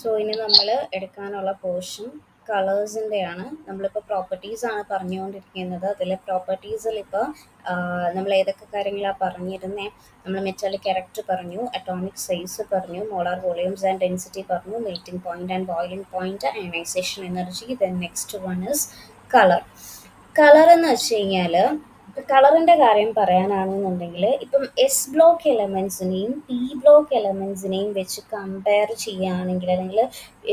So ഇനി നമ്മൾ എടുക്കാനുള്ള പോർഷൻ കളേഴ്സിൻ്റെയാണ്. നമ്മളിപ്പോൾ പ്രോപ്പർട്ടീസ് ആണ് പറഞ്ഞുകൊണ്ടിരിക്കുന്നത്. അതിൽ പ്രോപ്പർട്ടീസിൽ ഇപ്പോൾ നമ്മൾ ഏതൊക്കെ കാര്യങ്ങളാണ് പറഞ്ഞിരുന്നത്? നമ്മൾ മെറ്റാലിക് ക്യാരക്ടർ പറഞ്ഞു, അറ്റോമിക് സൈസ് പറഞ്ഞു, മോളാർ വോളിയൂംസ് ആൻഡ് ഡെൻസിറ്റി പറഞ്ഞു, melting point and boiling point, ionisation energy. Then next one is colour. Colour എന്ന് വെച്ച് കഴിഞ്ഞാൽ കളറിൻ്റെ കാര്യം പറയാനാണെന്നുണ്ടെങ്കിൽ ഇപ്പം എസ് ബ്ലോക്ക് എലമെൻസിനെയും പി ബ്ലോക്ക് എലമെൻസിനെയും വെച്ച് കമ്പയർ ചെയ്യുകയാണെങ്കിൽ, അല്ലെങ്കിൽ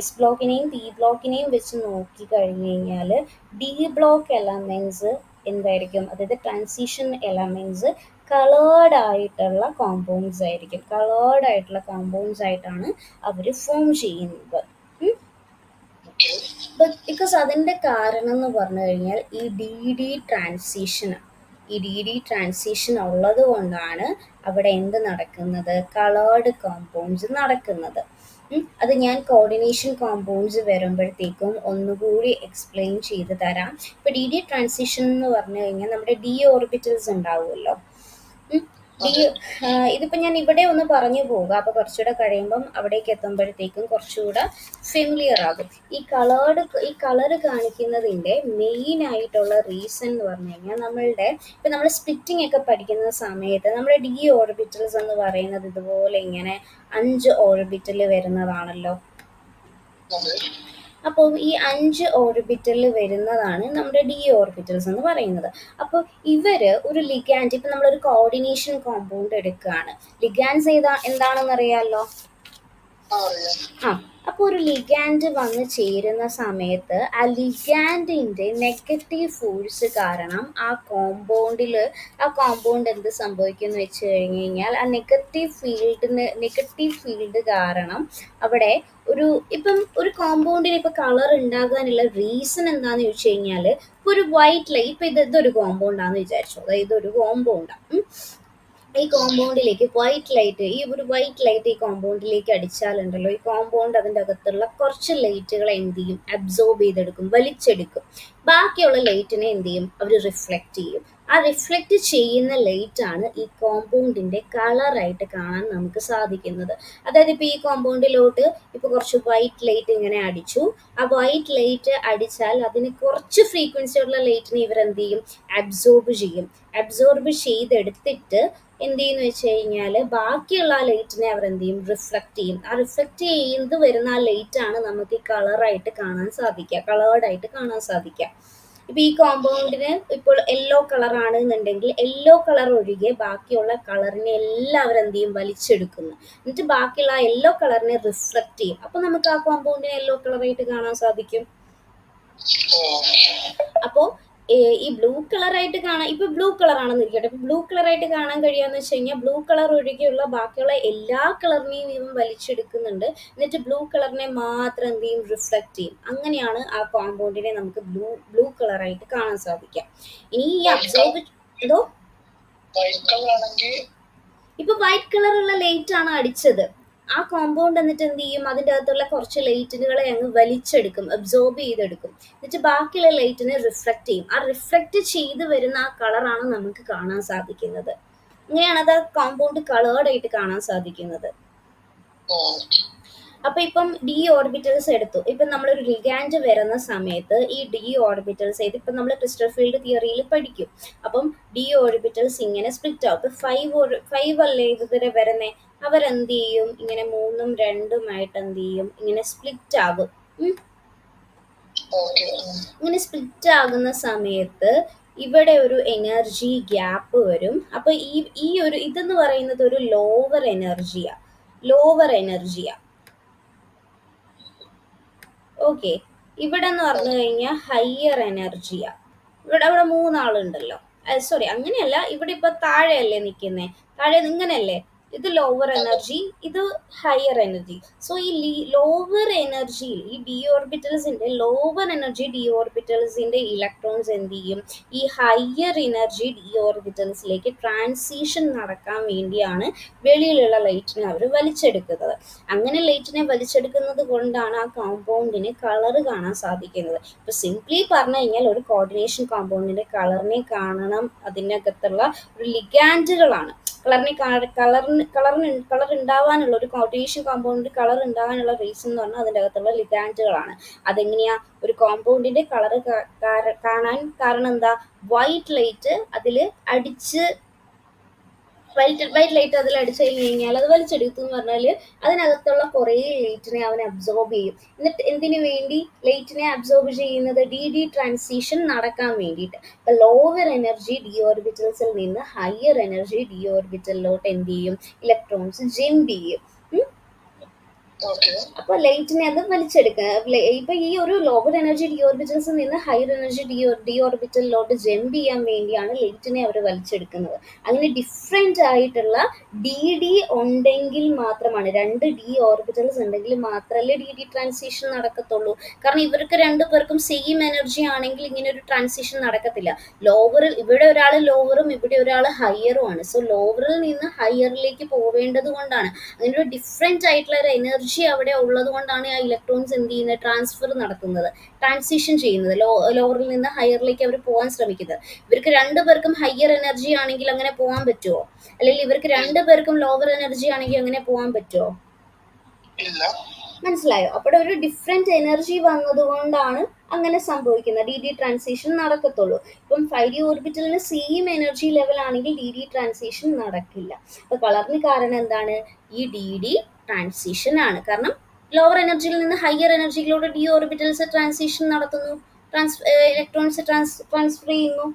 എസ് ബ്ലോക്കിനെയും പി ബ്ലോക്കിനെയും വെച്ച് നോക്കി കഴിഞ്ഞ് കഴിഞ്ഞാൽ ഡി ബ്ലോക്ക് എലമെൻസ് എന്തായിരിക്കും? അതായത് ട്രാൻസിഷൻ എലമെൻസ് കളേർഡ് ആയിട്ടുള്ള കോമ്പൗണ്ട്സ് ആയിരിക്കും. കളേർഡ് ആയിട്ടുള്ള കോമ്പൗണ്ട്സ് ആയിട്ടാണ് അവർ ഫോം ചെയ്യുന്നത്. ബിക്കോസ് അതിൻ്റെ കാരണം എന്ന് പറഞ്ഞു കഴിഞ്ഞാൽ ഈ ഡി ട്രാൻസിഷൻ ഉള്ളത് കൊണ്ടാണ് അവിടെ എന്ത് നടക്കുന്നത്? കളേർഡ് കോമ്പൗണ്ട്സ് നടക്കുന്നത്. അത് ഞാൻ കോർഡിനേഷൻ കോമ്പൗണ്ട്സ് വരുമ്പോഴത്തേക്കും ഒന്നുകൂടി എക്സ്പ്ലെയിൻ ചെയ്ത് തരാം. ഇപ്പോൾ ഡി ട്രാൻസിഷൻ എന്ന് പറഞ്ഞു കഴിഞ്ഞാൽ നമ്മുടെ ഡി ഓർബിറ്റൽസ് ഉണ്ടാവുമല്ലോ. ഇതിപ്പോൾ ഞാൻ ഇവിടെ ഒന്ന് പറഞ്ഞു പോകുക, അപ്പോൾ കുറച്ചുകൂടെ കഴിയുമ്പം അവിടേക്ക് എത്തുമ്പോഴത്തേക്കും കുറച്ചുകൂടെ ഫെമിലിയർ ആകും. ഈ കളർ കാണിക്കുന്നതിൻ്റെ മെയിൻ ആയിട്ടുള്ള റീസൺ എന്ന് പറഞ്ഞു കഴിഞ്ഞാൽ ഇപ്പം നമ്മൾ സ്പ്ലിറ്റിംഗ് ഒക്കെ പഠിക്കുന്ന സമയത്ത് നമ്മുടെ ഡി ഓർബിറ്റൽസ് എന്ന് പറയുന്നത് ഇതുപോലെ ഇങ്ങനെ 5 ഓർബിറ്റൽ വരുന്നതാണല്ലോ. അപ്പോൾ ഈ 5 ഓർബിറ്റലിൽ വരുന്നതാണ് നമ്മുടെ ഡി ഓർബിറ്റൽസ് എന്ന് പറയുന്നത്. അപ്പോൾ ഇവർ ഒരു ലിഗാൻഡ്, ഇപ്പം നമ്മളൊരു കോർഡിനേഷൻ കോമ്പൗണ്ട് എടുക്കുകയാണ്. ലിഗാൻഡ്സ് എന്താണെന്ന് അറിയാമല്ലോ. അപ്പോൾ ഒരു ലിഗാൻഡ് വന്ന് ചേരുന്ന സമയത്ത് ആ ലിഗാൻഡിൻ്റെ നെഗറ്റീവ് ഫോഴ്സ് കാരണം ആ കോമ്പൗണ്ട് എന്ത് സംഭവിക്കുമെന്ന് വെച്ച് കഴിഞ്ഞ് കഴിഞ്ഞാൽ ആ നെഗറ്റീവ് ഫീൽഡ് കാരണം അവിടെ ഇപ്പം ഒരു കോമ്പൗണ്ടിന് ഇപ്പോൾ കളർ ഉണ്ടാകാനുള്ള റീസൺ എന്താണെന്ന് ചോദിച്ചു കഴിഞ്ഞാൽ, ഇപ്പോൾ ഒരു വൈറ്റ് ലൈറ്റ്, ഇപ്പോൾ ഇതൊരു കോമ്പൗണ്ടാണെന്ന് വിചാരിച്ചു, അതായത് ഇതൊരു കോമ്പൗണ്ടാണ്. ഈ കോമ്പൗണ്ടിലേക്ക് വൈറ്റ് ലൈറ്റ് ഈ കോമ്പൗണ്ടിലേക്ക് അടിച്ചാലുണ്ടല്ലോ, ഈ കോമ്പൗണ്ട് അതിൻ്റെ അകത്തുള്ള കുറച്ച് ലൈറ്റുകളെ എന്ത് ചെയ്യും? അബ്സോർബ് ചെയ്തെടുക്കും, വലിച്ചെടുക്കും. ബാക്കിയുള്ള ലൈറ്റിനെ എന്ത് ചെയ്യും? അവർ റിഫ്ലക്റ്റ് ചെയ്യും. ആ റിഫ്ലക്റ്റ് ചെയ്യുന്ന ലൈറ്റാണ് ഈ കോമ്പൗണ്ടിൻ്റെ കളറായിട്ട് കാണാൻ നമുക്ക് സാധിക്കുന്നത്. അതായത് ഇപ്പോൾ ഈ കോമ്പൗണ്ടിലോട്ട് ഇപ്പോൾ കുറച്ച് വൈറ്റ് ലൈറ്റ് ഇങ്ങനെ അടിച്ചു. ആ വൈറ്റ് ലൈറ്റ് അടിച്ചാൽ അതിന് കുറച്ച് ഫ്രീക്വൻസിയുള്ള ലൈറ്റിനെ ഇവരെന്ത് ചെയ്യും? അബ്സോർബ് ചെയ്തെടുത്തിട്ട് എന്ത് ചെയ്യുന്നു വെച്ച് കഴിഞ്ഞാൽ ബാക്കിയുള്ള ആ ലൈറ്റിനെ അവർ എന്ത് ചെയ്യും? റിഫ്ലക്റ്റ് ചെയ്യും. ആ റിഫ്ലക്റ്റ് ചെയ്ത് വരുന്ന ആ ലൈറ്റാണ് നമുക്ക് ഈ കളേർഡായിട്ട് കാണാൻ സാധിക്കുക. ഇപ്പോൾ ഈ കോമ്പൗണ്ടിന് ഇപ്പോൾ യെല്ലോ കളർ ആണെന്നുണ്ടെങ്കിൽ യെല്ലോ കളർ ഒഴികെ ബാക്കിയുള്ള കളറിനെ എല്ലാവരും എന്ത് ചെയ്യും? വലിച്ചെടുക്കുന്നു. എന്നിട്ട് ബാക്കിയുള്ള ആ യെല്ലോ കളറിനെ റിഫ്ലക്റ്റ് ചെയ്യും. അപ്പോൾ നമുക്ക് ആ കോമ്പൗണ്ടിനെ യെല്ലോ കളറായിട്ട് കാണാൻ സാധിക്കും. അപ്പോൾ ഈ ബ്ലൂ കളറായിട്ട് കാണാൻ, ഇപ്പൊ ബ്ലൂ കളർ ആണെന്ന് ഇരിക്കട്ടെ, ഇപ്പൊ ബ്ലൂ കളറായിട്ട് കാണാൻ കഴിയാന്ന് വെച്ച് കഴിഞ്ഞാൽ ബ്ലൂ കളർ ഒഴികെയുള്ള ബാക്കിയുള്ള എല്ലാ കളറിനെയും ഇവൻ വലിച്ചെടുക്കുന്നുണ്ട്. എന്നിട്ട് ബ്ലൂ കളറിനെ മാത്രം എന്ത് ചെയ്യും? റിഫ്ലക്റ്റ് ചെയ്യും. അങ്ങനെയാണ് ആ കോമ്പൗണ്ടിനെ നമുക്ക് ബ്ലൂ കളറായിട്ട് കാണാൻ സാധിക്കുക. ഇനി ഈ അബ്സോർബ് ഇപ്പൊ വൈറ്റ് കളറുള്ള ലൈറ്റ് ആണ് അടിച്ചത്. ആ കോമ്പൗണ്ട് എന്നിട്ട് എന്ത് ചെയ്യും? അതിൻ്റെ അകത്തുള്ള കുറച്ച് ലൈറ്റുകളെ അങ്ങ് വലിച്ചെടുക്കും, അബ്സോർബ് ചെയ്തെടുക്കും. എന്നിട്ട് ബാക്കിയുള്ള ലൈറ്റിനെ റിഫ്ലക്റ്റ് ചെയ്യും. ആ റിഫ്ലക്റ്റ് ചെയ്ത് വരുന്ന ആ കളറാണ് നമുക്ക് കാണാൻ സാധിക്കുന്നത്. അങ്ങനെയാണ് അത് കോമ്പൗണ്ട് കളേർഡായിട്ട് കാണാൻ സാധിക്കുന്നത്. അപ്പോൾ ഇപ്പം ഡി ഓർബിറ്റൽസ് എടുത്തു. ഇപ്പം നമ്മളൊരു ലിഗാൻഡ് വരുന്ന സമയത്ത് ഈ ഡി ഓർബിറ്റൽസ് ഇതിപ്പം നമ്മൾ ക്രിസ്റ്റൽ ഫീൽഡ് തിയറിയിൽ പഠിക്കും. അപ്പം ഡി ഓർബിറ്റൽസ് ഇങ്ങനെ സ്പ്ലിറ്റ് ആവും. ഇപ്പം 5 അല്ലേ ഇതുവരെ വരുന്നേ, അവരെന്ത് ചെയ്യും? ഇങ്ങനെ 3ഉം 2ഉമായിട്ട് എന്ത് ചെയ്യും? ഇങ്ങനെ സ്പ്ലിറ്റ് ആകും. ഇങ്ങനെ സ്പ്ലിറ്റ് ആകുന്ന സമയത്ത് ഇവിടെ ഒരു എനർജി ഗ്യാപ്പ് വരും. അപ്പോൾ ഇതെന്ന് പറയുന്നത് ഒരു ലോവർ എനർജിയാ. ഓക്കെ, ഇവിടെ എന്ന് പറഞ്ഞു കഴിഞ്ഞാൽ ഹയർ എനർജിയാ. ഇവിടെ 3 ആളുണ്ടല്ലോ. സോറി, അങ്ങനെയല്ല, ഇവിടെ ഇപ്പൊ താഴെയല്ലേ നിൽക്കുന്നേ, താഴെ ഇങ്ങനെയല്ലേ, ഇത് ലോവർ എനർജി, ഇത് ഹയർ എനർജി. സോ ഈ ലോവർ എനർജിയിൽ ഈ ഡി ഓർബിറ്റൽസിന്റെ ഇലക്ട്രോൺസ് എന്ത് ചെയ്യും? ഈ ഹയർ എനർജി ഡി ഓർബിറ്റൽസിലേക്ക് ട്രാൻസിഷൻ നടക്കാൻ വേണ്ടിയാണ് വെളിയിലുള്ള ലൈറ്റിനെ അവർ വലിച്ചെടുക്കുന്നത്. അങ്ങനെ ലൈറ്റിനെ വലിച്ചെടുക്കുന്നത് കൊണ്ടാണ് ആ കോമ്പൗണ്ടിന് കളർ കാണാൻ സാധിക്കുന്നത്. ഇപ്പൊ സിംപ്ലി പറഞ്ഞു കഴിഞ്ഞാൽ ഒരു കോർഡിനേഷൻ കോമ്പൗണ്ടിന്റെ കളറിനെ കാണണം അതിനകത്തുള്ള ഒരു ലിഗാൻഡുകളാണ്. കളർ ഉണ്ടാവാനുള്ള ഒരു കോർഡിനേഷൻ കോമ്പൗണ്ടിൽ കളർ ഉണ്ടാവാനുള്ള റീസൺ എന്ന് പറഞ്ഞാൽ അതിൻ്റെ അകത്തുള്ള ലിഗാൻഡുകളാണ്. അതെങ്ങനെയാ ഒരു കോമ്പൗണ്ടിന്റെ കളർ കാണാൻ കാരണം എന്താ? വൈറ്റ് ലൈറ്റ് അതിൽ അടിച്ച് വൈറ്റ് ലൈറ്റ് അതിൽ അടിച്ചു കഴിഞ്ഞാൽ അത് വലിച്ചെടുത്തു എന്ന് പറഞ്ഞാൽ അതിനകത്തുള്ള കുറേ ലൈറ്റിനെ അവൻ അബ്സോർബ് ചെയ്യും. എന്നിട്ട് എന്തിനു വേണ്ടി ലൈറ്റിനെ അബ്സോർബ് ചെയ്യുന്നത്? ഡി ട്രാൻസിഷൻ നടക്കാൻ വേണ്ടിയിട്ട്. ഇപ്പൊ ലോവർ എനർജി ഡി ഓർബിറ്റൽസിൽ നിന്ന് ഹയർ എനർജി ഡി ഓർബിറ്റലിലോട്ട് എന്ത് ചെയ്യും? ഇലക്ട്രോൺസ് ജമ്പ് ചെയ്യും. അപ്പൊ ലൈറ്റിനെ അത് വലിച്ചെടുക്കുക. ഇപ്പൊ ഈ ഒരു ലോവർ എനർജി ഡി ഓർബിറ്റൽസിൽ നിന്ന് ഹയർ എനർജി ഡി ഓർബിറ്റലിലോട്ട് ജമ്പ് ചെയ്യാൻ വേണ്ടിയാണ് ലൈറ്റിനെ അവർ വലിച്ചെടുക്കുന്നത്. അങ്ങനെ ഡിഫറെന്റ് ആയിട്ടുള്ള ഡി ഉണ്ടെങ്കിൽ മാത്രമാണ്, 2 ഡി ഓർബിറ്റൽസ് ഉണ്ടെങ്കിൽ മാത്രമല്ലേ ഡി ട്രാൻസിഷൻ നടക്കത്തുള്ളൂ. കാരണം ഇവർക്ക് രണ്ടുപേർക്കും സെയിം എനർജി ആണെങ്കിൽ ഇങ്ങനെ ഒരു ട്രാൻസിഷൻ നടക്കത്തില്ല. ലോവറിൽ ഇവിടെ ഒരാൾ ലോവറും ഇവിടെ ഒരാൾ ഹയറും ആണ്. സോ ലോവറിൽ നിന്ന് ഹയറിലേക്ക് പോവേണ്ടത് കൊണ്ടാണ് അങ്ങനെ ഒരു ഡിഫറെന്റ് ആയിട്ടുള്ള ഒരു എനർജി അവിടെ ഉള്ളത് കൊണ്ടാണ് ആ ഇലക്ട്രോൺസ് എന്ത് ചെയ്യുന്നത്? ട്രാൻസ്ഫർ നടത്തുന്നത്, ട്രാൻസിഷൻ ചെയ്യുന്നത്. ലോവറിൽ നിന്ന് ഹയറിലേക്ക് അവർ പോകാൻ ശ്രമിക്കുന്നത്. ഇവർക്ക് രണ്ടുപേർക്കും ഹയർ എനർജി ആണെങ്കിൽ അങ്ങനെ പോകാൻ പറ്റുമോ? അല്ലെങ്കിൽ ഇവർക്ക് രണ്ടുപേർക്കും ലോവർ എനർജി ആണെങ്കിൽ അങ്ങനെ പോകാൻ പറ്റുമോ? മനസ്സിലായോ? അപ്പോൾ ഒരു ഡിഫറെന്റ് എനർജി വന്നതുകൊണ്ടാണ് അങ്ങനെ സംഭവിക്കുന്നത്. ഡി ട്രാൻസിഷൻ നടക്കത്തുള്ളൂ. ഇപ്പം 5d ഓർബിറ്റലിന് സെയിം എനർജി ലെവൽ ആണെങ്കിൽ ഡി ട്രാൻസിഷൻ നടക്കില്ല. അപ്പൊ കളറിന് കാരണം എന്താണ്? ഈ ഡി ട്രാൻസിഷൻ ആണ്. കാരണം ലോവർ എനർജിയിൽ നിന്ന് ഹയർ എനർജിയിലൂടെ ഡി ഓർബിറ്റൽസ് ട്രാൻസിഷൻ നടത്തുന്നു, ഇലക്ട്രോൺസ് ട്രാൻസ്ഫർ ചെയ്യുന്നു,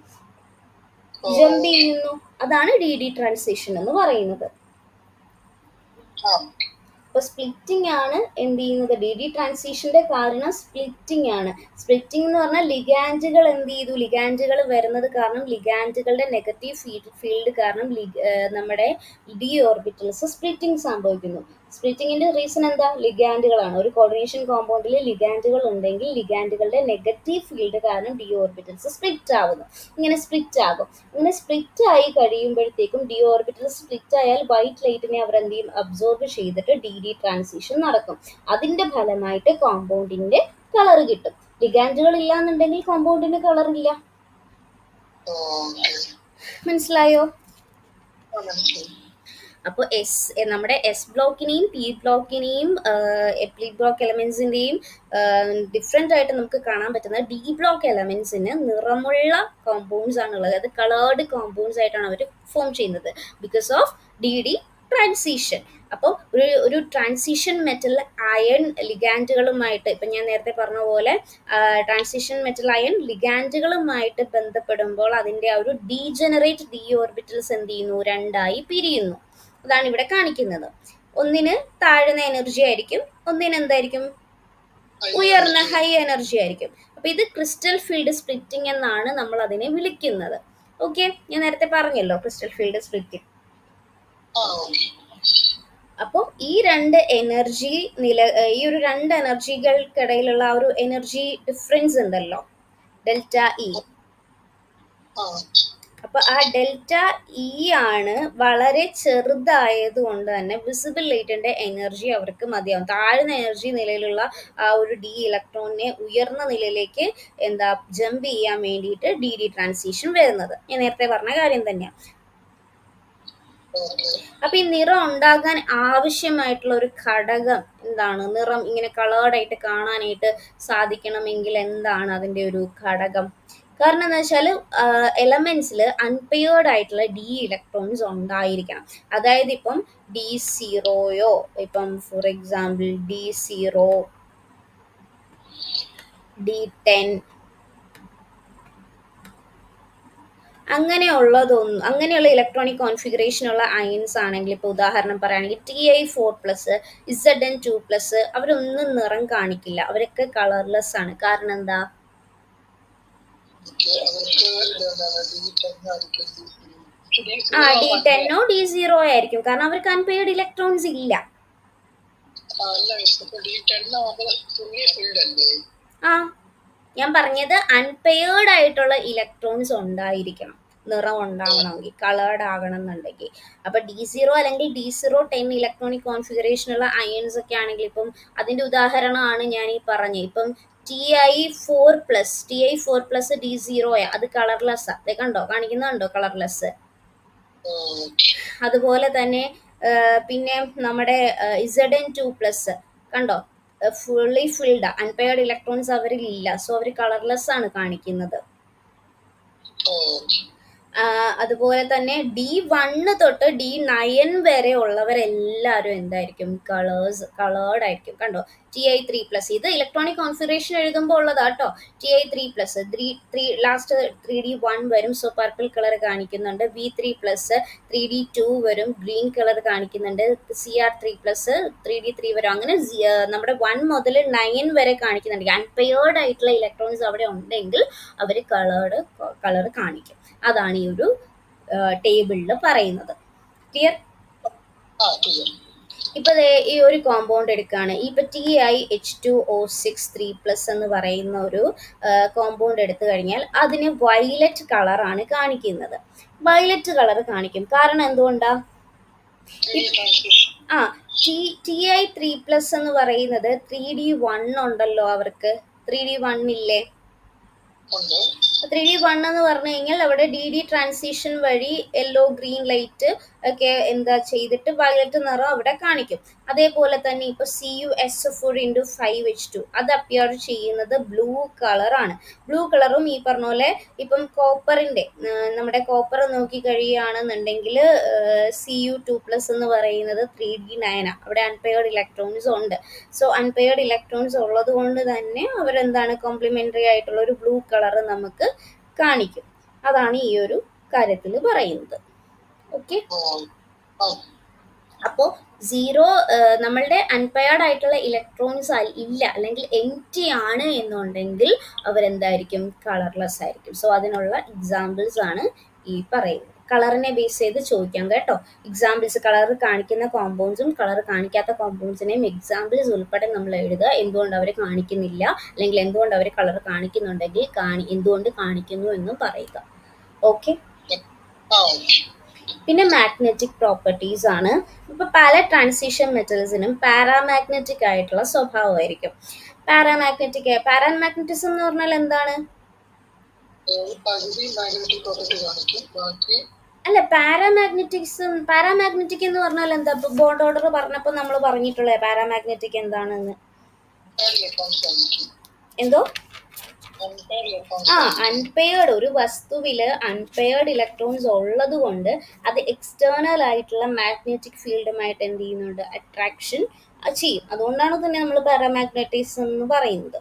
ജമ്പ് ചെയ്യുന്നു. അതാണ് ഡി ട്രാൻസിഷൻ എന്ന് പറയുന്നത്. അപ്പൊ സ്പ്ലിറ്റിംഗ് ആണ് എന്ത് ചെയ്യുന്നത്? ഡി ട്രാൻസിഷന്റെ കാരണം സ്പ്ലിറ്റിംഗ് ആണ്. സ്പ്ലിറ്റിംഗ് എന്ന് പറഞ്ഞാൽ ലിഗാൻഡുകൾ എന്ത് ചെയ്തു? ലിഗാൻഡുകൾ വരുന്നത് കാരണം ലിഗാൻഡുകളുടെ നെഗറ്റീവ് ഫീൽഡ് കാരണം നമ്മുടെ ഡി ഓർബിറ്റൽസ് സ്പ്ലിറ്റിംഗ് സംഭവിക്കുന്നു. സ്പ്ലിറ്റിങ്ങിന്റെ റീസൺ എന്താ? ലിഗാൻഡുകളാണ്. ഒരു കോർഡിനേഷൻ കോമ്പൗണ്ടിൽ ലിഗാൻഡുകൾ ഉണ്ടെങ്കിൽ ലിഗാൻഡുകളുടെ നെഗറ്റീവ് ഫീൽഡ് കാരണം ഡി ഓർബിറ്റൽസ് സ്പ്ലിറ്റ് ആവുന്നു. ഇങ്ങനെ സ്പ്ലിറ്റ് ആകും. ഇങ്ങനെ സ്പ്ലിറ്റ് ആയി കഴിയുമ്പോഴത്തേക്കും ഡി ഓർബിറ്റൽസ് സ്പ്ലിറ്റ് ആയാൽ വൈറ്റ് ലൈറ്റിനെ അവർ എന്ത് ചെയ്യും? അബ്സോർബ് ചെയ്തിട്ട് ഡി ട്രാൻസിഷൻ നടക്കും. അതിന്റെ ഫലമായിട്ട് കോമ്പൗണ്ടിന്റെ കളർ കിട്ടും. ലിഗാൻഡുകൾ ഇല്ലാന്നുണ്ടെങ്കിൽ കോമ്പൗണ്ടിന് കളർ ഇല്ല. മനസ്സിലായോ? അപ്പോൾ നമ്മുടെ എസ് ബ്ലോക്കിനെയും പി ബ്ലോക്കിനെയും എപ്ലിക് ബ്ലോക്ക് എലമെന്റ്സിന്റെയും ഡിഫറെന്റ് ആയിട്ട് നമുക്ക് കാണാൻ പറ്റുന്ന ഡി ബ്ലോക്ക് എലമെന്റ്സിന് നിറമുള്ള കോമ്പൗണ്ട്സ് ആണുള്ളത്. അത് കളേർഡ് കോമ്പൗണ്ട്സ് ആയിട്ടാണ് അവർ ഫോം ചെയ്യുന്നത് ബിക്കോസ് ഓഫ് ഡി ട്രാൻസിഷൻ. അപ്പോൾ ഒരു ട്രാൻസിഷൻ മെറ്റൽ അയൺ ലിഗാൻഡുകളുമായിട്ട്, ഇപ്പം ഞാൻ നേരത്തെ പറഞ്ഞ പോലെ ട്രാൻസിഷൻ മെറ്റൽ അയൺ ലിഗാൻഡുകളുമായിട്ട് ബന്ധപ്പെടുമ്പോൾ അതിൻ്റെ ആ ഒരു ഡീജനറേറ്റ് ഡി ഓർബിറ്റൽസ് എന്ത് ചെയ്യുന്നു? 2ആയി പിരിയുന്നു. അതാണ് ഇവിടെ കാണിക്കുന്നത്. ഒന്നിന് താഴ്ന്ന എനർജി ആയിരിക്കും, ഒന്നിന് എന്തായിരിക്കും? ഉയർന്ന ഹൈ എനർജി ആയിരിക്കും. അപ്പൊ ഇത് ക്രിസ്റ്റൽ ഫീൽഡ് സ്പ്ലിറ്റിംഗ് എന്നാണ് നമ്മൾ അതിനെ വിളിക്കുന്നത്. ഓക്കെ, ഞാൻ നേരത്തെ പറഞ്ഞല്ലോ ക്രിസ്റ്റൽ ഫീൽഡ് സ്പ്ലിറ്റിംഗ്. അപ്പോൾ ഈ രണ്ട് എനർജികൾക്കിടയിലുള്ള ആ ഒരു എനർജി ഡിഫറൻസ് ഉണ്ടല്ലോ, ഡെൽറ്റ ഇ. അപ്പൊ ആ ഡെൽറ്റ ഇ ആണ് വളരെ ചെറുതായത് കൊണ്ട് തന്നെ വിസിബിൾ ലൈറ്റിന്റെ എനർജി അവർക്ക് മതിയാവും. താഴ്ന്ന എനർജി നിലയിലുള്ള ആ ഒരു ഡി ഇലക്ട്രോണിനെ ഉയർന്ന നിലയിലേക്ക് ജമ്പ് ചെയ്യാൻ വേണ്ടിയിട്ട് ഡി ട്രാൻസിഷൻ വരുന്നത്. ഞാൻ നേരത്തെ പറഞ്ഞ കാര്യം തന്നെയാണ്. അപ്പൊ ഈ നിറം ഉണ്ടാകാൻ ആവശ്യമായിട്ടുള്ള ഒരു ഘടകം എന്താണ്? നിറം ഇങ്ങനെ കളേർഡായിട്ട് കാണാനായിട്ട് സാധിക്കണമെങ്കിൽ എന്താണ് അതിന്റെ ഒരു ഘടകം? കാരണം എന്താ വെച്ചാൽ എലമെന്റ്സിൽ അൺപെയർഡ് ആയിട്ടുള്ള ഡി ഇലക്ട്രോൺസ് ഉണ്ടായിരിക്കണം. അതായത് ഇപ്പം D0യോ, ഇപ്പം ഫോർ എക്സാമ്പിൾ D0, D10 അങ്ങനെയുള്ള ഇലക്ട്രോണിക് കോൺഫിഗറേഷനുള്ള അയൻസ് ആണെങ്കിൽ, ഇപ്പോൾ ഉദാഹരണം പറയുകയാണെങ്കിൽ Ti4+, Zn2+, അവരൊന്നും നിറം കാണിക്കില്ല, അവരൊക്കെ കളർലെസ് ആണ്. കാരണം എന്താ? D10ഓ D0 ആയിരിക്കും, കാരണം അവർക്ക് അൺപെയർഡ് ഇലക്ട്രോൺസ് ഇല്ല. ഞാൻ പറഞ്ഞത് അൺപെയർഡ് ആയിട്ടുള്ള ഇലക്ട്രോൺസ് ഉണ്ടായിരിക്കണം നിറം ഉണ്ടാവണമെങ്കിൽ, കളേർഡ് ആകണം എന്നുണ്ടെങ്കിൽ. അപ്പൊ D0 അല്ലെങ്കിൽ D010 ഇലക്ട്രോണിക് കോൺഫിഗറേഷനുള്ള അയൺസ് ഒക്കെ ആണെങ്കിൽ, ഇപ്പം അതിന്റെ ഉദാഹരണമാണ് ഞാൻ ഈ പറഞ്ഞത്. ഇപ്പം Ti4+, D0 അത് കളർലെസ്. അത് കണ്ടോ, കാണിക്കുന്നുണ്ടോ കളർലെസ്? അതുപോലെ തന്നെ പിന്നെ നമ്മുടെ Zn2+, കണ്ടോ, ഫുള്ളി ഫിൽഡ്, അൺപെയർഡ് ഇലക്ട്രോൺസ് അവരിൽ ഇല്ല, സോ അവർ കളർലെസ് ആണ് കാണിക്കുന്നത്. അതുപോലെ തന്നെ D1 തൊട്ട് D9 വരെ ഉള്ളവരെല്ലാവരും എന്തായിരിക്കും, കളേർഡ് ആയിരിക്കും. കണ്ടോ, Ti3+, ഇത് ഇലക്ട്രോണിക് കോൺഫിഗറേഷൻ എഴുതുമ്പോൾ ഉള്ളതാ കേട്ടോ. Ti3+, ലാസ്റ്റ് 3D1 വരും, സോ പർപ്പിൾ കളർ കാണിക്കുന്നുണ്ട്. V3+, 3D2 വരും, ഗ്രീൻ കളർ കാണിക്കുന്നുണ്ട്. Cr3+, 3D3 വരും. അങ്ങനെ നമ്മുടെ 1 മുതൽ 9 വരെ കാണിക്കുന്നുണ്ട്. അൺപെയർഡ് ആയിട്ടുള്ള ഇലക്ട്രോൺസ് അവിടെ ഉണ്ടെങ്കിൽ അവർ കളർ കാണിക്കും. അതാണ് ഈ ഒരു ടേബിളിൽ പറയുന്നത്. ക്ലിയർ? ഇപ്പൊ ഈ ഒരു കോമ്പൗണ്ട് എടുക്കുകയാണ്. ഇപ്പൊ TiH2O6 എന്ന് പറയുന്ന ഒരു കോമ്പൗണ്ട് എടുത്തു കഴിഞ്ഞാൽ അതിന് വയലറ്റ് കളറാണ് കാണിക്കുന്നത്. വയലറ്റ് കളർ കാണിക്കും കാരണം എന്തുകൊണ്ടാ? Ti3+ എന്ന് പറയുന്നത് 3D1 ഉണ്ടല്ലോ, അവർക്ക് 3D1 ഇല്ലേ? 3D1 എന്ന് പറഞ്ഞു കഴിഞ്ഞാൽ അവിടെ DD ട്രാൻസിഷൻ വഴി യെല്ലോ ഗ്രീൻ ലൈറ്റ് ഒക്കെ എന്താ ചെയ്തിട്ട് വയലറ്റ് നിറം അവിടെ കാണിക്കും. അതേപോലെ തന്നെ ഇപ്പൊ CuSO4x5H2 അത് അപ്പിയർ ചെയ്യുന്നത് ബ്ലൂ കളറാണ്. ബ്ലൂ കളറും ഈ പറഞ്ഞ പോലെ ഇപ്പം കോപ്പറിന്റെ, നമ്മുടെ കോപ്പർ നോക്കി കഴിയുകയാണെന്നുണ്ടെങ്കിൽ Cu2+ എന്ന് പറയുന്നത് 3D9, അവിടെ അൺപെയർഡ് ഇലക്ട്രോൺസ് ഉണ്ട്. സോ അൺപെയർഡ് ഇലക്ട്രോൺസ് ഉള്ളത് കൊണ്ട് തന്നെ അവരെന്താണ്, കോംപ്ലിമെന്ററി ആയിട്ടുള്ള ഒരു ബ്ലൂ കളർ നമുക്ക് കാണിക്കും. അതാണ് ഈ ഒരു കാര്യത്തിൽ പറയുന്നത്. ഓക്കെ, അപ്പോൾ നമ്മളുടെ അൺപെയർഡ് ആയിട്ടുള്ള ഇലക്ട്രോൺസ് ഇല്ല, അല്ലെങ്കിൽ എംപ്റ്റി ആണ് എന്നുണ്ടെങ്കിൽ അവരെന്തായിരിക്കും, കളർലെസ് ആയിരിക്കും. സോ അതിനുള്ള എക്സാമ്പിൾസ് ആണ് ഈ പറയുന്നത്. കളറിനെ ബേസ് ചെയ്ത് ചോദിക്കാം കേട്ടോ. എക്സാമ്പിൾസ്, കളർ കാണിക്കുന്ന കോമ്പൗണ്ട്സും കളർ കാണിക്കാത്ത കോമ്പൗണ്ട്സിനെയും എക്സാമ്പിൾസ് ഉൾപ്പെടെ നമ്മൾ എഴുതുക. എന്തുകൊണ്ട് അവർ കാണിക്കുന്നില്ല, അല്ലെങ്കിൽ എന്തുകൊണ്ട് അവർ കളർ കാണിക്കുന്നുണ്ടെങ്കിൽ എന്തുകൊണ്ട് കാണിക്കുന്നു എന്നും പറയുക. ഓക്കെ, പിന്നെ മാഗ്നറ്റിക് പ്രോപ്പർട്ടീസ് ആണ്. ഇപ്പൊ പല ട്രാൻസിഷൻ മെറ്റൽസിനും പാരാമാഗ്നറ്റിക് ആയിട്ടുള്ള സ്വഭാവമായിരിക്കും. പാരാമാഗ്നറ്റിസം എന്ന് പറഞ്ഞാൽ എന്താണ്? അല്ല, പാരാമാഗ്നറ്റിക് എന്ന് പറഞ്ഞാൽ എന്താ? ബോണ്ട് ഓർഡർ പറഞ്ഞപ്പോൾ നമ്മൾ പറഞ്ഞിട്ടുള്ളത് പാരാമാഗ്നറ്റിക് എന്താണെന്ന്. എന്തോ? അൺപെയർഡ്, ഒരു വസ്തുവില് അൺപെയർഡ് ഇലക്ട്രോൺസ് ഉള്ളത് കൊണ്ട് അത് എക്സ്റ്റേണൽ ആയിട്ടുള്ള മാഗ്നറ്റിക് ഫീൽഡുമായിട്ട് എന്ത് ചെയ്യുന്നുണ്ട്, അട്രാക്ഷൻ ചെയ്യും. അതുകൊണ്ടാണ് തന്നെ നമ്മൾ പാരാമാഗ്നറ്റിസം എന്ന് പറയുന്നത്.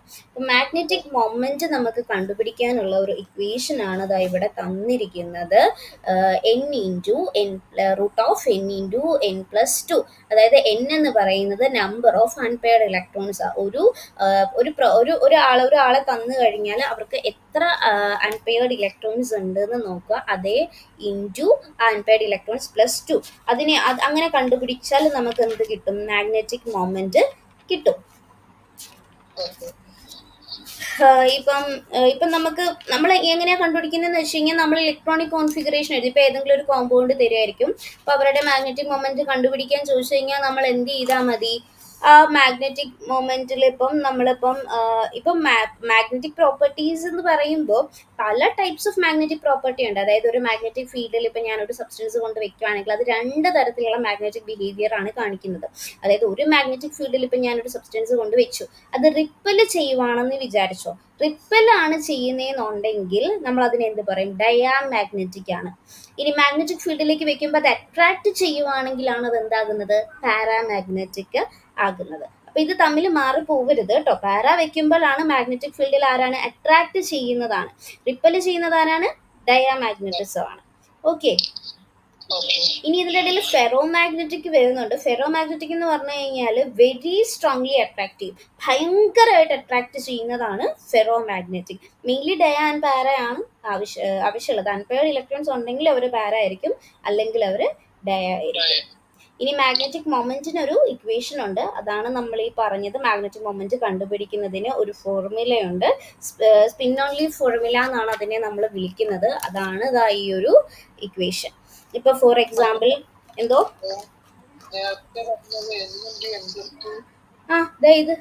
മാഗ്നറ്റിക് മൊമെന്റ് നമുക്ക് കണ്ടുപിടിക്കാനുള്ള ഒരു ഇക്വേഷൻ ആണ് അതാ ഇവിടെ തന്നിരിക്കുന്നത്. n×n√n+2, അതായത് n എന്ന് പറയുന്നത് നമ്പർ ഓഫ് അൺപെയർഡ് ഇലക്ട്രോൺസ്. ഒരാളെ തന്നു കഴിഞ്ഞാൽ അവർക്ക് എത്ര അൺപെയർഡ് ഇലക്ട്രോൺസ് ഉണ്ട് എന്ന് നോക്കുക, അതേ ഇൻറ്റു അൺപെയർഡ് ഇലക്ട്രോൺസ് +2. അങ്ങനെ കണ്ടുപിടിച്ചാൽ നമുക്ക് എന്ത് കിട്ടും, മാഗ്നറ്റിക് മൊമെന്റ് കിട്ടും. ഇപ്പം നമ്മൾ എങ്ങനെയാ കണ്ടുപിടിക്കുന്നതെന്ന് വെച്ച് കഴിഞ്ഞാൽ നമ്മൾ ഇലക്ട്രോണിക് കോൺഫിഗറേഷൻ എഴുതി, ഇപ്പൊ ഏതെങ്കിലും ഒരു കോമ്പൗണ്ട് തരുമായിരിക്കും. അപ്പൊ അവരുടെ മാഗ്നറ്റിക് മൊമെന്റ് കണ്ടുപിടിക്കാൻ ചോദിച്ചു കഴിഞ്ഞാൽ നമ്മൾ എന്ത് ചെയ്താൽ മതി, ആ മാഗ്നറ്റിക് മൊമെന്റിൽ ഇപ്പം മാഗ്നറ്റിക് പ്രോപ്പർട്ടീസ് എന്ന് പറയുമ്പോൾ പല ടൈപ്സ് ഓഫ് മാഗ്നറ്റിക് പ്രോപ്പർട്ടി ഉണ്ട്. അതായത് ഒരു മാഗ്നറ്റിക് ഫീൽഡിൽ ഇപ്പം ഞാനൊരു സബ്സ്റ്റൻസ് കൊണ്ട് വെക്കുകയാണെങ്കിൽ അത് 2 തരത്തിലുള്ള മാഗ്നറ്റിക് ബിഹേവിയർ ആണ് കാണിക്കുന്നത്. അതായത് ഒരു മാഗ്നറ്റിക് ഫീൽഡിൽ ഇപ്പം ഞാനൊരു സബ്സ്റ്റൻസ് കൊണ്ട് വെച്ചു, അത് റിപ്പൽ ചെയ്യുവാണെന്ന് വിചാരിച്ചോ. റിപ്പൽ ആണ് ചെയ്യുന്നതെന്നുണ്ടെങ്കിൽ നമ്മൾ അതിനെ എന്ത് പറയും, ഡയാമാഗ്നറ്റിക് ആണ്. ഇനി മാഗ്നറ്റിക് ഫീൽഡിലേക്ക് വെക്കുമ്പോൾ അത് അട്രാക്ട് ചെയ്യുവാണെങ്കിലാണ് അത് എന്താകുന്നത്, പാരാമാഗ്നറ്റിക് ആകുന്നത്. അപ്പൊ ഇത് തമ്മിൽ മാറി പോകരുത് കേട്ടോ. പാര വെക്കുമ്പോഴാണ് മാഗ്നറ്റിക് ഫീൽഡിൽ ആരാണ്, അട്രാക്ട് ചെയ്യുന്നതാണ്. റിപ്പൽ ചെയ്യുന്നത് ആരാണ്, ഡയാമാഗ്നറ്റിസം ആണ്. ഓക്കെ, ഇനി ഇതിൻ്റെ ഇടയിൽ ഫെറോമാഗ്നറ്റിക് വരുന്നുണ്ട്. ഫെറോമാഗ്നറ്റിക് എന്ന് പറഞ്ഞു കഴിഞ്ഞാൽ വെരി സ്ട്രോങ്ലി അട്രാക്റ്റീവ്, ഭയങ്കരമായിട്ട് അട്രാക്ട് ചെയ്യുന്നതാണ് ഫെറോമാഗ്നറ്റിക്. മെയിൻലി ഡയ ആൻഡ് പാര ആണ് ആവശ്യമുള്ളത്. അൺപെയർഡ് ഇലക്ട്രോൺസ് ഉണ്ടെങ്കിൽ അവർ പാര ആയിരിക്കും, അല്ലെങ്കിൽ അവർ ഡയ ആയിരിക്കും. ഇനി മാഗ്നറ്റിക് മൊമെന്റിന് ഒരു ഇക്വേഷൻ ഉണ്ട്, അതാണ് നമ്മൾ ഈ പറഞ്ഞത്. മാഗ്നറ്റിക് മൊമെന്റ് കണ്ടുപിടിക്കുന്നതിന് ഒരു ഫോർമുലയുണ്ട്, സ്പിൻ ഓൺലി ഫോർമുല എന്നാണ് അതിനെ നമ്മൾ വിളിക്കുന്നത്. അതാണ് ഈ ഒരു ഇക്വേഷൻ. ഇപ്പൊ ഫോർ എക്സാമ്പിൾ, എന്തോ ഇത്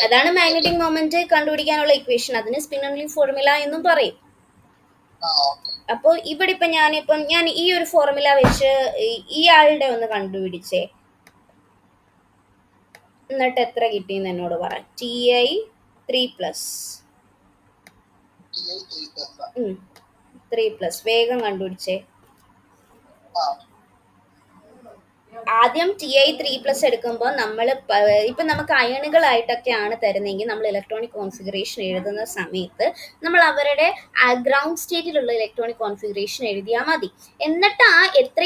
അതാണ് മാഗ്നറ്റിക് മൊമെന്റ് കണ്ടുപിടിക്കാനുള്ള ഇക്വേഷൻ. അതിന് സ്പിൻ ഓൺലി ഫോർമുല എന്നും പറയും. അപ്പോൾ ഇവിടെ ഇപ്പം ഞാൻ ഈ ഒരു ഫോർമുല വെച്ച് ഇയാളുടെ ഒന്ന് കണ്ടുപിടിച്ചേ, എന്നിട്ട് എത്ര കിട്ടിയെന്ന് എന്നോട് പറ. Ti3+. 3+, വേഗം കണ്ടുപിടിച്ചേ. ആദ്യം Ti3+ എടുക്കുമ്പോൾ നമ്മൾ ഇപ്പം നമുക്ക് അയണുകളായിട്ടൊക്കെയാണ് തരുന്നതെങ്കിൽ നമ്മൾ ഇലക്ട്രോണിക് കോൺഫിഗറേഷൻ എഴുതുന്ന സമയത്ത് നമ്മൾ അവരുടെ ഗ്രൗണ്ട് സ്റ്റേറ്റിലുള്ള ഇലക്ട്രോണിക് കോൺഫിഗറേഷൻ എഴുതിയാൽ മതി. എന്നിട്ട് ആ എത്ര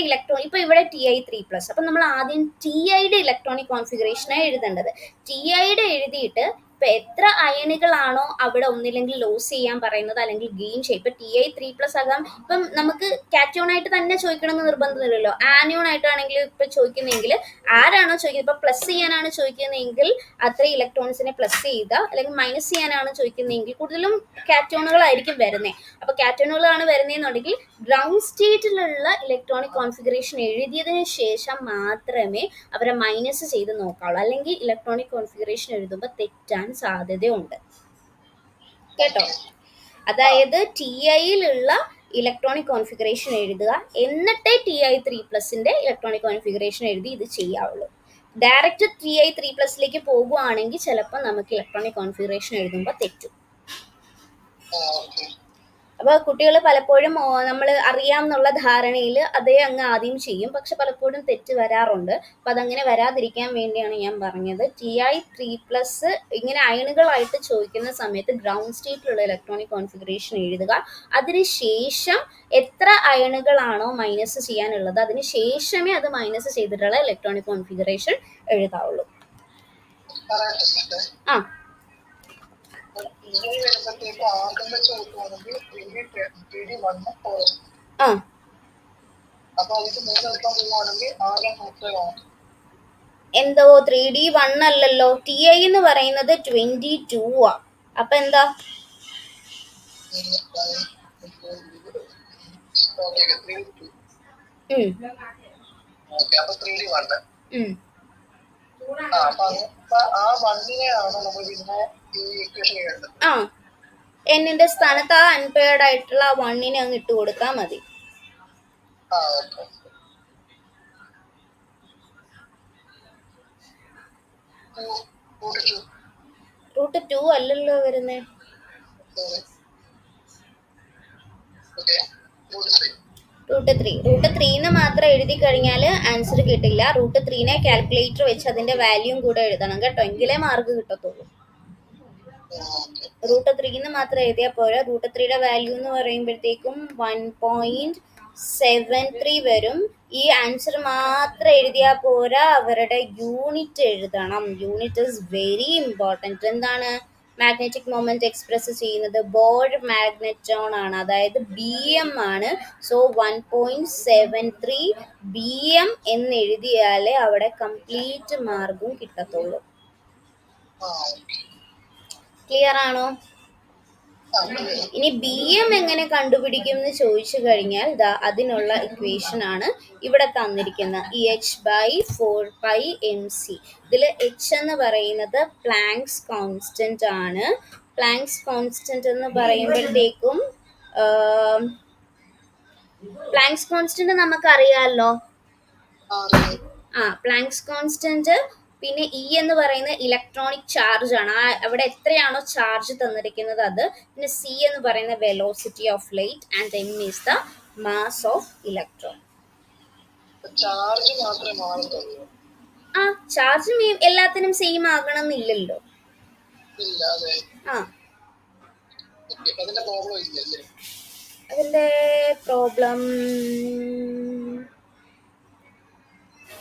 ഇപ്പം ഇവിടെ Ti3+, അപ്പം നമ്മൾ ആദ്യം Tiയുടെ ഇലക്ട്രോണിക് കോൺഫിഗറേഷനാണ് എഴുതേണ്ടത്. Tiയുടെ എഴുതിയിട്ട് ഇപ്പം എത്ര അയണുകളാണോ അവിടെ ഒന്നില്ലെങ്കിൽ ലോസ് ചെയ്യാൻ പറയുന്നത് അല്ലെങ്കിൽ ഗെയിൻ ചെയ്യും. ഇപ്പം Ti3+ ആകാം. ഇപ്പം നമുക്ക് കാറ്റോണായിട്ട് തന്നെ ചോദിക്കണമെന്ന് നിർബന്ധമില്ലല്ലോ. ആനിയോൺ ആയിട്ടാണെങ്കിൽ ഇപ്പം ചോദിക്കുന്നതെങ്കിൽ ആരാണോ ചോദിക്കുന്നത്, ഇപ്പം പ്ലസ് ചെയ്യാനാണ് ചോദിക്കുന്നതെങ്കിൽ അത്ര ഇലക്ട്രോൺസിനെ പ്ലസ് ചെയ്യുക, അല്ലെങ്കിൽ മൈനസ് ചെയ്യാനാണ് ചോദിക്കുന്നതെങ്കിൽ കൂടുതലും കാറ്റോണുകളായിരിക്കും വരുന്നത്. അപ്പോൾ കാറ്റോണുകളാണ് വരുന്നതെന്നുണ്ടെങ്കിൽ ഗ്രൗണ്ട് സ്റ്റേറ്റിലുള്ള ഇലക്ട്രോണിക് കോൺഫിഗറേഷൻ എഴുതിയതിന് ശേഷം മാത്രമേ അവരെ മൈനസ് ചെയ്ത് നോക്കാവുള്ളൂ. അല്ലെങ്കിൽ ഇലക്ട്രോണിക് കോൺഫിഗറേഷൻ എഴുതുമ്പോൾ തെറ്റാൻ സാധ്യതയുണ്ട് കേട്ടോ. അതായത് Tiയിലുള്ള ഇലക്ട്രോണിക് കോൺഫിഗറേഷൻ എഴുതുക, എന്നിട്ടേ Ti3+ന്റെ ഇലക്ട്രോണിക് കോൺഫിഗറേഷൻ എഴുതി ഇത് ചെയ്യാവുള്ളൂ. ഡയറക്റ്റ് Ti3+ലേക്ക് പോകുവാണെങ്കിൽ ചിലപ്പോൾ നമുക്ക് ഇലക്ട്രോണിക് കോൺഫിഗറേഷൻ എഴുതുമ്പോൾ തെറ്റും. അപ്പോൾ കുട്ടികൾ പലപ്പോഴും നമ്മൾ അറിയാമെന്നുള്ള ധാരണയിൽ അതേ അങ്ങ് ആദ്യം ചെയ്യും, പക്ഷെ പലപ്പോഴും തെറ്റ് വരാറുണ്ട്. അപ്പം അതങ്ങനെ വരാതിരിക്കാൻ വേണ്ടിയാണ് ഞാൻ പറഞ്ഞത്. Ti3+ ഇങ്ങനെ അയണുകളായിട്ട് ചോദിക്കുന്ന സമയത്ത് ഗ്രൗണ്ട് സ്റ്റേറ്റിലുള്ള ഇലക്ട്രോണിക് കോൺഫിഗറേഷൻ എഴുതുക, അതിനുശേഷം എത്ര അയണുകളാണോ മൈനസ് ചെയ്യാനുള്ളത് അതിന് ശേഷമേ അത് മൈനസ് ചെയ്തിട്ടുള്ള ഇലക്ട്രോണിക് കോൺഫിഗറേഷൻ എഴുതാവുള്ളൂ. ആ എന്തോ 3D1 അല്ലല്ലോ. Ti എന്ന് പറയുന്നത് 22 ആ. അപ്പൊ എന്താ എന്നിന്റെ സ്ഥാനത്ത് ആ അൺപെയർഡ് ആയിട്ടുള്ള 1 അങ്ങ് ഇട്ട് കൊടുത്താൽ മതി. √2 അല്ലല്ലോ വരുന്നേ. √3 മാത്രം എഴുതി കഴിഞ്ഞാൽ ആൻസർ കിട്ടില്ല. √3 കാൽക്കുലേറ്റർ വെച്ച് അതിന്റെ വാല്യൂ കൂടെ എഴുതണം കേട്ടോ, എങ്കിലേ മാർക്ക് കിട്ടത്തുള്ളൂ. √3 മാത്രം എഴുതിയാൽ പോരാ. √3യുടെ വാല്യൂ എന്ന് പറയുമ്പോഴത്തേക്കും 1.73 വരും. ഈ ആൻസർ മാത്രം എഴുതിയാൽ പോരാ, അവരുടെ യൂണിറ്റ് എഴുതണം. Unit is very important. എന്താണ് മാഗ്നറ്റിക് മൊമെന്റ് എക്സ്പ്രസ് ചെയ്യുന്നത്? ബോർ മാഗ്നറ്റോൺ ആണ്, അതായത് BM ആണ്. സോ 1.73 BM എന്ന് എഴുതിയാലേ അവിടെ കംപ്ലീറ്റ് മാർക്കും കിട്ടത്തുള്ളൂ. ക്ലിയർ ആണോ? ഇനി BM എങ്ങനെ കണ്ടുപിടിക്കും എന്ന് ചോദിച്ചു കഴിഞ്ഞാൽ അതിനുള്ള ഇക്വേഷൻ ആണ് ഇവിടെ തന്നിരിക്കുന്നത്. EH/4πmc. ഇതിൽ H എന്ന് പറയുന്നത് പ്ലാങ്ക്സ് കോൺസ്റ്റന്റ് ആണ്. പ്ലാങ്ക്സ് കോൺസ്റ്റന്റ് എന്ന് പറയുമ്പോഴത്തേക്കും പ്ലാങ്ക്സ് കോൺസ്റ്റന്റ് നമുക്കറിയാമല്ലോ. Planks constant. പിന്നെ E എന്ന് പറയുന്ന ഇലക്ട്രോണിക് ചാർജ് ആണ്. അവിടെ എത്രയാണോ ചാർജ് തന്നിരിക്കുന്നത് അത്. പിന്നെ C എന്ന് പറയുന്ന velocity of light and M is the mass of electron. Charge എല്ലാത്തിനും സെയിം ആകണമെന്നില്ലല്ലോ. അതിന്റെ പ്രോബ്ലം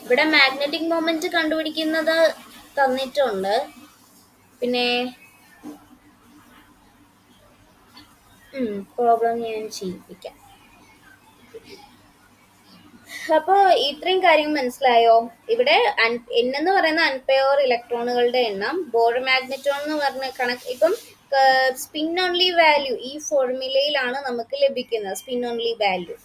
ഇവിടെ മാഗ്നറ്റിക് മൊമെന്റ് കണ്ടുപിടിക്കുന്നത് തന്നിട്ടുണ്ട്. പിന്നെ പ്രോബ്ലം ഞാൻ ചെയ്യിപ്പിക്കാം. അപ്പോൾ ഇത്രയും കാര്യങ്ങൾ മനസ്സിലായോ? ഇവിടെ എന്ന് പറയുന്ന അൺപെയർ ഇലക്ട്രോണുകളുടെ എണ്ണം, ബോർ മാഗ്നറ്റോൺ എന്ന് പറഞ്ഞ കണക്ക്. ഇപ്പം സ്പിൻ ഓൺലി വാല്യൂ ഈ ഫോർമുലയിലാണ് നമുക്ക് ലഭിക്കുന്നത്. സ്പിൻ ഓൺലി വാല്യൂ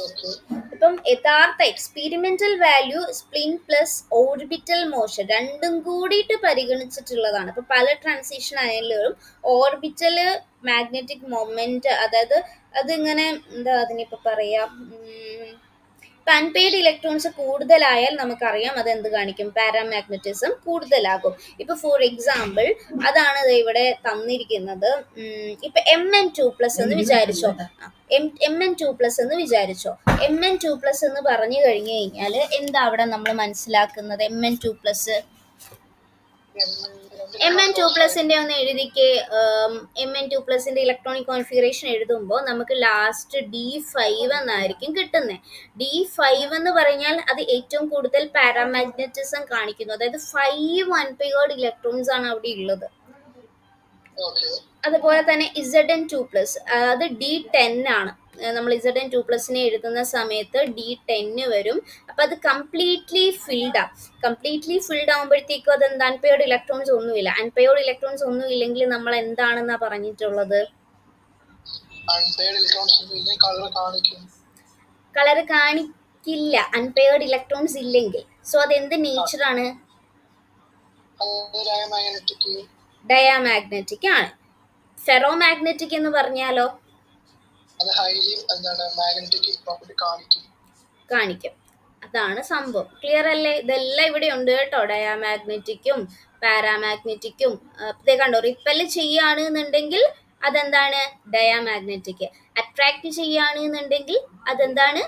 ഓക്കെ ഇപ്പം യഥാർത്ഥ experimental value spin plus orbital motion രണ്ടും കൂടിയിട്ട് പരിഗണിച്ചിട്ടുള്ളതാണ്. ഇപ്പൊ പല ട്രാൻസിഷൻ ആയാലും ഓർബിറ്റല് മാഗ്നറ്റിക് മൊമെന്റ്, അതായത് അതിങ്ങനെ എന്താ അതിനിപ്പോ പറയാ, ഇപ്പൊ അൺപെയ്ഡ് ഇലക്ട്രോൺസ് കൂടുതലായാൽ നമുക്കറിയാം അത് എന്ത് കാണിക്കും, പാരാമാഗ്നറ്റിസം കൂടുതലാകും. ഇപ്പൊ ഫോർ എക്സാമ്പിൾ അതാണ് ദേ ഇവിടെ തന്നിരിക്കുന്നത്. ഇപ്പൊ Mn2+ എന്ന് വിചാരിച്ചോ, Mn2+ എന്ന് വിചാരിച്ചോ. Mn2+ എന്ന് പറഞ്ഞു കഴിഞ്ഞു കഴിഞ്ഞാൽ എന്താ അവിടെ നമ്മൾ മനസ്സിലാക്കുന്നത്? Mn2+ന്റെ ഒന്ന് എഴുതിക്കേ. Mn2+ന്റെ ഇലക്ട്രോണിക് കോൺഫിഗറേഷൻ എഴുതുമ്പോൾ നമുക്ക് ലാസ്റ്റ് D5 എന്നായിരിക്കും കിട്ടുന്നത്. D5 എന്ന് പറഞ്ഞാൽ അത് ഏറ്റവും കൂടുതൽ പാരാമാഗ്നറ്റിസം കാണിക്കുന്നു, അതായത് 5 അൺപെയർഡ് ഇലക്ട്രോൺസ് ആണ് അവിടെ ഉള്ളത്. അതുപോലെ തന്നെ Zn2+, അത് D10 ആണ്. നമ്മൾ Zn2+നെ എഴുതുന്ന സമയത്ത് D10 വരും. അപ്പൊ അത് കംപ്ലീറ്റ്ലി ഫിൽഡ് ആ. കംപ്ലീറ്റ്ലി ഫിൽഡ് ആകുമ്പോഴത്തേക്കും അത് എന്താ, അൺപെയർഡ് ഇലക്ട്രോൺസ് ഒന്നുമില്ല. അൺപെയർഡ് ഇലക്ട്രോൺസ് ഒന്നും ഇല്ലെങ്കിൽ നമ്മൾ എന്താണെന്നാ പറഞ്ഞിട്ടുള്ളത്? കളർ കാണിക്കില്ല അൺപെയർഡ് ഇലക്ട്രോൺസ് ഇല്ലെങ്കിൽ. സോ അത് എന്ത് നേച്ചറാണ്? ഡയാമാഗ്നറ്റിക് ആണ്. ഫെറോമാഗ്നറ്റിക് എന്ന് പറഞ്ഞാലോ കാണിക്കും. അതാണ് സംഭവം. ക്ലിയർ അല്ലേ? ഇതെല്ലാം ഇവിടെ ഉണ്ട് കേട്ടോ. ഡയാമാഗ്നറ്റിക്കും പാരാമാഗ്നറ്റിക്കും ഇതേ കണ്ടോ, റിപ്പല് ചെയ്യുകയാണെന്നുണ്ടെങ്കിൽ അതെന്താണ്, ഡയാമാഗ്നറ്റിക്. അട്രാക്ട് ചെയ്യുകയാണെന്നുണ്ടെങ്കിൽ അതെന്താണ്,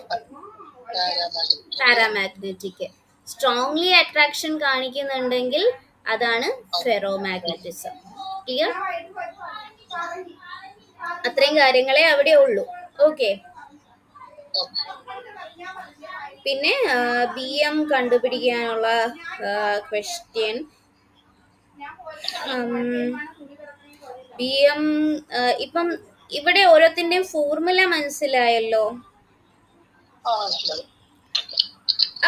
പാരാമാഗ്നറ്റിക്. സ്ട്രോങ്ലി അട്രാക്ഷൻ കാണിക്കുന്നുണ്ടെങ്കിൽ അതാണ് ഫെറോമാഗ്നറ്റിസം. ക്ലിയർ? അത്രയും കാര്യങ്ങളെ അവിടെ ഉള്ളൂ. ഓക്കെ. പിന്നെ BM കണ്ടുപിടിക്കാനുള്ള ക്വസ്റ്റ്യൻ. BM ഇപ്പം ഇവിടെ ഓരോത്തിന്റെയും ഫോർമുല മനസ്സിലായല്ലോ.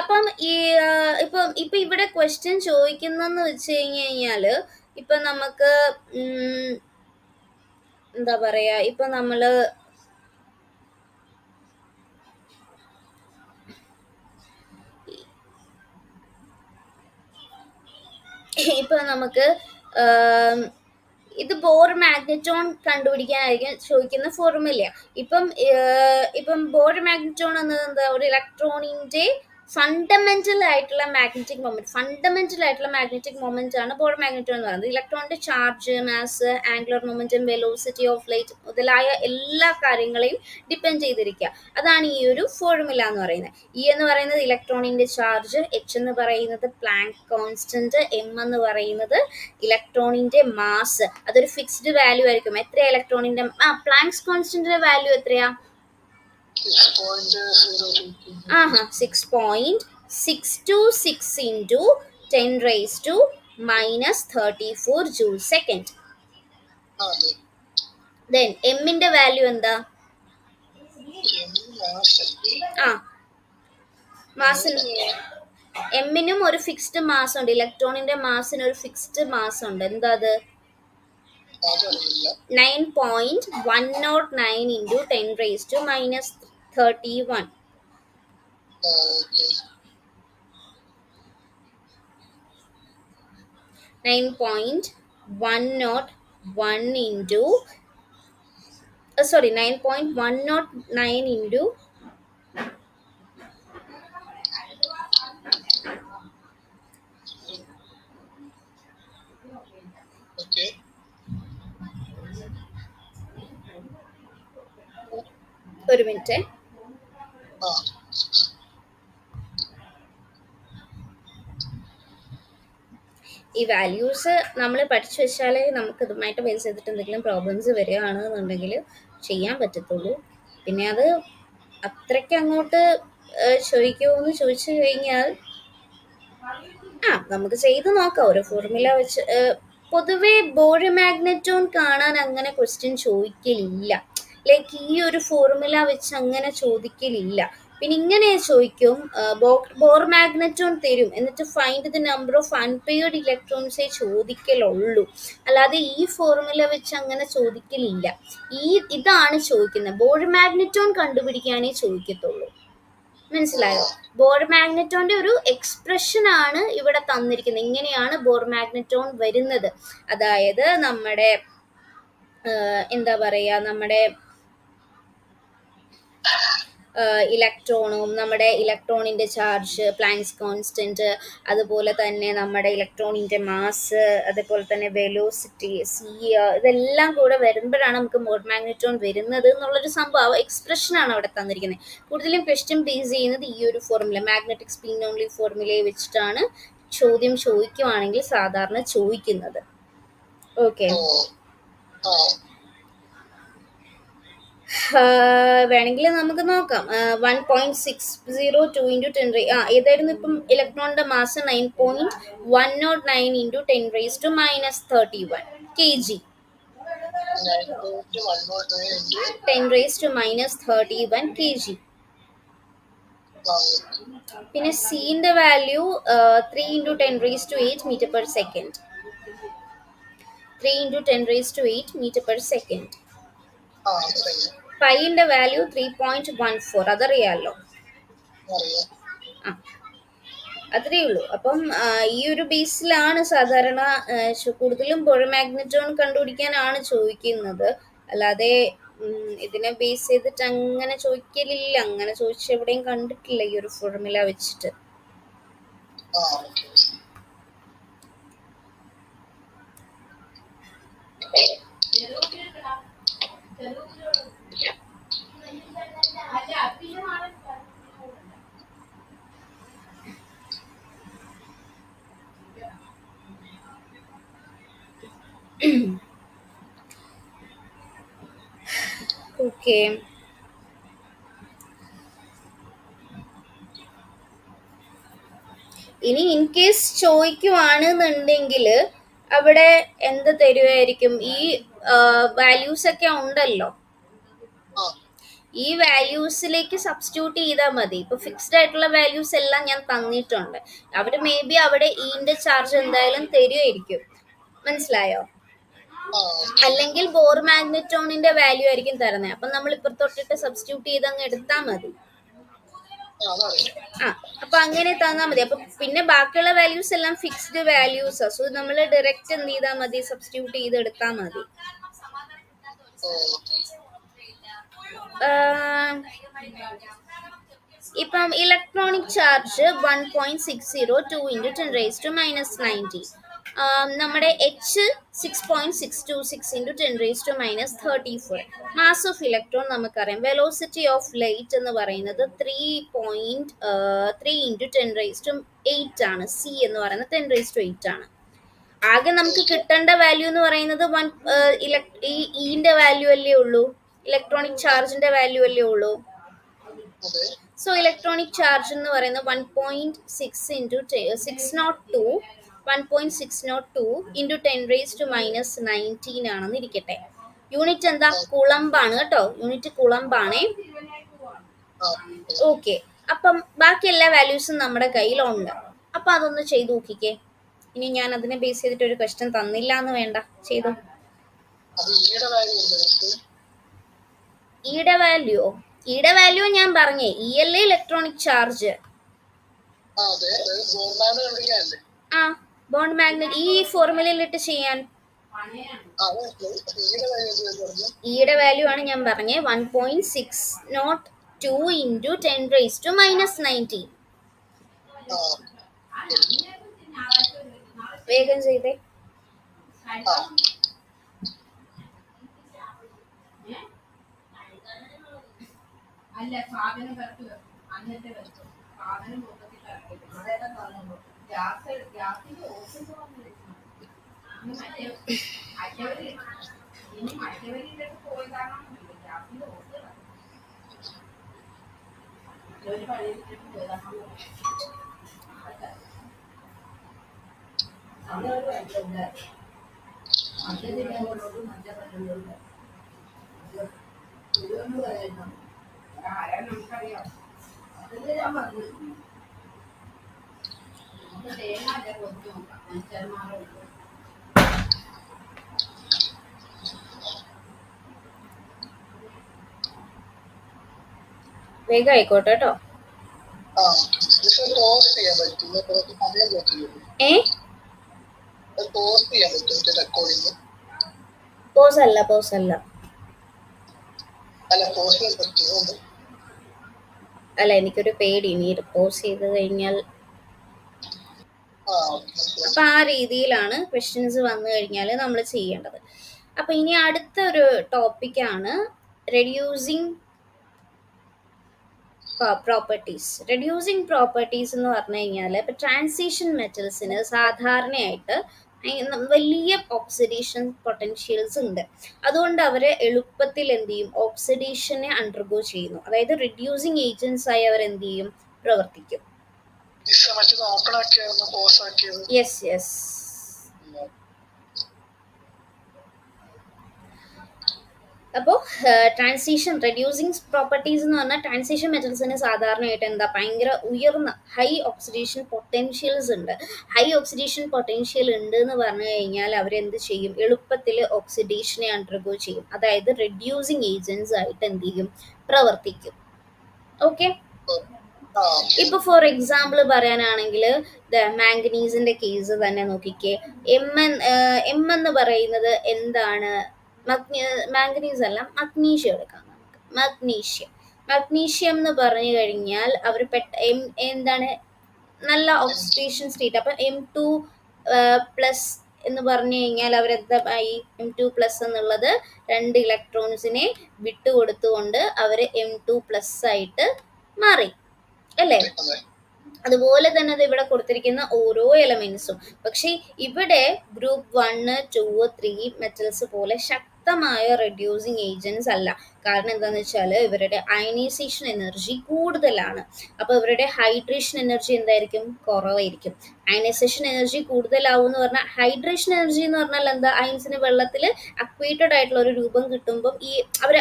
അപ്പം ഇപ്പൊ ഇവിടെ ക്വസ്റ്റ്യൻ ചോദിക്കുന്നെന്ന് വെച്ച് കഴിഞ്ഞാല് ഇപ്പൊ നമുക്ക് എന്താ പറയാ, ഇപ്പൊ നമ്മള് ഇപ്പൊ നമുക്ക് ഇത് ബോർ മാഗ്നറ്റോൺ കണ്ടുപിടിക്കാനായിരിക്കും ചോദിക്കുന്ന ഫോർമുല. ഇപ്പം ബോർ മാഗ്നറ്റോൺ എന്നത് എന്താ, ഒരു ഇലക്ട്രോണിന്റെ ഫണ്ടമെന്റൽ ആയിട്ടുള്ള മാഗ്നറ്റിക് മൊമെന്റ് ആണ് ബോർ മാഗ്നറ്റോൺ എന്ന് പറയുന്നത്. ഇലക്ട്രോണിന്റെ charge, mass, angular momentum, velocity of light മുതലായ എല്ലാ കാര്യങ്ങളെയും ഡിപ്പെൻഡ് ചെയ്തിരിക്കുക. അതാണ് ഈ ഒരു ഫോർമുല എന്ന് പറയുന്നത്. E എന്ന് പറയുന്നത് ഇലക്ട്രോണിന്റെ ചാർജ്, H എന്ന് പറയുന്നത് പ്ലാങ്ക് കോൺസ്റ്റന്റ്, M എന്ന് പറയുന്നത് ഇലക്ട്രോണിന്റെ മാസ്. അതൊരു ഫിക്സ്ഡ് വാല്യൂ ആയിരിക്കും. എത്രയാ ഇലക്ട്രോണിന്റെ പ്ലാങ്ക്സ് കോൺസ്റ്റന്റിന്റെ വാല്യൂ എത്രയാ? 6.626 into 10 raised to -34 joule second. Then M-ന്റെ value എന്താ? മാസിന് എമ്മിനും ഒരു ഫിക്സ്ഡ് മാസ് ഉണ്ട്. ഇലക്ട്രോണിന്റെ മാസിന് ഒരു ഫിക്സ്ഡ് മാസ് ഉണ്ട്. എന്താ അത്? 9.109 into 10 raised to -31. 9.109 into 9.109 into ഒരു മിനിറ്റ്. ഈ വാല്യൂസ് നമ്മൾ പഠിച്ചു വെച്ചാലേ നമുക്ക് ഇതുമായിട്ട് ബേസ് ചെയ്തിട്ട് എന്തെങ്കിലും പ്രോബ്ലംസ് വരികയാണെന്നുണ്ടെങ്കിൽ ചെയ്യാൻ പറ്റത്തുള്ളൂ. പിന്നെ അത് അത്രയ്ക്ക് അങ്ങോട്ട് ചോദിക്കുമോ എന്ന് ചോദിച്ചു കഴിഞ്ഞാൽ നമുക്ക് ചെയ്ത് നോക്കാം. ഒരു ഫോർമുല വെച്ച് പൊതുവെ ബോർ മാഗ്നറ്റോൺ കാണാൻ അങ്ങനെ ക്വസ്റ്റ്യൻ ചോദിക്കലില്ല. ലൈക്ക് ഈ ഒരു ഫോർമുല വെച്ച് അങ്ങനെ ചോദിക്കലില്ല. പിന്നെ ഇങ്ങനെ ചോദിക്കും, ബോർ മാഗ്നറ്റോൺ തരും എന്നിട്ട് find the number of unpaired ഇലക്ട്രോൺസേ ചോദിക്കലുള്ളൂ, അല്ലാതെ ഈ ഫോർമുല വെച്ച് അങ്ങനെ ചോദിക്കലില്ല. ഇതാണ് ചോദിക്കുന്നത്, ബോർ മാഗ്നറ്റോൺ കണ്ടുപിടിക്കാനേ ചോദിക്കത്തുള്ളൂ. മനസ്സിലായോ? ബോർ മാഗ്നറ്റോന്റെ ഒരു എക്സ്പ്രഷൻ ആണ് ഇവിടെ തന്നിരിക്കുന്നത്. ഇങ്ങനെയാണ് ബോർ മാഗ്നറ്റോൺ വരുന്നത്. അതായത് നമ്മുടെ എന്താ പറയാ, നമ്മുടെ ഇലക്ട്രോണും നമ്മുടെ ഇലക്ട്രോണിൻ്റെ ചാർജ്, പ്ലാങ്ക്സ് കോൺസ്റ്റൻറ്റ്, അതുപോലെ തന്നെ നമ്മുടെ ഇലക്ട്രോണിൻ്റെ മാസ്, അതുപോലെ തന്നെ വെലോസിറ്റി, സി, ഇതെല്ലാം കൂടെ വരുമ്പോഴാണ് നമുക്ക് ബോർ മാഗ്നറ്റോൺ വരുന്നത് എന്നുള്ളൊരു സംഭവം, എക്സ്പ്രഷനാണ് അവിടെ തന്നിരിക്കുന്നത്. കൂടുതലും ക്വസ്റ്റ്യൻ ബേസ് ചെയ്യുന്നത് ഈ ഒരു ഫോർമുല, മാഗ്നറ്റിക് സ്പിൻ ഓൺലി ഫോർമുലയെ വെച്ചിട്ടാണ് ചോദ്യം ചോദിക്കുവാണെങ്കിൽ സാധാരണ ചോദിക്കുന്നത്. ഓക്കെ, വേണമെങ്കിൽ നമുക്ക് നോക്കാം. 1.602 ഇൻറ്റു 10 ഏതായിരുന്നു ഇപ്പം ഇലക്ട്രോണിന്റെ മാസ്? 9.109 into 10⁻⁻31 kg. 10⁻⁻31 kg. പിന്നെ സിന്റെ value 3 into 10⁻8 metre per second. 3 into 10⁻8 metre per second. പൈന്റെ വാല്യൂ 3.14, അതറിയാമല്ലോ. അത്രയേ ഉള്ളൂ. അപ്പം ഈ ഒരു ബേസിലാണ് സാധാരണ കൂടുതലും ബോർ മാഗ്നറ്റോൺ കണ്ടുപിടിക്കാനാണ് ചോദിക്കുന്നത്, അല്ലാതെ ഇതിനെ ബേസ് ചെയ്തിട്ട് അങ്ങനെ ചോദിക്കലില്ല. അങ്ങനെ ചോദിച്ച എവിടെയും കണ്ടിട്ടില്ല ഈ ഒരു ഫോർമുല വെച്ചിട്ട്. ഓക്കെ, ഇനി ഇൻ കേസ് ചോദിക്കുവാണെന്നുണ്ടെങ്കിൽ അവിടെ എന്ത് തരുമായിരിക്കും? ഈ വാല്യൂസ് ഒക്കെ ഉണ്ടല്ലോ, ഈ വാല്യൂസിലേക്ക് സബ്സ്റ്റിറ്റ്യൂട്ട് ചെയ്താൽ മതി. ഇപ്പൊ ഫിക്സ്ഡ് ആയിട്ടുള്ള വാല്യൂസ് എല്ലാം ഞാൻ തന്നിട്ടുണ്ട്. അവർ മേ ബി അവിടെ ഇന്റെ ചാർജ് എന്തായാലും തരുമായിരിക്കും. മനസ്സിലായോ? അല്ലെങ്കിൽ ബോർ മാഗ്നറ്റോണിന്റെ വാല്യൂ ആയിരിക്കും തരുന്നത്. അപ്പൊ നമ്മൾ ഇപ്പുറത്തൊട്ടിട്ട് സബ്സ്റ്റിറ്റ്യൂട്ട് ചെയ്ത് അങ്ങ് എടുത്താൽ മതി. അപ്പൊ അങ്ങനെ തന്നാൽ മതി. അപ്പൊ പിന്നെ ബാക്കിയുള്ള വാല്യൂസ് എല്ലാം ഫിക്സ്ഡ് വാല്യൂസ്, സോ നമ്മൾ ഡയറക്റ്റ് എന്ത് ചെയ്താൽ മതി, സബ്സ്റ്റിറ്റ്യൂട്ട് ചെയ്ത് എടുത്താൽ മതി. ഇപ്പം ഇലക്ട്രോണിക് ചാർജ് 1.602 ഇൻറ്റു 10⁻⁻90. നമ്മുടെ H 6.626 into 10⁻⁻34. Mass of electron നമുക്കറിയാം. വെലോസിറ്റി ഓഫ് ലൈറ്റ് എന്ന് പറയുന്നത് 3.3 ഇൻറ്റു 10⁻8 ആണ്. സി എന്ന് പറയുന്നത് 10⁻8 ആണ്. ആകെ നമുക്ക് കിട്ടേണ്ട വാല്യൂ എന്ന് പറയുന്നത് ഇന്റെ വാല്യൂ അല്ലേ ഉള്ളൂ, ഇലക്ട്രോണിക് ചാർജിന്റെ വാല്യൂ അല്ലേ ഉള്ളൂ. സോ ഇലക്ട്രോണിക് ചാർജ് എന്ന് പറയുന്നത് 1.6 ഇൻറ്റു 602 1.602 ഇൻറ്റു 10⁻⁻19 ആണെന്ന് ഇരിക്കട്ടെ. യൂണിറ്റ് എന്താ? കുളമ്പാണ് കേട്ടോ, യൂണിറ്റ് കുളമ്പാണേ. ഓക്കെ, അപ്പം ബാക്കി എല്ലാ വാല്യൂസും നമ്മുടെ കയ്യിലുണ്ട്. അപ്പൊ അതൊന്ന് ചെയ്ത് നോക്കിക്കേ. ഇനി ഞാൻ അതിനെ ബേസ് ചെയ്തിട്ട് ഒരു ക്വസ്റ്റ്യൻ തന്നില്ല എന്ന് വേണ്ട, ചെയ്തു. ഈയുടെ വാല്യൂ ഞാൻ പറഞ്ഞേ, ഇ അല്ലേ ഇലക്ട്രോണിക് ചാർജ്. ബോണ്ട് മാഗ്നറ്റ് ഈ ഫോർമുലയിലിട്ട് ചെയ്യാൻ. ഈയുടെ വാല്യൂ ആണ് ഞാൻ പറഞ്ഞേ, 1.602 ഇൻറ്റു 10⁻⁻19. വേഗം ചെയ്തേ. അല്ല, സാധനം കറക്റ്റ് വെക്കും, എന്നിട്ട് വെക്കും. സാധനം മൊത്തത്തിൽ കറക്റ്റ് അതെല്ലാം പറഞ്ഞു. ഗ്യാസിന്റെ ഓഫീസ് മറ്റവര് ഇനി മറ്റവരിന്റെ പോയതാണോ ഗ്യാസിന്റെ ഓഫീസ് ഒരു പള്ളിയിലേക്ക് പോയതാണോ അവിടെ ഉണ്ട്. മറ്റേ ജില്ലകളോട് മറ്റേ പള്ളികളുണ്ട്. ഇതൊന്നും പറയുന്നു ആരാ നമുക്കറിയാം. വേഗം ആയിക്കോട്ടെ കേട്ടോ. ഏ പോസ് അല്ല, പോസ് അല്ല. അല്ല, എനിക്കൊരു പേടി, ഇനി പോസ് ചെയ്ത് കഴിഞ്ഞാൽ. അപ്പൊ ആ രീതിയിലാണ് ക്വസ്റ്റ്യൻസ് വന്നു കഴിഞ്ഞാൽ നമ്മൾ ചെയ്യേണ്ടത്. അപ്പൊ ഇനി അടുത്തൊരു ടോപ്പിക്കാണ് റെഡ്യൂസിങ് പ്രോപ്പർട്ടീസ്. റെഡ്യൂസിങ് പ്രോപ്പർട്ടീസ് എന്ന് പറഞ്ഞു കഴിഞ്ഞാൽ ഇപ്പൊ ട്രാൻസിഷൻ മെറ്റൽസിന് സാധാരണയായിട്ട് വലിയ ഓക്സിഡേഷൻ പൊട്ടൻഷ്യൽസ് ഉണ്ട്. അതുകൊണ്ട് അവർ എളുപ്പത്തിൽ എന്ത് ചെയ്യും, ഓക്സിഡേഷനെ അണ്ടർഗോ ചെയ്യുന്നു. അതായത് റിഡ്യൂസിങ് ഏജൻസ് ആയി അവർ എന്ത് ചെയ്യും, പ്രവർത്തിക്കും. Yes yes. അപ്പോൾ ട്രാൻസിഷൻ റെഡ്യൂസിങ് പ്രോപ്പർട്ടീസ് എന്ന് പറഞ്ഞാൽ ട്രാൻസിഷൻ മെറ്റൽസിന് സാധാരണയായിട്ട് എന്താ, ഭയങ്കര ഉയർന്ന ഹൈ ഓക്സിഡേഷൻ പൊട്ടൻഷ്യൽസ് ഉണ്ട്. ഹൈ ഓക്സിഡേഷൻ പൊട്ടൻഷ്യൽ ഉണ്ട് എന്ന് പറഞ്ഞു കഴിഞ്ഞാൽ അവരെന്ത് ചെയ്യും, എളുപ്പത്തിൽ ഓക്സിഡേഷനെ അണ്ടർഗോ ചെയ്യും. അതായത് റെഡ്യൂസിങ് ഏജൻസ് ആയിട്ട് എന്ത് ചെയ്യും, പ്രവർത്തിക്കും. ഓക്കെ. ഇപ്പൊ ഫോർ എക്സാമ്പിൾ പറയാനാണെങ്കിൽ മാംഗനീസിന്റെ കേസ് തന്നെ നോക്കിക്കേ. എം എന്ന് പറയുന്നത് എന്താണ്, മാംഗനീസ് അല്ല, മഗ്നീഷ്യം എടുക്കാം നമുക്ക്. മഗ്നീഷ്യം എന്ന് പറഞ്ഞു കഴിഞ്ഞാൽ അവർ എന്താണ്, നല്ല ഓക്സിഡേഷൻ സ്റ്റേറ്റ്. അപ്പം M2+ എന്ന് പറഞ്ഞു കഴിഞ്ഞാൽ അവരെന്തായി, M2+ എന്നുള്ളത് 2 ഇലക്ട്രോൺസിനെ വിട്ടുകൊടുത്തുകൊണ്ട് അവർ M2+ ആയിട്ട് മാറി, അല്ലേ? അതുപോലെ തന്നെ അത് ഇവിടെ കൊടുത്തിരിക്കുന്ന ഓരോ എലമെന്റ്സും. പക്ഷെ ഇവിടെ ഗ്രൂപ്പ് 1, 2, 3 മെറ്റൽസ് പോലെ ശക്തമായ റെഡ്യൂസിങ് ഏജൻസ് അല്ല. കാരണം എന്താണെന്ന് വെച്ചാൽ ഇവരുടെ അയനൈസേഷൻ എനർജി കൂടുതലാണ്. അപ്പോൾ ഇവരുടെ ഹൈഡ്രേഷൻ എനർജി എന്തായിരിക്കും, കുറവായിരിക്കും. അയനൈസേഷൻ എനർജി കൂടുതലാവും എന്ന് പറഞ്ഞാൽ, ഹൈഡ്രേഷൻ എനർജി എന്ന് പറഞ്ഞാൽ എന്താ, അയൻസിന് വെള്ളത്തിൽ അക്വേറ്റഡ് ആയിട്ടുള്ള ഒരു രൂപം കിട്ടുമ്പം ഈ അവർ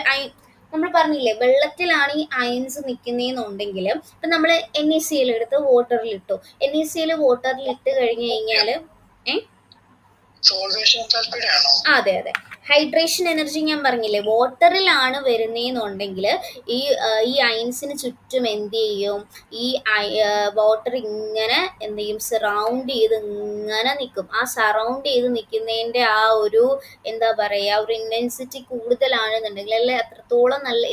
നമ്മൾ പറഞ്ഞില്ലേ, വെള്ളത്തിലാണ് ഈ അയൻസ് നിൽക്കുന്നതെന്നുണ്ടെങ്കിൽ ഇപ്പം നമ്മൾ NaCl എടുത്ത് വാട്ടറിലിട്ടു. NaCl വാട്ടറിലിട്ട് കഴിഞ്ഞ് കഴിഞ്ഞാൽ അതെ അതെ, ഹൈഡ്രേഷൻ എനർജി ഞാൻ പറഞ്ഞില്ലേ, വാട്ടറിലാണ് വരുന്നതെന്നുണ്ടെങ്കിൽ ഈ അയൻസിന് ചുറ്റും എന്ത് ചെയ്യും, ഈ വാട്ടർ ഇങ്ങനെ എന്ത് ചെയ്യും, സറൗണ്ട് ചെയ്ത് ഇങ്ങനെ നിൽക്കും. ആ സറൗണ്ട് ചെയ്ത് നിൽക്കുന്നതിൻ്റെ ആ ഒരു എന്താ പറയുക, ഒരു ഇൻറ്റൻസിറ്റി കൂടുതലാണെന്നുണ്ടെങ്കിൽ, അല്ലെ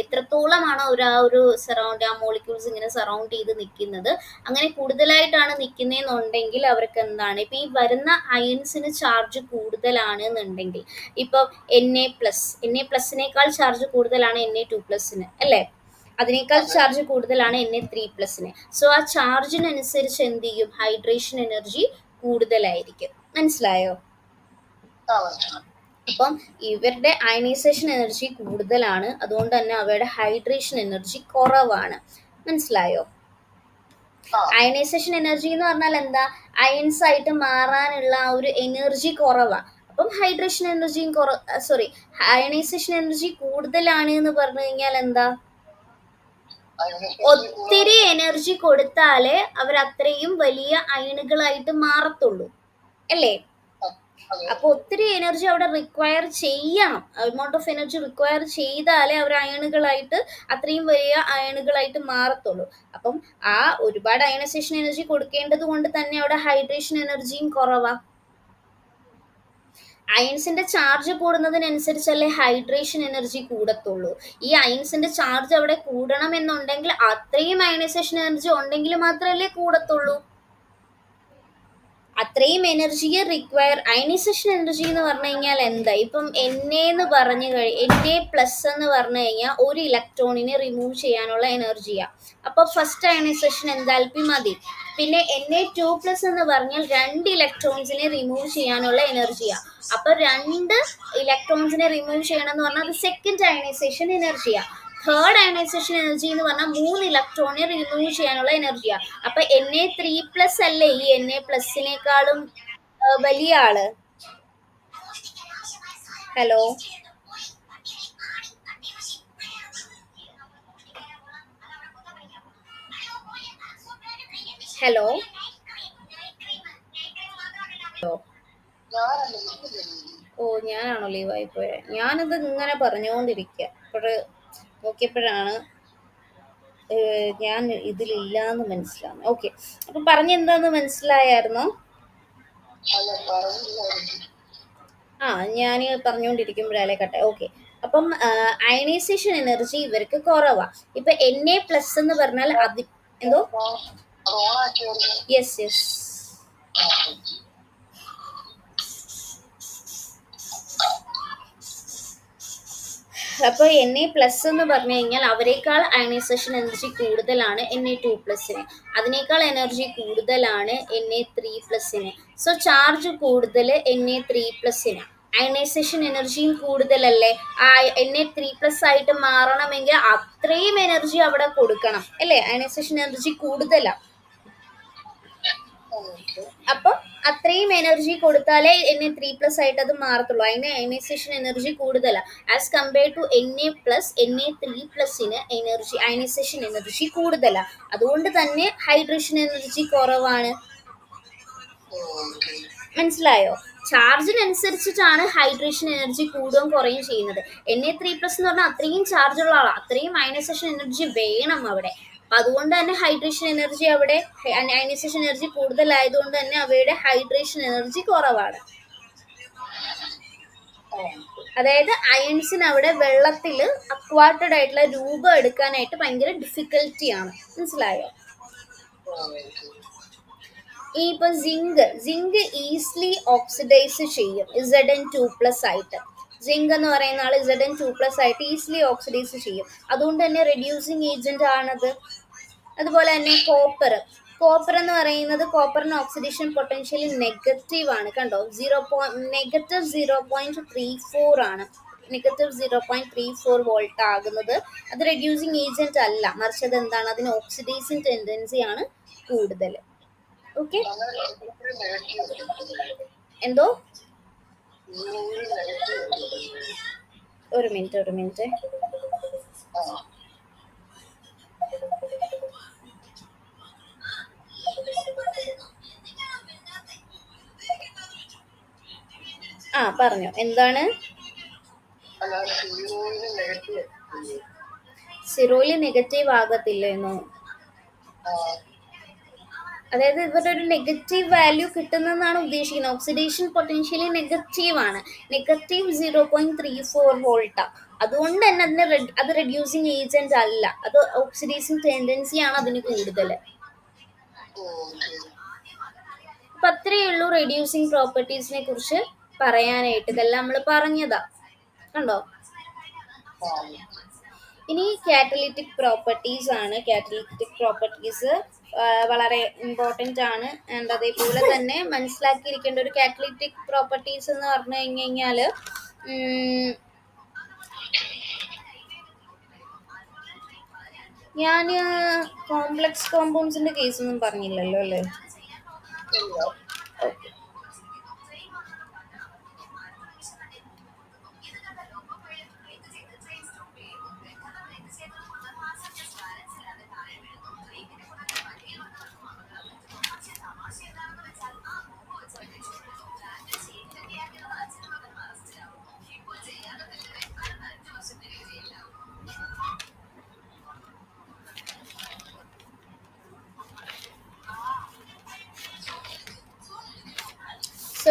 എത്രത്തോളമാണ് ആ ഒരു സറൗണ്ട്, ആ മോളിക്യൂൾസ് ഇങ്ങനെ സറൗണ്ട് ചെയ്ത് നിൽക്കുന്നത്, അങ്ങനെ കൂടുതലായിട്ടാണ് നിൽക്കുന്നതെന്നുണ്ടെങ്കിൽ അവർക്ക് എന്താണ്, ഇപ്പം ഈ വരുന്ന അയൻസിന് ചാർജ് കൂടുതലാണ് എന്നുണ്ടെങ്കിൽ, ഇപ്പം Na+നേക്കാൾ ചാർജ് കൂടുതലാണ് Na2+ന്, അല്ലേ? അതിനേക്കാൾ ചാർജ് കൂടുതലാണ് Na3+ന്. സോ ആ ചാർജിനനുസരിച്ച് എന്ത് ചെയ്യും, ഹൈഡ്രേഷൻ എനർജി കൂടുതലായിരിക്കും. മനസ്സിലായോ? അപ്പം ഇവരുടെ അയനൈസേഷൻ എനർജി കൂടുതലാണ്, അതുകൊണ്ട് തന്നെ അവരുടെ ഹൈഡ്രേഷൻ എനർജി കുറവാണ്. മനസ്സിലായോ? അയനൈസേഷൻ എനർജി എന്ന് പറഞ്ഞാൽ എന്താ, അയൻസ് ആയിട്ട് മാറാനുള്ള ആ ഒരു എനർജി കുറവാണ്. അപ്പം ഹൈഡ്രേഷൻ എനർജിയും അയനൈസേഷൻ എനർജി കൂടുതലാണ് എന്ന് പറഞ്ഞു കഴിഞ്ഞാൽ എന്താ, ഒത്തിരി എനർജി കൊടുത്താലേ അവർ അത്രയും വലിയ അയണുകളായിട്ട് മാറത്തുള്ളൂ, അല്ലേ? അപ്പൊ ഒത്തിരി എനർജി അവിടെ റിക്വയർ ചെയ്യണം, എമൗണ്ട് ഓഫ് എനർജി റിക്വയർ ചെയ്താലേ അവർ അയണുകളായിട്ട്, അത്രയും വലിയ അയണുകളായിട്ട് മാറത്തുള്ളൂ. അപ്പം ആ ഒരുപാട് അയണൈസേഷൻ എനർജി കൊടുക്കേണ്ടത് കൊണ്ട് തന്നെ അവിടെ ഹൈഡ്രേഷൻ എനർജിയും കുറവാ. അയൻസിന്റെ ചാർജ് കൂടുന്നതിനനുസരിച്ചല്ലേ ഹൈഡ്രേഷൻ എനർജി കൂടത്തുള്ളൂ. ഈ അയൻസിന്റെ ചാർജ് അവിടെ കൂടണം എന്നുണ്ടെങ്കിൽ അത്രയും അയനൈസേഷൻ എനർജി ഉണ്ടെങ്കിൽ മാത്രമല്ലേ കൂടത്തുള്ളൂ. അത്രയും എനർജിയെ അയനൈസേഷൻ എനർജി എന്ന് പറഞ്ഞു കഴിഞ്ഞാൽ എന്താ, ഇപ്പം Na എന്ന് പറഞ്ഞു Na+ എന്ന് പറഞ്ഞു കഴിഞ്ഞാൽ ഒരു ഇലക്ട്രോണിനെ റിമൂവ് ചെയ്യാനുള്ള എനർജിയാണ്. അപ്പൊ ഫസ്റ്റ് അയനൈസേഷൻ എൻതാൽപ്പി മതി. പിന്നെ Na2+ എന്ന് പറഞ്ഞാൽ 2 ഇലക്ട്രോൺസിനെ റിമൂവ് ചെയ്യാനുള്ള എനർജിയാണ്. അപ്പൊ 2 ഇലക്ട്രോൺസിനെ റിമൂവ് ചെയ്യണം എന്ന് പറഞ്ഞാൽ അത് സെക്കൻഡ് അയനൈസേഷൻ എനർജിയാണ്. തേർഡ് അയനൈസേഷൻ എനർജി എന്ന് പറഞ്ഞാൽ 3 ഇലക്ട്രോണിനെ റിമൂവ് ചെയ്യാനുള്ള എനർജിയാണ്. അപ്പൊ Na3+ അല്ലേ ഈ Na+നേക്കാളും വലിയ ആള്? Hello, hello. ഓ, ഞാനാണോ ലീവായി പോയത്? ഞാനത് ഇങ്ങനെ പറഞ്ഞുകൊണ്ടിരിക്കുക. അപ്പോൾ നോക്കിയപ്പോഴാണ് ഞാൻ ഇതിലില്ലാന്ന് മനസ്സിലാവുന്നത്. ഓക്കെ, അപ്പൊ പറഞ്ഞെന്താന്ന് മനസ്സിലായായിരുന്നോ? ആ, ഞാൻ പറഞ്ഞുകൊണ്ടിരിക്കുമ്പോഴാലേ കട്ടെ. ഓക്കെ, അപ്പം അയണൈസേഷൻ എനർജി ഇവർക്ക് കുറവാ. ഇപ്പൊ Na+ എന്ന് പറഞ്ഞാൽ എന്തോ. Yes yes. അപ്പോൾ Na+ എന്ന് പറഞ്ഞു കഴിഞ്ഞാൽ അവരെക്കാൾ അയണൈസേഷൻ എനർജി കൂടുതലാണ് Na2+ന്. അതിനേക്കാൾ എനർജി കൂടുതലാണ് Na3+ന്. സോ ചാർജ് കൂടുതൽ Na3+ന്. അയണൈസേഷൻ എനർജിയും കൂടുതലല്ലേ. ആ Na3+ ആയിട്ട് മാറണമെങ്കിൽ അത്രയും എനർജി അവിടെ കൊടുക്കണം അല്ലേ. അയണൈസേഷൻ എനർജി കൂടുതലാണ്. അപ്പൊ അത്രയും എനർജി കൊടുത്താലേ Na3+ ആയിട്ട് അത് മാറത്തുള്ളൂ. അതിന് അയണൈസേഷൻ എനർജി കൂടുതലാണ്. ആസ് കമ്പയർ ടു Na+, Na3+ന് അയണൈസേഷൻ എനർജി കൂടുതലാണ്. അതുകൊണ്ട് തന്നെ ഹൈഡ്രേഷൻ എനർജി കുറവാണ്. മനസ്സിലായോ? ചാർജിനനുസരിച്ചിട്ടാണ് ഹൈഡ്രേഷൻ എനർജി കൂടുകയും കുറയും ചെയ്യുന്നത്. Na3+ എന്ന് പറഞ്ഞാൽ അത്രയും ചാർജ് ഉള്ള ആളാണ്, അത്രയും അയണൈസേഷൻ എനർജി വേണം അവിടെ. അപ്പൊ അതുകൊണ്ട് തന്നെ ഹൈഡ്രേഷൻ എനർജി അവിടെ, അയണൈസേഷൻ എനർജി കൂടുതലായതുകൊണ്ട് തന്നെ അവയുടെ ഹൈഡ്രേഷൻ എനർജി കുറവാണ്. അതായത് അയൺസിന് അവിടെ വെള്ളത്തിൽ അക്വാട്ടഡ് ആയിട്ടുള്ള രൂപം എടുക്കാനായിട്ട് ഭയങ്കര ഡിഫിക്കൽറ്റിയാണ്. മനസ്സിലായോ? ഇപ്പൊ സിങ്ക് ഈസിലി ഓക്സിഡൈസ് ചെയ്യും Zn2+ ആയിട്ട്. സിങ്ക് എന്ന് പറയുന്ന ആൾ Zn2+ ആയിട്ട് ഈസിലി ഓക്സിഡൈസ് ചെയ്യും. അതുകൊണ്ട് തന്നെ റെഡ്യൂസിങ് ഏജന്റ് ആണത്. അതുപോലെ തന്നെ കോപ്പർ എന്ന് പറയുന്നത്, കോപ്പറിന് ഓക്സിഡേഷൻ പൊട്ടൻഷ്യലി നെഗറ്റീവ് ആണ്. കണ്ടോ, -0.34 ആണ്. -0.34 വോൾട്ട് ആകുന്നത്. അത് റെഡ്യൂസിങ് ഏജന്റ് അല്ല, മറിച്ച് അത് എന്താണ്, അതിന് ഓക്സിഡൈസിങ് ടെൻഡൻസി ആണ് കൂടുതൽ. ഓക്കെ, എന്തോ. ഒരു മിനിറ്റ്. ആ, പറഞ്ഞു. എന്താണ്? സീറോയില് നെഗറ്റീവ് ആകത്തില്ലെന്നോ? അതായത് ഇവരുടെ ഒരു നെഗറ്റീവ് വാല്യൂ കിട്ടുന്നതെന്നാണ് ഉദ്ദേശിക്കുന്നത്. ഓക്സിഡേഷൻ പൊട്ടൻഷ്യലി നെഗറ്റീവ് ആണ്, -0.34 വോൾട്ടാ. അതുകൊണ്ട് തന്നെ അത് റെഡ്യൂസിങ് ഏജന്റ് അല്ല, അത് ഓക്സിഡേഷൻ ടെൻഡൻസി ആണ് അതിന് കൂടുതൽ. അപ്പൊ അത്രയേ ഉള്ളൂ റെഡ്യൂസിങ് പ്രോപ്പർട്ടീസിനെ കുറിച്ച് പറയാനായിട്ട്. ഇതെല്ലാം നമ്മൾ പറഞ്ഞതാ, കണ്ടോ. ഇനി കാറ്റലിറ്റിക് പ്രോപ്പർട്ടീസ് ആണ്. കാറ്റലിറ്റിക് പ്രോപ്പർട്ടീസ് വളരെ ഇമ്പോർട്ടൻ്റ് ആണ്. ആൻഡ് അതേപോലെ തന്നെ മനസ്സിലാക്കിയിരിക്കേണ്ട ഒരു കാറ്റലിറ്റിക് പ്രോപ്പർട്ടീസ് എന്ന് പറഞ്ഞു കഴിഞ്ഞാൽ, ഞാൻ കോംപ്ലക്സ് കോമ്പൗണ്ട്സിന്റെ കേസൊന്നും പറഞ്ഞില്ലല്ലോ അല്ലേ?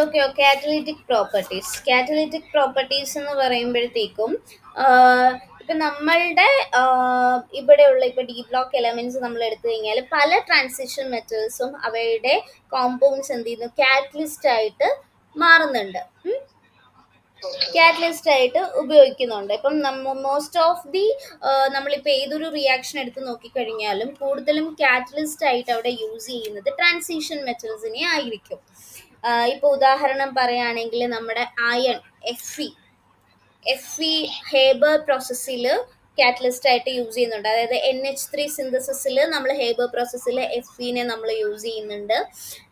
ഓക്കെ. കാറ്റലിറ്റിക് പ്രോപ്പർട്ടീസ് എന്ന് പറയുമ്പോഴത്തേക്കും ഇപ്പം നമ്മളുടെ ഇവിടെയുള്ള ഇപ്പോൾ ഡി ബ്ലോക്ക് എലമെന്റ്സ് നമ്മൾ എടുത്തു കഴിഞ്ഞാൽ പല ട്രാൻസിഷൻ മെറ്റൽസും അവയുടെ കോമ്പൗണ്ട്സ് എന്ത് ചെയ്യുന്നു, കാറ്റലിസ്റ്റ് ആയിട്ട് മാറുന്നുണ്ട്, കാറ്റലിസ്റ്റ് ആയിട്ട് ഉപയോഗിക്കുന്നുണ്ട്. ഇപ്പം മോസ്റ്റ് ഓഫ് ദി നമ്മളിപ്പോൾ ഏതൊരു റിയാക്ഷൻ എടുത്ത് നോക്കിക്കഴിഞ്ഞാലും കൂടുതലും കാറ്റലിസ്റ്റ് ആയിട്ട് അവിടെ യൂസ് ചെയ്യുന്നത് ട്രാൻസിഷൻ മെറ്റൽസിനെ ആയിരിക്കും. ഇപ്പോൾ ഉദാഹരണം പറയുകയാണെങ്കിൽ നമ്മുടെ അയൺ Fe ഹേബർ പ്രോസസ്സിൽ കാറ്റലിസ്റ്റ് ആയിട്ട് യൂസ് ചെയ്യുന്നുണ്ട്. അതായത് NH3 സിന്തസിസിൽ നമ്മൾ ഹേബർ പ്രോസസ്സിൽ എഫിനെ നമ്മൾ യൂസ് ചെയ്യുന്നുണ്ട്.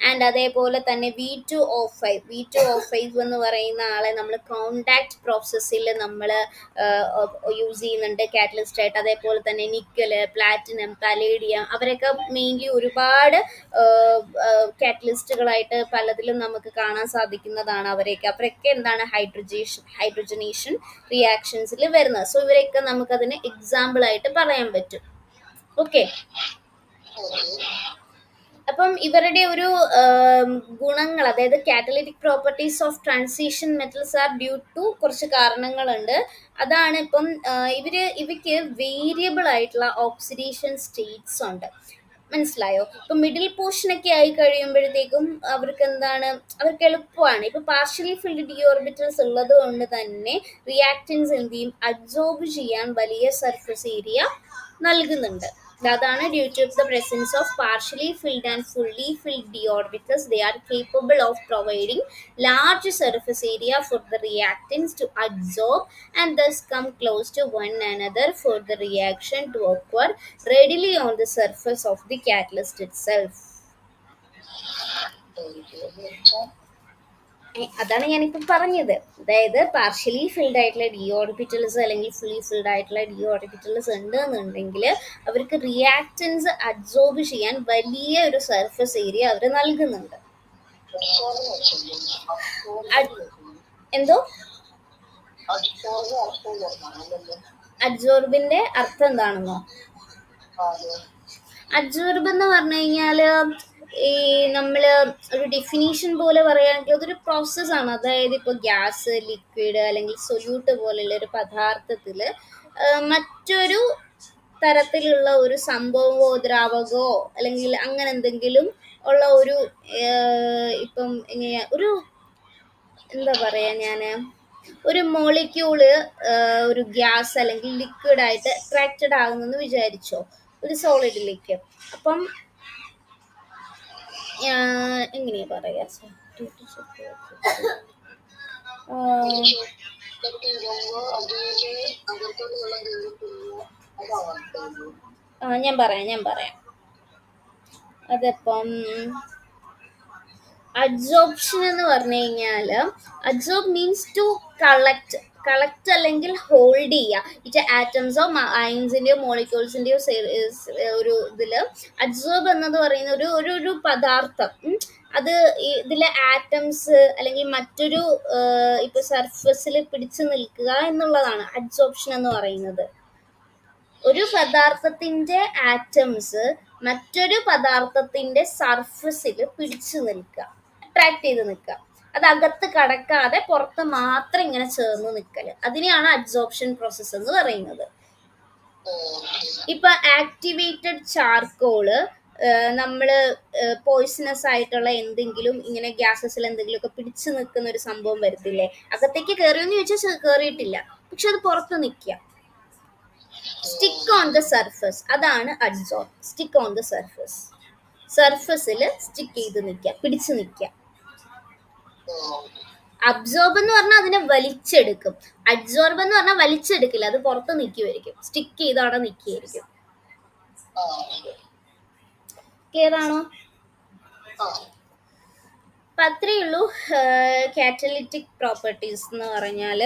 ആൻഡ് അതേപോലെ തന്നെ V2O5 എന്ന് പറയുന്ന ആളെ നമ്മൾ കോണ്ടാക്ട് പ്രോസസ്സിൽ നമ്മൾ യൂസ് ചെയ്യുന്നുണ്ട് കാറ്റലിസ്റ്റ് ആയിട്ട്. അതേപോലെ തന്നെ നിക്കല്, പ്ലാറ്റിനം, പലേഡിയം, അവരൊക്കെ മെയിൻലി ഒരുപാട് കാറ്റലിസ്റ്റുകളായിട്ട് പലതിലും നമുക്ക് കാണാൻ സാധിക്കുന്നതാണ്. അവരൊക്കെ എന്താണ് ഹൈഡ്രജനേഷൻ റിയാക്ഷൻസിൽ വരുന്നത്. സോ ഇവരൊക്കെ നമുക്കതിന് എക്സാമ്പിൾ ആയിട്ട് പറയാൻ പറ്റും. ഓക്കെ, അപ്പം ഇവരുടെ ഒരു ഗുണങ്ങൾ, അതായത് catalytic properties of transition metals are due to കുറച്ച് കാരണങ്ങളുണ്ട്. അതാണ് ഇപ്പം ഇവയ്ക്ക് വേരിയബിൾ ആയിട്ടുള്ള ഓക്സിഡേഷൻ സ്റ്റേറ്റ്സ് ഉണ്ട്. മനസ്സിലായോ? ഇപ്പൊ മിഡിൽ പോർഷനൊക്കെ ആയി കഴിയുമ്പോഴത്തേക്കും അവർക്ക് എളുപ്പമാണ്. ഇപ്പൊ പാർഷ്യലി ഫിൽഡ് ഡി ഓർബിറ്റൽസ് ഉള്ളത് കൊണ്ട് തന്നെ റിയാക്റ്റൻസ് എന്ത് ചെയ്യും, അബ്സോർബ് ചെയ്യാൻ വലിയ സർഫസ് ഏരിയ നൽകുന്നുണ്ട്. അതാണ് due to the presence of partially filled and fully filled d orbitals, they are capable of providing large surface area for the reactants to absorb and thus come close to one another for the reaction to occur readily on the surface of the catalyst itself. അതാണ് ഞാനിപ്പോൾ പറഞ്ഞത്. അതായത് partially filled ആയിട്ടുള്ള D orbitals അല്ലെങ്കിൽ fully filled ആയിട്ടുള്ള D orbitals ഉണ്ട് എന്നുണ്ടെങ്കിൽ അവർക്ക് റിയാക്റ്റൻസ് അബ്സോർബ് ചെയ്യാൻ വലിയ ഒരു സർഫസ് ഏരിയ അവർ നൽകുന്നുണ്ട്. എന്തോ അബ്സോർബിന്റെ അർത്ഥം എന്താണെന്നോ? അബ്സോർബ് എന്ന് പറഞ്ഞു കഴിഞ്ഞാല് ഈ നമ്മൾ ഒരു ഡെഫിനീഷൻ പോലെ പറയുകയാണെങ്കിൽ അതൊരു പ്രോസസ്സാണ്. അതായത് ഇപ്പോൾ ഗ്യാസ്, ലിക്വിഡ് അല്ലെങ്കിൽ സൊല്യൂട്ട് പോലെയുള്ള ഒരു പദാർത്ഥത്തിൽ മറ്റൊരു തരത്തിലുള്ള ഒരു സംഭവമോ ദ്രാവകമോ അല്ലെങ്കിൽ അങ്ങനെ എന്തെങ്കിലും ഉള്ള ഒരു ഇപ്പം ഒരു എന്താ പറയുക, ഞാൻ ഒരു മോളിക്യൂള് ഒരു ഗ്യാസ് അല്ലെങ്കിൽ ലിക്വിഡായിട്ട് അട്രാക്റ്റഡ് ആകുന്നെന്ന് വിചാരിച്ചോ, ഒരു സോളിഡിലേക്ക്. അപ്പം എങ്ങനെയാ പറയാ, ഞാൻ പറയാം. അതിപ്പം അബ്സോർപ്ഷൻ എന്ന് പറഞ്ഞു കഴിഞ്ഞാൽ അബ്സോർബ് മീൻസ് ടു കളക്ട് അല്ലെങ്കിൽ ഹോൾഡ് ചെയ്യുക. ഇറ്റ് ആറ്റംസോ അയൺസിൻ്റെയോ മോളിക്യൂൾസിൻ്റെയോ ഒരു ഇതിൽ അബ്സോർബ് എന്നത് പറയുന്ന ഒരു പദാർത്ഥം, അത് ഇതിലെ ആറ്റംസ് അല്ലെങ്കിൽ മറ്റൊരു ഇപ്പൊ സർഫസിൽ പിടിച്ചു നിൽക്കുക എന്നുള്ളതാണ് അബ്സോർപ്ഷൻ എന്ന് പറയുന്നത്. ഒരു പദാർത്ഥത്തിന്റെ ആറ്റംസ് മറ്റൊരു പദാർത്ഥത്തിന്റെ സർഫസിൽ പിടിച്ചു നിൽക്കുക, അട്രാക്ട് ചെയ്ത് നിൽക്കുക. അത് അകത്ത് കടക്കാതെ പുറത്ത് മാത്രം ഇങ്ങനെ ചേർന്ന് നിൽക്കല്, അതിനെയാണ് അബ്സോർപ്ഷൻ പ്രോസസ് എന്ന് പറയുന്നത്. ഇപ്പൊ ആക്ടിവേറ്റഡ് ചാർക്കോള് നമ്മൾ പോയിസണസ് ആയിട്ടുള്ള എന്തെങ്കിലും ഇങ്ങനെ ഗ്യാസസിൽ എന്തെങ്കിലുമൊക്കെ പിടിച്ചു നിൽക്കുന്ന ഒരു സംഭവം വരത്തില്ലേ, അകത്തേക്ക് കയറിയെന്ന് ചോദിച്ചാൽ കയറിയിട്ടില്ല, പക്ഷെ അത് പുറത്ത് നിൽക്കുക. സ്റ്റിക്ക് ഓൺ ദ സർഫസ്, അതാണ് അബ്സോർബ്. സ്റ്റിക്ക് ഓൺ ദ സർഫസിൽ സ്റ്റിക്ക് ചെയ്ത് നിൽക്കുക, പിടിച്ചു നിൽക്കുക. അബ്സോർബ് എന്ന് പറഞ്ഞാൽ അതിനെ വലിച്ചെടുക്കും, അബ്സോർബ് എന്ന് പറഞ്ഞാൽ വലിച്ചെടുക്കില്ല, അത് പുറത്ത് നിൽക്കുമായിരിക്കും, സ്റ്റിക്ക് ചെയ്ത് അവിടെ നിൽക്കുകയായിരിക്കും. ക്ലിയർ ആണോ? അപ്പം അത്രയേ ഉള്ളൂ കാറ്റലിറ്റിക് പ്രോപ്പർട്ടീസ് എന്ന് പറഞ്ഞാൽ.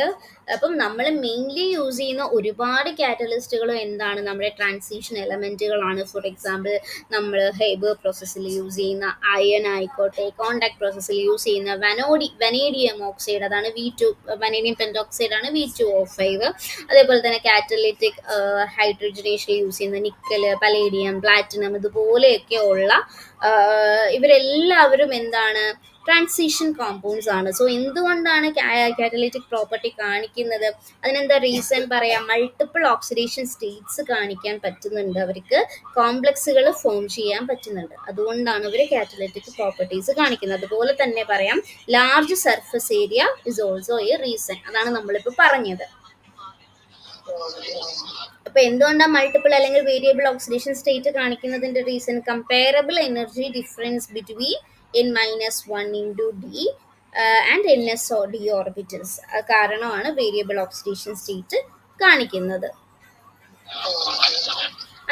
അപ്പം നമ്മൾ മെയിൻലി യൂസ് ചെയ്യുന്ന ഒരുപാട് കാറ്റലിസ്റ്റുകളും എന്താണ്, നമ്മുടെ ട്രാൻസിഷൻ എലമെൻറ്റുകളാണ്. ഫോർ എക്സാമ്പിൾ നമ്മൾ ഹേബർ പ്രോസസ്സിൽ യൂസ് ചെയ്യുന്ന അയൺ ആയിക്കോട്ടെ, കോണ്ടാക്ട് പ്രോസസ്സിൽ യൂസ് ചെയ്യുന്ന വനേഡിയം ഓക്സൈഡ്, അതാണ് വനേഡിയം പെൻറ്റോക്സൈഡാണ് V2O5. അതേപോലെ തന്നെ കാറ്റലിറ്റിക് ഹൈഡ്രജനേഷൻ യൂസ് ചെയ്യുന്ന നിക്കല്, പലേഡിയം, പ്ലാറ്റിനം, ഇതുപോലെയൊക്കെ ഉള്ള ഇവരെല്ലാവരും എന്താണ്, ട്രാൻസിഷൻ കോമ്പൗണ്ട്സ് ആണ്. സോ എന്തുകൊണ്ടാണ് കാറ്റലിറ്റിക് പ്രോപ്പർട്ടി കാണിക്കുന്നത്? അതിനെന്താ റീസൺ പറയാം. മൾട്ടിപ്പിൾ ഓക്സിഡേഷൻ സ്റ്റേറ്റ്സ് കാണിക്കാൻ പറ്റുന്നുണ്ട്, അവർക്ക് കോംപ്ലക്സുകൾ ഫോം ചെയ്യാൻ പറ്റുന്നുണ്ട്, അതുകൊണ്ടാണ് അവർ കാറ്റലിറ്റിക് പ്രോപ്പർട്ടീസ് കാണിക്കുന്നത്. അതുപോലെ തന്നെ പറയാം large surface area is also a reason, അതാണ് നമ്മളിപ്പോൾ പറഞ്ഞത്. അപ്പൊ എന്തുകൊണ്ടാണ് മൾട്ടിപ്പിൾ അല്ലെങ്കിൽ വേരിയബിൾ ഓക്സിഡേഷൻ സ്റ്റേറ്റ് കാണിക്കുന്നതിന്റെ reason, comparable energy difference between N-1 into D and NSO d orbitals കാരണമാണ് വേരിയബിൾ ഓക്സിഡേഷൻ സ്റ്റേറ്റ് കാണിക്കുന്നത്.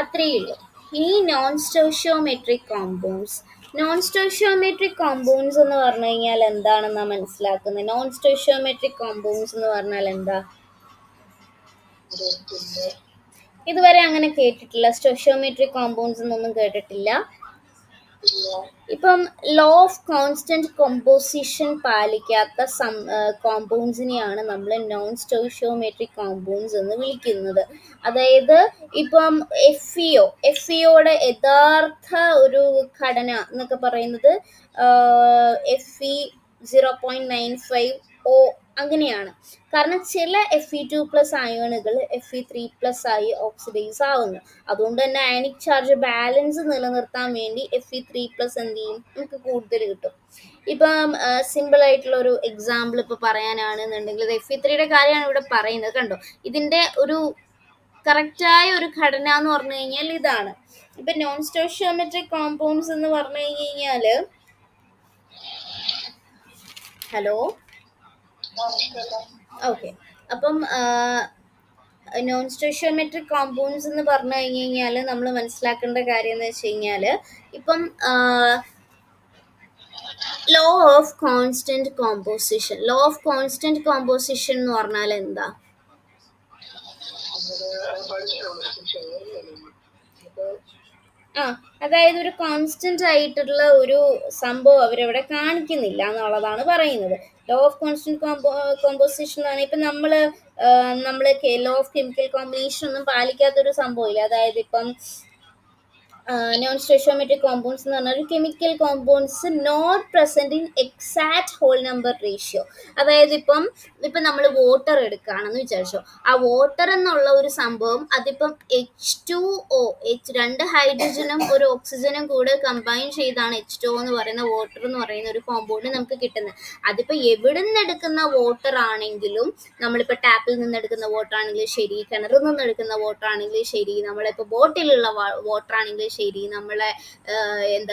അത്രയേ ഉള്ളൂ. ഇനി നോൺ സ്റ്റോഷ്യോമെട്രിക് കോമ്പൗണ്ട്സ് എന്ന് പറഞ്ഞു കഴിഞ്ഞാൽ എന്താണെന്നാ മനസ്സിലാക്കുന്നത്? നോൺ സ്റ്റോഷ്യോമെട്രിക് കോമ്പൗണ്ട്സ് എന്ന് പറഞ്ഞാൽ എന്താ? ഇതുവരെ അങ്ങനെ കേട്ടിട്ടില്ല? സ്റ്റോഷ്യോമെട്രിക് കോമ്പൗണ്ട്സ് എന്നൊന്നും കേട്ടിട്ടില്ല? ഇപ്പം ലോ ഓഫ് കോൺസ്റ്റന്റ് കോമ്പോസിഷൻ പാലിക്കാത്ത കോമ്പൗണ്ട്സിനെയാണ് നമ്മൾ നോൺ സ്റ്റോഷ്യോമെട്രിക് കോമ്പൗണ്ട്സ് എന്ന് വിളിക്കുന്നത്. അതായത് ഇപ്പം എഫ് ഇയുടെ യഥാർത്ഥ ഒരു ഘടന എന്നൊക്കെ പറയുന്നത് Fe0.95O അങ്ങനെയാണ്. കാരണം ചില Fe2+ അയോണുകൾ Fe3+ ആയി ഓക്സിഡൈസ് ആവുന്നു. അതുകൊണ്ട് തന്നെ അയണിക് ചാർജ് ബാലൻസ് നിലനിർത്താൻ വേണ്ടി Fe3+ എന്ത് ചെയ്യും, നമുക്ക് കൂടുതൽ കിട്ടും. ഇപ്പം സിമ്പിൾ ആയിട്ടുള്ള ഒരു എക്സാമ്പിൾ ഇപ്പൊ പറയാനാണെന്നുണ്ടെങ്കിൽ Fe3യുടെ കാര്യമാണ് ഇവിടെ പറയുന്നത്. കണ്ടോ, ഇതിന്റെ ഒരു കറക്റ്റായ ഒരു ഘടന എന്ന് പറഞ്ഞു കഴിഞ്ഞാൽ ഇതാണ്. ഇപ്പൊ നോൺ സ്റ്റോഷ്യോമെട്രിക് കോമ്പൗണ്ട്സ് എന്ന് പറഞ്ഞു കഴിഞ്ഞാല്, ഹലോ, ഓക്കെ, അപ്പം നോൺ സ്റ്റോഷ്യോമെട്രിക് കോമ്പൗണ്ട്സ് എന്ന് പറഞ്ഞു കഴിഞ്ഞാൽ നമ്മൾ മനസ്സിലാക്കേണ്ട കാര്യം എന്ന് വെച്ച് കഴിഞ്ഞാൽ, ഇപ്പം ലോ ഓഫ് കോൺസ്റ്റന്റ് കോമ്പോസിഷൻ എന്ന് പറഞ്ഞാൽ എന്താ? അതായത് ഒരു കോൺസ്റ്റന്റ് ആയിട്ടുള്ള ഒരു സംഭവം അവരവിടെ കാണിക്കുന്നില്ല എന്നുള്ളതാണ് പറയുന്നത്. ലോ ഓഫ് കോൺസ്റ്റന്റ് കോമ്പോസിഷൻ എന്ന് പറഞ്ഞാൽ ഇപ്പം നമ്മൾ ലോ ഓഫ് കെമിക്കൽ കോമ്പിനേഷൻ ഒന്നും പാലിക്കാത്തൊരു സംഭവമില്ല. അതായത് ഇപ്പം നോൺ സ്റ്റോഷ്യോമെട്രിക് കോമ്പൗണ്ട്സ് എന്ന് പറഞ്ഞാൽ chemical compounds not present in exact whole number ratio. അതായത് ഇപ്പം നമ്മൾ വാട്ടർ എടുക്കുകയാണെന്ന് വിചാരിച്ചോ, ആ വാട്ടർ എന്നുള്ള ഒരു സംഭവം അതിപ്പം H2O, രണ്ട് ഹൈഡ്രജനും ഒരു ഓക്സിജനും കൂടെ കമ്പൈൻ ചെയ്താണ് H2O എന്ന് പറയുന്ന വാട്ടർ എന്ന് പറയുന്ന ഒരു കോമ്പൗണ്ട് നമുക്ക് കിട്ടുന്നത്. അതിപ്പോൾ എവിടെ നിന്ന് എടുക്കുന്ന വാട്ടർ ആണെങ്കിലും, നമ്മളിപ്പോൾ ടാപ്പിൽ നിന്ന് എടുക്കുന്ന വാട്ടർ ആണെങ്കിലും ശരി, കിണറിൽ നിന്ന് എടുക്കുന്ന വാട്ടർ ആണെങ്കിലും ശരി, നമ്മളിപ്പോൾ ബോട്ടിലുള്ള വാട്ടർ ആണെങ്കിലും ശരി, നമ്മളെ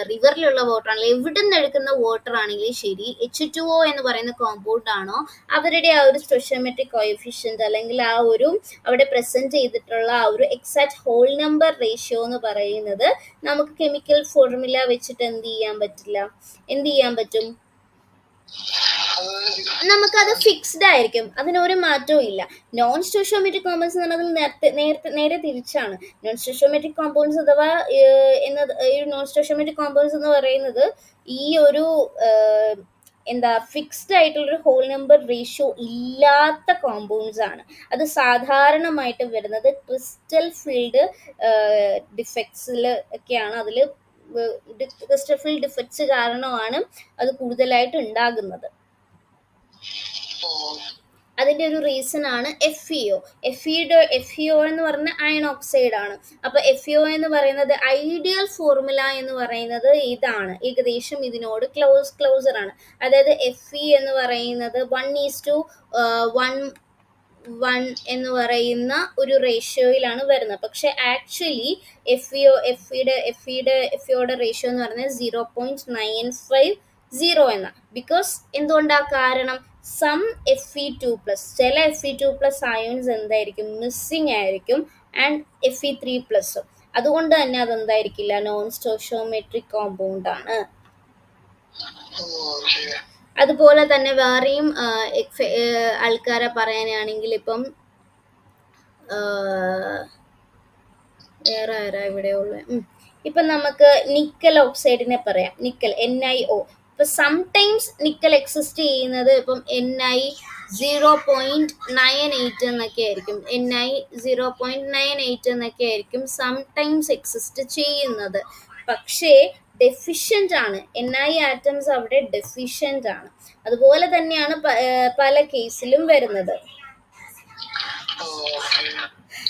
റിവറിലുള്ള വാട്ടർ ആണെങ്കിലും, എവിടെ നിന്ന് എടുക്കുന്ന വാട്ടർ ആണെങ്കിലും ശരി, H2O എന്ന് പറയുന്ന കോമ്പൗണ്ട് ആണോ അവരുടെ ആ ഒരു സ്റ്റോഷ്യോമെട്രിക് കോഎഫിഷ്യന്റ് അല്ലെങ്കിൽ ആ ഒരു അവിടെ പ്രസന്റ് ചെയ്തിട്ടുള്ള ആ ഒരു എക്സാക്ട് ഹോൾ നമ്പർ റേഷ്യോ എന്ന് പറയുന്നത് നമുക്ക് കെമിക്കൽ ഫോർമുല വെച്ചിട്ട് എന്ത് ചെയ്യാൻ പറ്റും? നമുക്കത് ഫിക്സ്ഡ് ആയിരിക്കും, അതിനൊരു മാറ്റവും ഇല്ല. നോൺ സ്റ്റോഷ്യോമെട്രിക് കോമ്പൗണ്ട്സ് എന്ന് പറഞ്ഞാൽ നേരെ തിരിച്ചാണ്. നോൺ സ്റ്റോഷ്യോമെട്രിക് കോമ്പൗണ്ട്സ് അഥവാ നോൺ സ്റ്റോഷ്യോമെട്രിക് കോമ്പൗണ്ട്സ് എന്ന് പറയുന്നത് ഈ ഒരു ഫിക്സ്ഡ് ആയിട്ടുള്ളൊരു ഹോൾ നമ്പർ റേഷ്യോ ഇല്ലാത്ത കോമ്പൗണ്ട്സ് ആണ്. അത് സാധാരണമായിട്ട് വരുന്നത് ക്രിസ്റ്റൽ ഫീൽഡ് ഡിഫക്ട്സിൽ ഒക്കെയാണ്. അതിൽ ക്രിസ്റ്റൽ ഫീൽഡ് ഡിഫക്ട്സ് കാരണമാണ് അത് കൂടുതലായിട്ട് ഉണ്ടാകുന്നത്. അതിൻ്റെ ഒരു റീസൺ ആണ് FeO. FeO എന്ന് പറഞ്ഞ അയൺ ഓക്സൈഡ് ആണ്. അപ്പൊ FeO എന്ന് പറയുന്നത് ഐഡിയൽ ഫോർമുല എന്ന് പറയുന്നത് ഇതാണ്, ഏകദേശം ഇതിനോട് ക്ലോസർ ആണ്. അതായത് Fe എന്ന് പറയുന്നത് 1:1 എന്ന് പറയുന്ന ഒരു റേഷ്യോയിലാണ് വരുന്നത്. പക്ഷെ ആക്ച്വലി FeOയുടെ റേഷ്യോ എന്ന് പറയുന്നത് 0.950 എന്ന. ബിക്കോസ് എന്തുകൊണ്ടാ കാരണം? സം Fe2+, ചില Fe2+ അയോൺസ് എന്തായിരിക്കും, മിസ്സിങ് ആയിരിക്കും, ആൻഡ് Fe3+. അതുകൊണ്ട് തന്നെ അതെന്തായിരിക്കില്ല, നോൺ സ്റ്റോഷ്യോമെട്രിക് കോമ്പൗണ്ട് ആണ്. അതുപോലെ തന്നെ വേറെയും ആൾക്കാരെ പറയാനാണെങ്കിൽ ഇപ്പം വേറെ ആരാ ഇവിടെ ഉള്ളത്? ഇപ്പം നമുക്ക് നിക്കൽ ഓക്സൈഡിനെ പറയാം, നിക്കൽ NiO. ഇപ്പം സംടൈംസ് നിക്കൽ എക്സിസ്റ്റ് ചെയ്യുന്നത് ഇപ്പം Ni0.98 എന്നൊക്കെ ആയിരിക്കും, Ni0.98 എന്നൊക്കെ ആയിരിക്കും സംടൈംസ് എക്സിസ്റ്റ് ചെയ്യുന്നത്. പക്ഷേ ഡെഫിഷ്യൻ്റ് ആണ്, Ni ആറ്റംസ് അവിടെ ഡെഫിഷ്യൻ്റ് ആണ്. അതുപോലെ തന്നെയാണ് പല കേസിലും വരുന്നത്.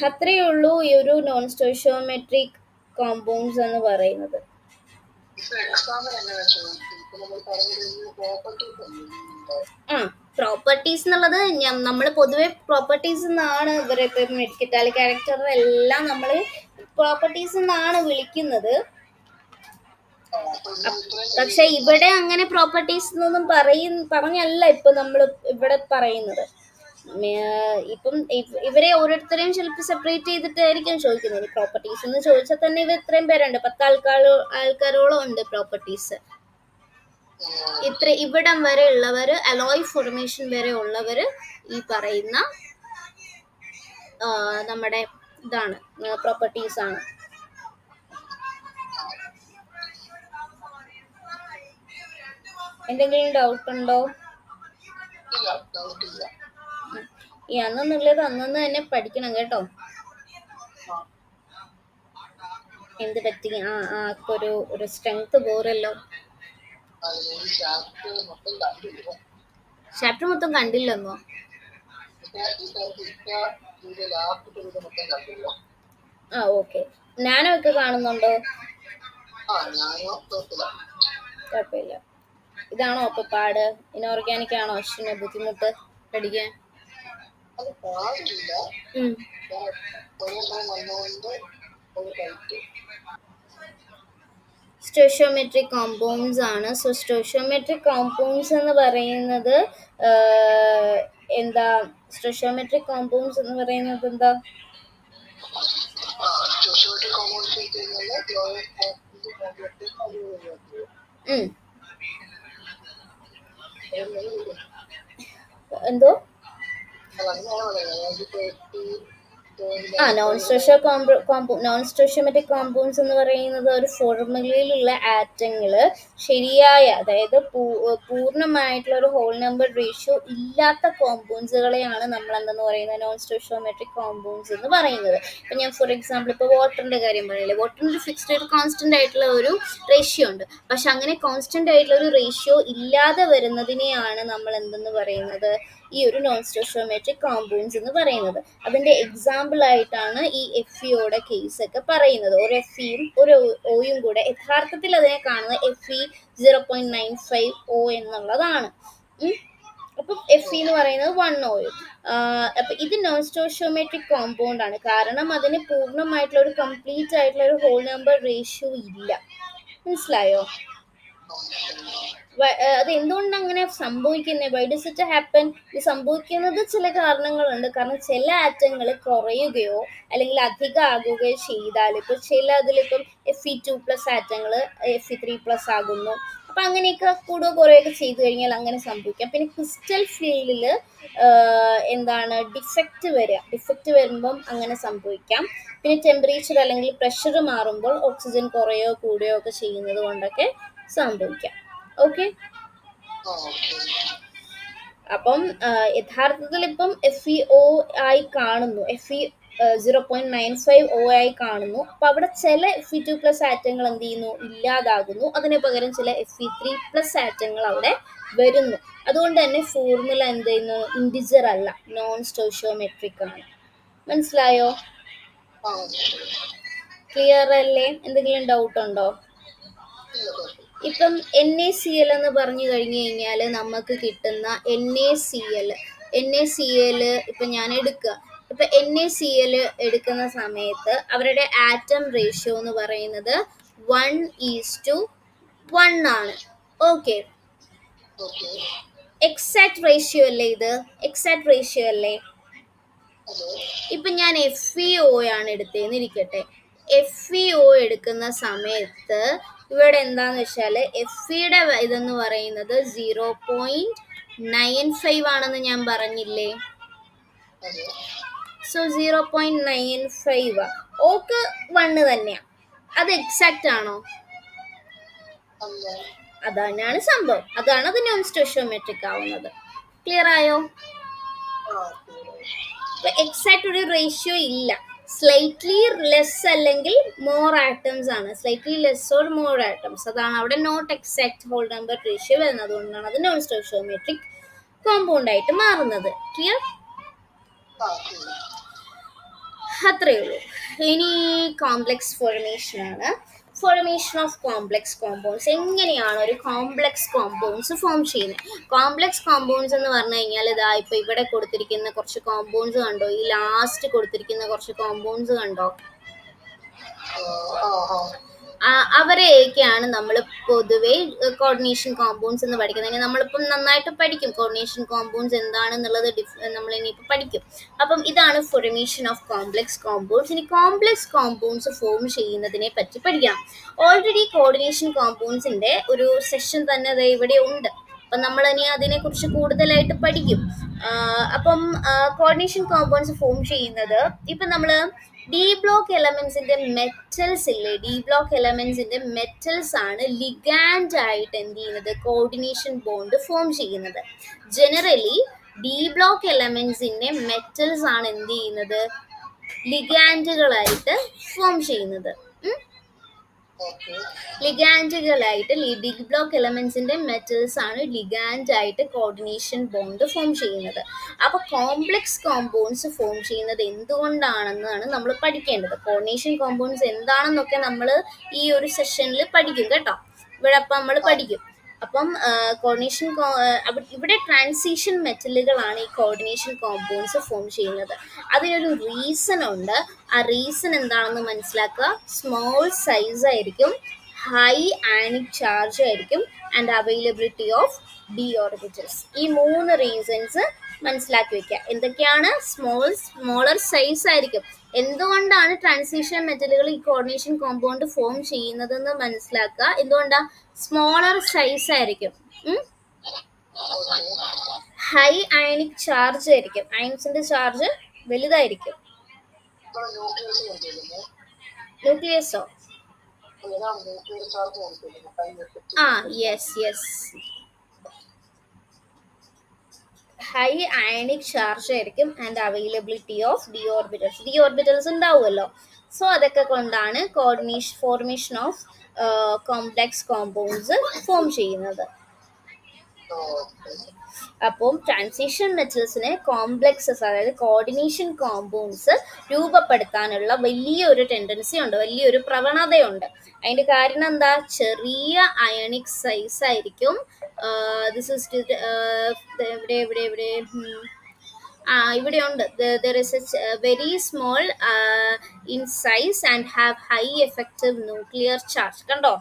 അത്രയേ ഉള്ളൂ ഈ ഒരു നോൺ സ്റ്റോഷ്യോമെട്രിക് കോമ്പൗണ്ട്സ് എന്ന് പറയുന്നത്. പ്രോപ്പർട്ടീസ് എന്നുള്ളത് നമ്മൾ പൊതുവെ പ്രോപ്പർട്ടീസ് എന്നാണ് ഇവരെ മെഡിക്കൽ ക്യാരക്ടർ എല്ലാം നമ്മൾ പ്രോപ്പർട്ടീസ് എന്നാണ് വിളിക്കുന്നത്. പക്ഷെ ഇവിടെ അങ്ങനെ പ്രോപ്പർട്ടീസ് എന്നൊന്നും പറഞ്ഞല്ല ഇപ്പൊ നമ്മൾ ഇവിടെ പറയുന്നത്. ഇപ്പം ഇവരെ ഓരോരുത്തരെയും ചിലപ്പോൾ സെപ്പറേറ്റ് ചെയ്തിട്ടായിരിക്കും ചോദിക്കുന്നത്. പ്രോപ്പർട്ടീസ് എന്ന് ചോദിച്ചാൽ തന്നെ ഇവർ ഇത്രയും പേരുണ്ട്, 10 ആൾക്കാരോളം ഉണ്ട് പ്രോപ്പർട്ടീസ്. ഇവിടം വരെ ഉള്ളവർ, അലോയ് ഫോർമേഷൻ വരെ ഉള്ളവർ ഈ പറയുന്ന നമ്മുടെ ഇതാണ് പ്രോപ്പർട്ടീസ് ആണ്. എന്തെങ്കിലും ഡൗട്ട് ഉണ്ടോ? ഈ അന്നെന്നുള്ളത് അന്നു തന്നെ പഠിക്കണം കേട്ടോ. എന്ത് പറ്റി? ഒരു സ്ട്രെങ്ത് പോരല്ലോ. ചാപ്റ്റർ മൊത്തം കണ്ടില്ലെന്നോ? ഓക്കെ. നാനോ ഒക്കെ കാണുന്നുണ്ടോ? കുഴപ്പമില്ല. ഇതാണോ അപ്പൊ പാട്? ഇനോർഗാനിക് ആണോ അശ്വിന് ബുദ്ധിമുട്ട് പഠിക്കാൻ? സ്റ്റോഷിയോമെട്രിക് കോമ്പൗണ്ട്സ് ആണ്. സോ സ്റ്റോഷിയോമെട്രിക് കോമ്പൗണ്ട്സ് എന്ന് പറയുന്നത് എന്താ? സ്റ്റോഷിയോമെട്രിക് കോമ്പൗണ്ട്സ് എന്ന് പറയുന്നത് എന്താ? എന്തോ? നോൺ സ്റ്റോഷിയോമെട്രിക് കോമ്പൗണ്ട്സ് എന്ന് പറയുന്നത് ഒരു ഫോർമുലയിലുള്ള ആറ്റങ്ങള് ശരിയായ, അതായത് പൂർണ്ണമായിട്ടുള്ള ഒരു ഹോൾ നമ്പർ റേഷ്യോ ഇല്ലാത്ത കോമ്പൗണ്ട്സുകളെയാണ് നമ്മൾ എന്തെന്ന് പറയുന്നത്, നോൺ സ്റ്റോഷിയോമെട്രിക് കോമ്പൗണ്ട്സ് എന്ന് പറയുന്നത്. ഇപ്പൊ ഞാൻ ഫോർ എക്സാമ്പിൾ ഇപ്പോൾ വാട്ടറിന്റെ കാര്യം പറയില്ലേ, വാട്ടറിന് ഫിക്സ്ഡ് ഒരു കോൺസ്റ്റന്റ് ആയിട്ടുള്ള ഒരു റേഷ്യോ ഉണ്ട്. പക്ഷെ അങ്ങനെ കോൺസ്റ്റന്റ് ആയിട്ടുള്ള ഒരു റേഷ്യോ ഇല്ലാതെ വരുന്നതിനെയാണ് നമ്മൾ എന്തെന്ന് പറയുന്നത്, ഈ ഒരു നോൺ സ്റ്റോഷിയോമെട്രിക് കോമ്പൗണ്ട്സ് എന്ന് പറയുന്നത്. അതിന്റെ എക്സാമ്പിൾ ആയിട്ടാണ് ഈ FeOയുടെ കേസ് ഒക്കെ പറയുന്നത്. ഒരു Feയും ഒരു Oയും കൂടെ യഥാർത്ഥത്തിൽ അതിനെ കാണുന്നത് Fe0.95O എന്നുള്ളതാണ്. അപ്പം Fe എന്ന് പറയുന്നത് 1O. അപ്പൊ ഇത് നോൺ സ്റ്റോഷിയോമെട്രിക് കോമ്പൗണ്ട് ആണ്, കാരണം അതിന് പൂർണ്ണമായിട്ടുള്ള ഒരു കംപ്ലീറ്റ് ആയിട്ടുള്ള ഒരു ഹോൾ നമ്പർ റേഷ്യോ ഇല്ല. മനസ്സിലായോ? അത് എന്തുകൊണ്ട് അങ്ങനെ സംഭവിക്കുന്നത്? Why does it happen? ഇത് സംഭവിക്കുന്നത് ചില കാരണങ്ങളുണ്ട്. കാരണം ചില ആറ്റങ്ങൾ കുറയുകയോ അല്ലെങ്കിൽ അധികം ആകുകയോ ചെയ്താൽ, ഇപ്പൊ ചില അതിലിപ്പം Fe2+ ആറ്റങ്ങൾ Fe3+ ആകുന്നു. അപ്പൊ അങ്ങനെയൊക്കെ കൂടുകയോ കുറയുകയൊക്കെ ചെയ്തു കഴിഞ്ഞാൽ അങ്ങനെ സംഭവിക്കാം. പിന്നെ ക്രിസ്റ്റൽ ഫീൽഡിൽ എന്താണ് ഡിഫക്റ്റ് വരുമ്പം അങ്ങനെ സംഭവിക്കാം. പിന്നെ ടെമ്പറേച്ചർ അല്ലെങ്കിൽ പ്രഷർ മാറുമ്പോൾ ഓക്സിജൻ കുറയോ കൂടുകയോ ഒക്കെ ചെയ്യുന്നത് കൊണ്ടൊക്കെ സംഭവിക്കാം. ഓക്കെ. അപ്പം യഥാർത്ഥത്തിൽ ഇപ്പം FeO ആയി കാണുന്നു, Fe0.95O ആയി കാണുന്നു. അപ്പൊ അവിടെ ചില Fe2+ ആറ്റങ്ങൾ എന്ത് ചെയ്യുന്നു, ഇല്ലാതാകുന്നു. അതിന് പകരം ചില Fe3+ ആറ്റങ്ങൾ അവിടെ വരുന്നു. അതുകൊണ്ട് തന്നെ ഫോർമുല എന്ത് ചെയ്യുന്നു, ഇൻഡിജർ അല്ല, നോൺ സ്റ്റോഷിയോമെട്രിക് ആണ്. മനസ്സിലായോ? ക്ലിയർ അല്ലേ? എന്തെങ്കിലും ഡൗട്ട് ഉണ്ടോ? ഇപ്പം NaCl എന്ന് പറഞ്ഞു കഴിഞ്ഞു കഴിഞ്ഞാൽ നമുക്ക് കിട്ടുന്ന NaCl ഇപ്പം ഞാൻ എടുക്കുക. ഇപ്പം NaCl എടുക്കുന്ന സമയത്ത് അവരുടെ ആറ്റം റേഷ്യോ എന്ന് പറയുന്നത് 1:1 ആണ്. ഓക്കെ, എക്സാക്ട് റേഷ്യോ അല്ലേ ഇത്? എക്സാക്ട് റേഷ്യോ അല്ലേ? ഇപ്പൊ ഞാൻ FeO ആണ് എടുത്തതെന്ന് ഇരിക്കട്ടെ. FeO എടുക്കുന്ന സമയത്ത് ഇവിടെ എന്താന്ന് വെച്ചാല് Feയുടെ ഇതെന്ന് പറയുന്നത് 0.95 ആണെന്ന് ഞാൻ പറഞ്ഞില്ലേ? സോ 0.95 ഓക്ക് 1 തന്നെയാ. അത് എക്സാക്റ്റ് ആണോ? അതാണ് സംഭവം. അതാണ് അത് നോൺ സ്റ്റോഷിയോമെട്രിക് ആവുന്നത്. ക്ലിയർ ആയോ? എക്സാക്ട് ഒരു റേഷ്യോ ഇല്ല. സ്ലൈറ്റ്ലി ലെസ് അല്ലെങ്കിൽ മോർ ആറ്റംസ് ആണ്. Slightly less or more atoms, അതാണ് അവിടെ not exact whole number ratio വരുന്നത്. അതുകൊണ്ടാണ് അത് നോൺ സ്റ്റോഷിയോമെട്രിക് കോമ്പൗണ്ട് ആയിട്ട് മാറുന്നത്. ക്ലിയർ? അത്രയേ ഉള്ളൂ. ഇനി കോംപ്ലക്സ് ഫോർമേഷൻ ആണ്. Formation of complex compounds. എങ്ങനെയാണ് ഒരു കോംപ്ലക്സ് കോമ്പൗണ്ട്സ് ഫോം ചെയ്യുന്നത്? കോംപ്ലക്സ് കോമ്പൗണ്ട്സ് എന്ന് പറഞ്ഞു കഴിഞ്ഞാൽ ഇതാ ഇപ്പൊ ഇവിടെ കൊടുത്തിരിക്കുന്ന കുറച്ച് കോമ്പൗണ്ട്സ് കണ്ടോ? ഈ ലാസ്റ്റ് കൊടുത്തിരിക്കുന്ന കുറച്ച് കോമ്പൗണ്ട്സ് കണ്ടോ? അവരെയൊക്കെയാണ് നമ്മൾ പൊതുവേ കോർഡിനേഷൻ കോമ്പൗണ്ട്സ് എന്ന് പഠിക്കുന്നത്. നമ്മളിപ്പം നന്നായിട്ട് പഠിക്കും കോർഡിനേഷൻ കോമ്പൗണ്ട്സ് എന്താണെന്നുള്ളത്. നമ്മൾ ഇനിയിപ്പോൾ പഠിക്കും. അപ്പം ഇതാണ് ഫോർമേഷൻ ഓഫ് കോംപ്ലക്സ് കോമ്പൗണ്ട്സ്. ഇനി കോംപ്ലക്സ് കോമ്പൗണ്ട്സ് ഫോം ചെയ്യുന്നതിനെ പറ്റി പഠിക്കാം. ഓൾറെഡി കോർഡിനേഷൻ കോമ്പൗണ്ട്സിന്റെ ഒരു സെഷൻ തന്നെ ദേ ഇവിടെ ഉണ്ട്. അപ്പം നമ്മൾ ഇനി അതിനെക്കുറിച്ച് കൂടുതലായിട്ട് പഠിക്കും. അപ്പം കോർഡിനേഷൻ കോമ്പൗണ്ട്സ് ഫോം ചെയ്യുന്നത് ഇപ്പം നമ്മൾ ഡി ബ്ലോക്ക് എലമെന്റ്സിന്റെ മെറ്റൽസ് ഇല്ലേ, ഡി ബ്ലോക്ക് എലമെന്റ്സിന്റെ മെറ്റൽസ് ആണ് ലിഗാൻഡ് ആയിട്ട് എന്ത് ചെയ്യുന്നത്, കോർഡിനേഷൻ ബോണ്ട് ഫോം ചെയ്യുന്നത്. ജനറലി ഡി ബ്ലോക്ക് എലമെന്റ്സിന്റെ മെറ്റൽസ് ആണ് എന്ത് ചെയ്യുന്നത്, ലിഗാൻഡുകളായിട്ട് ഫോം ചെയ്യുന്നത്. ലിഗാൻഡുകളായിട്ട് ഡി ബ്ലോക്ക് എലമെന്റ്സിന്റെ മെറ്റൽസ് ആണ് ലിഗാൻഡ് ആയിട്ട് കോർഡിനേഷൻ ബോണ്ട് ഫോം ചെയ്യുന്നത്. അപ്പൊ കോംപ്ലക്സ് കോമ്പൗണ്ട്സ് ഫോം ചെയ്യുന്നത് എന്തുകൊണ്ടാണെന്നാണ് നമ്മൾ പഠിക്കേണ്ടത്. കോർഡിനേഷൻ കോമ്പൗണ്ട്സ് എന്താണെന്നൊക്കെ നമ്മൾ ഈ ഒരു സെഷനിൽ പഠിക്കും കേട്ടോ. ഇവിടെ അപ്പം നമ്മൾ പഠിക്കും. അപ്പം കോർഡിനേഷൻ ഇവിടെ ട്രാൻസിഷൻ മെറ്റലുകളാണ് ഈ കോർഡിനേഷൻ കോമ്പൗണ്ട്സ് ഫോം ചെയ്യുന്നത്. അതിനൊരു റീസൺ ഉണ്ട്. ആ റീസൺ എന്താണെന്ന് മനസ്സിലാക്കുക. സ്മോൾ സൈസ് ആയിരിക്കും, ഹൈ ആനിക് ചാർജ് ആയിരിക്കും, and availability of D orbitals. ഈ 3 റീസൺസ് മനസ്സിലാക്കി വെക്കുക. എന്തൊക്കെയാണ്? സ്മോളർ സൈസ് ആയിരിക്കും. എന്തുകൊണ്ടാണ് ട്രാൻസിഷൻ മെറ്റലുകൾ ഈ കോർഡിനേഷൻ കോമ്പൗണ്ട് ഫോം ചെയ്യുന്നതെന്ന് മനസ്സിലാക്കുക. എന്തുകൊണ്ടാ? സ്മോളർ സൈസ് ആയിരിക്കും, ഹൈ അയണിക് ചാർജ് ആയിരിക്കും, അയൺസിന്റെ ചാർജ് വലുതായിരിക്കും. ന്യൂക്ലിയസോ? യെസ്, ഹൈ അയണിക് ചാർജ് ആയിരിക്കും and availability of D orbitals ഉണ്ടാവുമല്ലോ. സോ അതൊക്കെ കൊണ്ടാണ് formation of complex compounds form ചെയ്യുന്നത്. അപ്പം ട്രാൻസിഷൻ മെറ്റൽസിന് കോംപ്ലക്സസ്, അതായത് കോർഡിനേഷൻ കോമ്പൗണ്ട്സ് രൂപപ്പെടുത്താനുള്ള വലിയൊരു ടെൻഡൻസി ഉണ്ട്, വലിയൊരു പ്രവണതയുണ്ട്. അതിന്റെ കാരണം എന്താ? ചെറിയ അയണിക് സൈസ് ആയിരിക്കും. ദിസ് ഇസ് ഇവിടെ ഉണ്ട്. There is a very small in size and have high effective nuclear charge. കണ്ടോ?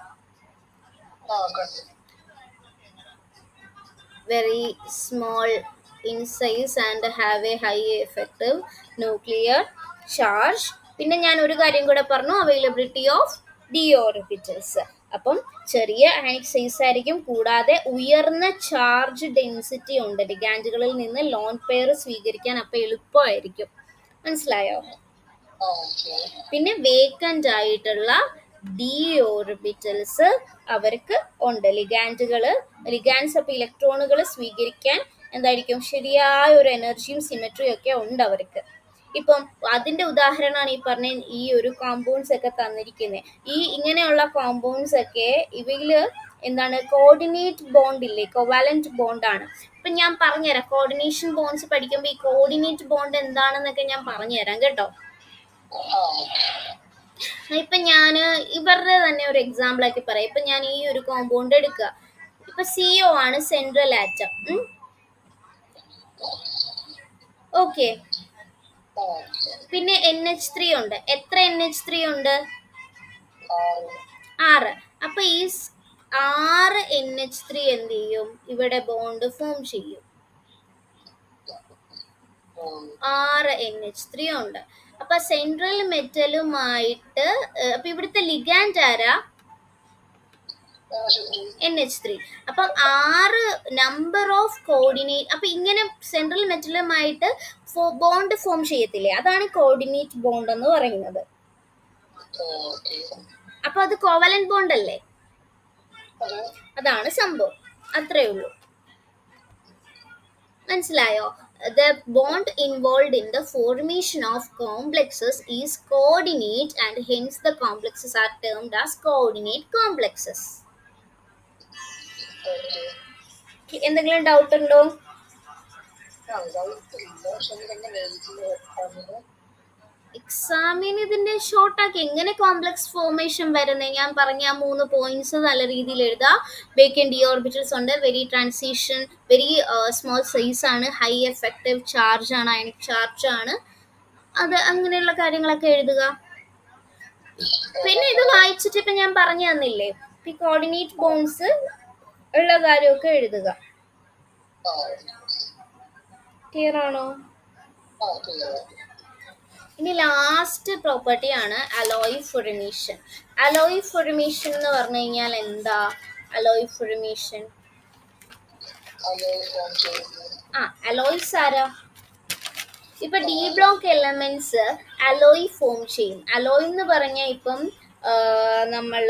Very small in size and have a high effective nuclear charge. പിന്നെ ഞാൻ ഒരു കാര്യം കൂടെ പറഞ്ഞു, അവൈലബിലിറ്റി ഓഫ് ഡി ഓർബിറ്റൽസ്. അപ്പം ചെറിയ അയണിക് സൈസ് ആയിരിക്കും, കൂടാതെ ഉയർന്ന ചാർജ് ഡെൻസിറ്റി ഉണ്ട്. ലിഗാൻഡുകളിൽ നിന്ന് ലോൺ പെയർ സ്വീകരിക്കാൻ അപ്പം എളുപ്പമായിരിക്കും. മനസ്സിലായോ? പിന്നെ വേക്കന്റ് ആയിട്ടുള്ള ഡി ഓർബിറ്റൽസ് അവർക്ക് ഉണ്ട്. ലിഗാൻഡ്സ് അപ്പൊ ഇലക്ട്രോണുകൾ സ്വീകരിക്കാൻ എന്തായിരിക്കും, ശരിയായ ഒരു എനർജിയും സിമെട്രിയും ഒക്കെ ഉണ്ട് അവർക്ക്. ഇപ്പം അതിന്റെ ഉദാഹരണമാണ് ഈ പറഞ്ഞ ഈ ഒരു കോമ്പൗണ്ട്സ് ഒക്കെ തന്നിരിക്കുന്നത്. ഈ ഇങ്ങനെയുള്ള കോമ്പൗണ്ട്സ് ഒക്കെ ഇവയില് എന്താണ്, കോർഡിനേറ്റ് ബോണ്ട് ഇല്ലേ, കോവാലന്റ് ബോണ്ടാണ്. ഇപ്പൊ ഞാൻ പറഞ്ഞുതരാം. കോർഡിനേഷൻ ബോണ്ട്സ് പഠിക്കുമ്പോൾ ഈ കോർഡിനേറ്റ് ബോണ്ട് എന്താണെന്നൊക്കെ ഞാൻ പറഞ്ഞുതരാം കേട്ടോ. ഇപ്പൊ ഞാൻ ഇവരുടെ തന്നെ ഒരു എക്സാമ്പിൾ ആക്കി പറയാം. ഇപ്പൊ ഞാൻ ഈ ഒരു കോമ്പൗണ്ട് എടുക്കുക. ഇപ്പൊ CO ആണ് സെൻട്രൽ ആറ്റം. ഓക്കെ. പിന്നെ NH3 ഉണ്ട്. എത്ര NH3 ഉണ്ട്? 6. അപ്പൊ ഈ 6 NH3 എന്ത് ചെയ്യും? ഇവിടെ ബോണ്ട് ഫോം ചെയ്യും. 6 NH3 ഉണ്ട്. അപ്പൊ സെൻട്രൽ മെറ്റലുമായിട്ട് അപ്പൊ ഇവിടുത്തെ ലിഗാൻഡ് ആരാ? NH3. അപ്പം 6 നമ്പർ ഓഫ് കോർഡിനേറ്റ്. അപ്പൊ ഇങ്ങനെ സെൻട്രൽ മെറ്റലുമായിട്ട് ബോണ്ട് ഫോം ചെയ്യത്തില്ലേ, അതാണ് കോർഡിനേറ്റ് ബോണ്ട് എന്ന് പറയുന്നത്. അപ്പൊ അത് കോവലന്റ് ബോണ്ട് അല്ലേ? അതാണ് സംഭവം. അത്രേ ഉള്ളൂ. മനസ്സിലായോ? The bond involved in the formation of complexes is coordinate, and hence the complexes are termed as coordinate complexes. എന്തെങ്കിലും ഡൗട്ട് ഉണ്ടോ? എക്സാമിന് ഇതിന്റെ ഷോർട്ടാക്കി എങ്ങനെ കോംപ്ലക്സ് ഫോർമേഷൻ വരുന്നത് ഞാൻ പറഞ്ഞ 3 പോയിന്റ്സ് നല്ല രീതിയിൽ എഴുതാം. വേക്കന്റ് ഡി ഓർബിറ്റൽസ് ഉണ്ട്, very transition, very small size ആണ്, ഹൈ എഫക്റ്റീവ് ചാർജ് ആണ്, അയണിക് ചാർജ് ആണ്, അത് അങ്ങനെയുള്ള കാര്യങ്ങളൊക്കെ എഴുതുക. പിന്നെ ഇത് വായിച്ചിട്ട് ഇപ്പൊ ഞാൻ പറഞ്ഞു തന്നില്ലേ, ഈ കോർഡിനേറ്റ് ബോൺസ് ഉള്ള കാര്യമൊക്കെ എഴുതുക. ക്ലിയർ ആണോ? ഇനി ലാസ്റ്റ് പ്രോപ്പർട്ടി ആണ് അലോയ് ഫോർമേഷൻ. അലോയ് ഫോർമേഷൻ എന്ന് പറഞ്ഞു കഴിഞ്ഞാൽ എന്താ? അലോയ് ഫോർമേഷൻ അലോയ്സ് ആരാ? ഇപ്പൊ D block elements alloy form ചെയ്യും. അലോയ് എന്ന് പറഞ്ഞാൽ ഇപ്പം നമ്മൾ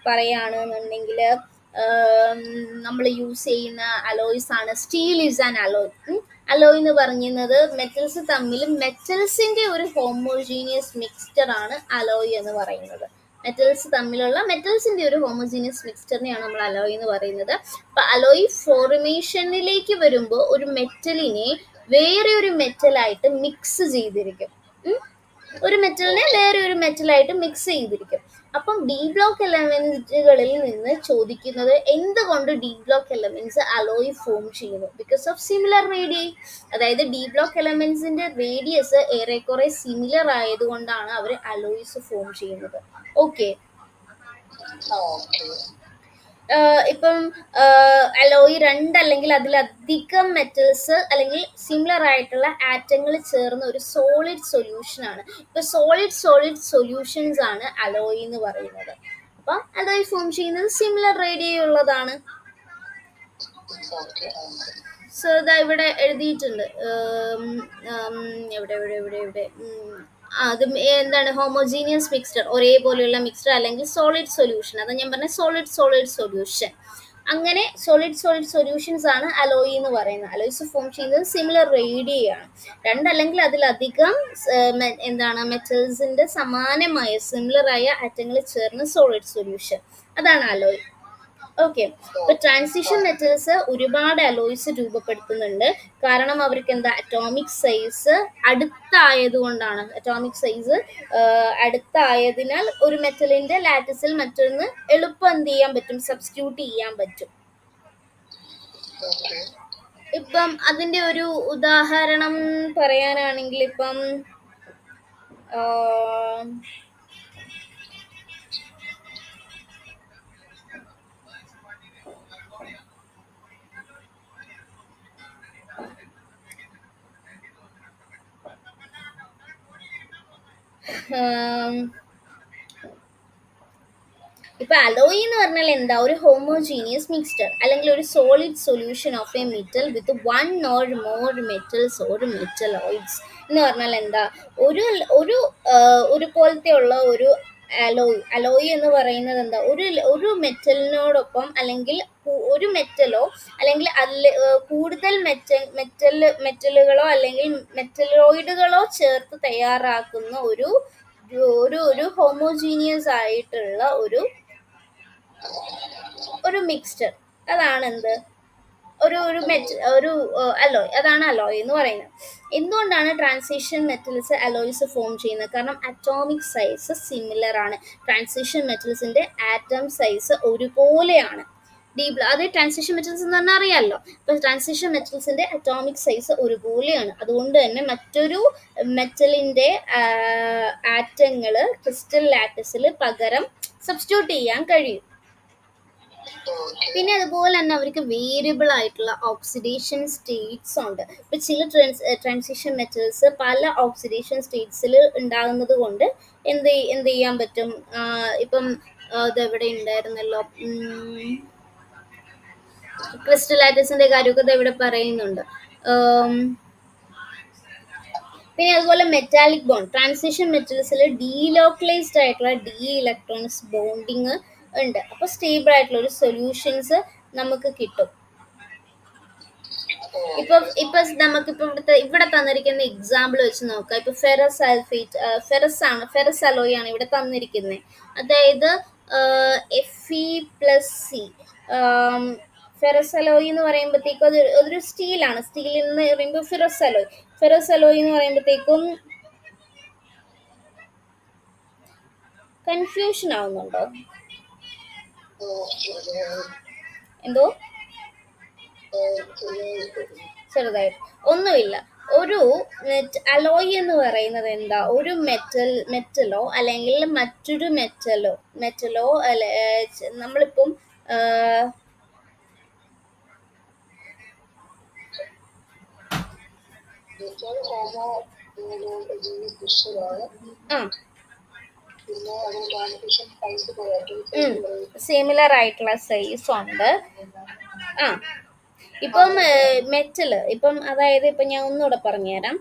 പറയുകയാണെന്നുണ്ടെങ്കിൽ നമ്മൾ യൂസ് ചെയ്യുന്ന അലോയ്സ് ആണ്. Steel is an alloy. Alloy എന്ന് പറയുന്നത് മെറ്റൽസ് തമ്മിൽ മെറ്റൽസിന്റെ ഒരു ഹോമോജീനിയസ് മിക്സ്ചർ ആണ് അലോയ് എന്ന് പറയുന്നത്. മെറ്റൽസ് തമ്മിലുള്ള മെറ്റൽസിന്റെ ഒരു ഹോമോജീനിയസ് മിക്സ്ചറിനെയാണ് നമ്മൾ അലോയ് എന്ന് പറയുന്നത്. അപ്പൊ അലോയ് ഫോർമേഷനിലേക്ക് വരുമ്പോൾ ഒരു മെറ്റലിനെ വേറെ ഒരു മെറ്റലായിട്ട് മിക്സ് ചെയ്തിരിക്കും. ഒരു മെറ്റലിനെ വേറെ ഒരു മെറ്റലായിട്ട് മിക്സ് ചെയ്തിരിക്കും. അപ്പം ഡി ബ്ലോക്ക് എലമെന്റുകളിൽ നിന്ന് ചോദിക്കുന്നത് എന്തുകൊണ്ട് D block elements alloy form ചെയ്യുന്നു? Because of similar radius. അതായത് ഡി ബ്ലോക്ക് എലമെന്റ്സിന്റെ റേഡിയസ് ഏറെക്കുറെ സിമിലർ ആയതുകൊണ്ടാണ് അവർ അലോയ്സ് ഫോം ചെയ്യുന്നത്. ഓക്കെ, ഇപ്പം അലോയ് അല്ലെങ്കിൽ അതിലധികം മെറ്റൽസ് അല്ലെങ്കിൽ സിമിലർ ആയിട്ടുള്ള ആറ്റങ്ങൾ ചേർന്ന ഒരു സോളിഡ് സൊല്യൂഷൻ ആണ്. ഇപ്പൊ സോളിഡ് സൊല്യൂഷൻസ് ആണ് അലോയ് എന്ന് പറയുന്നത്. അപ്പം അലോയ് ഫോം ചെയ്യുന്നത് സിമിലർ റേഡിയ ഉള്ളതാണ്. സോ ഇതാ ഇവിടെ എഴുതിയിട്ടുണ്ട്. എവിടെ എവിടെ എവിടെ എവിടെ അത് എന്താണ്? ഹോമോജീനിയസ് മിക്സ്ചർ, ഒരേപോലെയുള്ള മിക്സ്ചർ അല്ലെങ്കിൽ സോളിഡ് സൊല്യൂഷൻ. അതാ ഞാൻ പറഞ്ഞ സോളിഡ് സൊല്യൂഷൻ. അങ്ങനെ സോളിഡ് സൊല്യൂഷൻസ് ആണ് അലോയ് എന്ന് പറയുന്നത്. അലോയ്സ് ഫോം ചെയ്യുന്നത് സിമിലർ റേഡിയയാണ്. അല്ലെങ്കിൽ അതിലധികം എന്താണ് മെറ്റൽസിന്റെ സമാനമായ സിമിലർ ആയ ആറ്റങ്ങൾ ചേർന്ന് സോളിഡ് സൊല്യൂഷൻ, അതാണ് അലോയ്. ഓക്കെ, ഇപ്പൊ ട്രാൻസിഷൻ മെറ്റൽസ് ഒരുപാട് അലോയ്സ് രൂപപ്പെടുത്തുന്നുണ്ട്. കാരണം അവർക്ക് എന്താ? അറ്റോമിക് സൈസ് അടുത്തായതുകൊണ്ടാണ്. അറ്റോമിക് സൈസ് അടുത്തായതിനാൽ ഒരു മെറ്റലിന്റെ ലാറ്റിസിൽ മറ്റൊന്ന് എളുപ്പം എന്ത് ചെയ്യാൻ പറ്റും? സബ്സ്റ്റിറ്റ്യൂട്ട് ചെയ്യാൻ പറ്റും. ഇപ്പം അതിന്റെ ഒരു ഉദാഹരണം പറയാനാണെങ്കിൽ ഇപ്പം ഇപ്പൊ അലോയ് എന്ന് പറഞ്ഞാൽ എന്താ? ഒരു ഹോമോജീനിയസ് മിക്സ്ചർ അല്ലെങ്കിൽ ഒരു solid solution of A metal with one or more metals or metalloids എന്ന് പറഞ്ഞാൽ എന്താ? ഒരു പോലത്തെ ഉള്ള ഒരു അലോയ് എന്ന് പറയുന്നത് എന്താ? ഒരു മെറ്റലിനോടൊപ്പം അല്ലെങ്കിൽ ഒരു മെറ്റലോ അല്ലെങ്കിൽ കൂടുതൽ മെറ്റലുകളോ അല്ലെങ്കിൽ മെറ്റലോയിഡുകളോ ചേർത്ത് തയ്യാറാക്കുന്ന ഒരു ഹോമോജീനിയസ് ആയിട്ടുള്ള ഒരു മിക്സ്ചർ. അതാണ് എന്ത്? ഒരു അലോയ്. അതാണ് അലോയ് എന്ന് പറയുന്നത്. എന്തുകൊണ്ടാണ് ട്രാൻസിഷൻ മെറ്റൽസ് അലോയ്സ് ഫോം ചെയ്യുന്നത്? കാരണം അറ്റോമിക് സൈസ് സിമിലർ ആണ്. ട്രാൻസിഷൻ മെറ്റൽസിന്റെ ആറ്റം സൈസ് ഒരുപോലെയാണ്. അത് ട്രാൻസിഷൻ മെറ്റൽസ് എന്ന് പറഞ്ഞാൽ അറിയാമല്ലോ. അപ്പൊ ട്രാൻസിഷൻ മെറ്റൽസിന്റെ അറ്റോമിക് സൈസ് ഒരുപോലെയാണ്. അതുകൊണ്ട് തന്നെ മറ്റൊരു മെറ്റലിന്റെ ആറ്റങ്ങള് ക്രിസ്റ്റൽ ലാറ്റിസിൽ പകരം സബ്സ്റ്റിറ്റ്യൂട്ട് ചെയ്യാൻ കഴിയും. പിന്നെ അതുപോലെ തന്നെ അവർക്ക് വേരിയബിൾ ആയിട്ടുള്ള ഓക്സിഡേഷൻ സ്റ്റേറ്റ്സ് ഉണ്ട്. ഇപ്പൊ ചില ട്രാൻസിഷൻ മെറ്റൽസ് പല ഓക്സിഡേഷൻ സ്റ്റേറ്റ്സിൽ ഉണ്ടാകുന്നത് കൊണ്ട് എന്ത് ചെയ്യാൻ പറ്റും? ഇപ്പം ഇതെവിടെ ഉണ്ടായിരുന്നല്ലോ, ക്രിസ്റ്റൽ ലാറ്റിസിന്റെ കാര്യമൊക്കെ ഇവിടെ പറയുന്നുണ്ട്. പിന്നെ അതുപോലെ മെറ്റാലിക് ബോണ്ട്, ട്രാൻസിഷൻ മെറ്റൽസിൽ ഡീലോക്കലൈസ്ഡ് ആയിട്ടുള്ള ഇലക്ട്രോൺസ് ബോണ്ടിങ് ഉണ്ട്. അപ്പോൾ സ്റ്റേബിൾ ആയിട്ടുള്ള ഒരു സൊല്യൂഷൻസ് നമുക്ക് കിട്ടും. ഇപ്പൊ നമുക്കിപ്പോ ഇവിടെ തന്നിരിക്കുന്ന എക്സാമ്പിൾ വെച്ച് നോക്കാം. ഇപ്പൊ ഫെറസ് അലോയ് ആണ് ഇവിടെ തന്നിരിക്കുന്നത്. അതായത് Fe+C. ഫെറസ് അലോയ് എന്ന് പറയുമ്പോഴത്തേക്കും അതൊരു സ്റ്റീലാണ്. സ്റ്റീലിൽ നിന്ന് പറയുമ്പോൾ ഫെറസ് അലോയ് എന്ന് പറയുമ്പോഴത്തേക്കും കൺഫ്യൂഷൻ ആവുന്നുണ്ടോ? എന്തോ ചെറുതായിട്ട് ഒന്നുമില്ല. ഒരു അലോയ് എന്ന് പറയുന്നത് എന്താ? ഒരു മെറ്റലോ അല്ലെങ്കിൽ മറ്റൊരു മെറ്റലോ നമ്മളിപ്പം സിമിലർ ആയിട്ടുള്ള സൈസ് ഉണ്ട്. ആ ഇപ്പം മെറ്റല് ഇപ്പം അതായത് ഇപ്പം ഞാൻ ഒന്നുകൂടെ പറഞ്ഞുതരാം.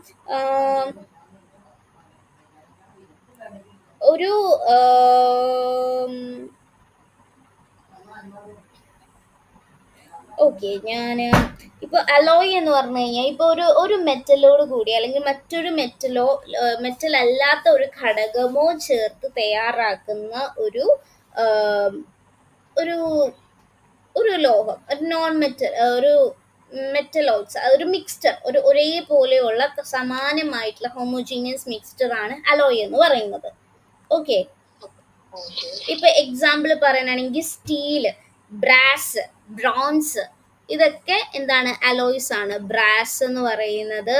ഒരു ഓക്കെ, ഞാൻ ഇപ്പോൾ അലോയ് എന്ന് പറഞ്ഞു കഴിഞ്ഞാൽ ഇപ്പോൾ ഒരു മെറ്റലോട് കൂടി അല്ലെങ്കിൽ മറ്റൊരു മെറ്റൽ അല്ലാത്ത ഒരു ഘടകമോ ചേർത്ത് തയ്യാറാക്കുന്ന ഒരു ഒരു ഒരു ലോഹം, ഒരു നോൺ മെറ്റൽ, ഒരു മെറ്റലോയിഡ്സ്, ഒരു മിക്സ്ചർ, ഒരേപോലെയുള്ള സമാനമായിട്ടുള്ള ഹോമോജീനിയസ് മിക്സ്ചർ ആണ് അലോയ് എന്ന് പറയുന്നത്. ഓക്കെ, ഇപ്പൊ എക്സാമ്പിൾ പറയാനാണെങ്കിൽ സ്റ്റീല്, ബ്രാസ്, ബ്രോൺസ്, ഇതൊക്കെ എന്താണ്? അലോയ്സ് ആണ്. ബ്രാസ് എന്ന് പറയുന്നത്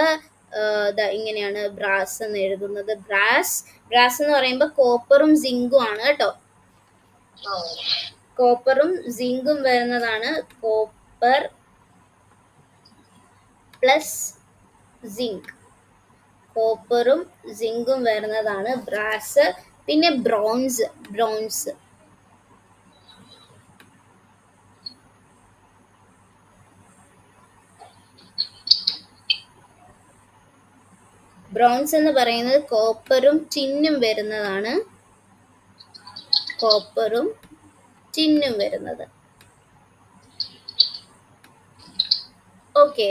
ഇങ്ങനെയാണ് ബ്രാസ് എന്ന് എഴുതുന്നത്. ബ്രാസ് എന്ന് പറയുമ്പോൾ കോപ്പറും സിങ്കും ആണ് കേട്ടോ. കോപ്പറും സിങ്കും വരുന്നതാണ്. കോപ്പർ പ്ലസ് സിങ്ക്, കോപ്പറും സിങ്കും വരുന്നതാണ് ബ്രാസ്. പിന്നെ ബ്രോൺസ് എന്ന് പറയുന്നത് കോപ്പറും ടിന്നും വരുന്നതാണ്. ഓക്കെ,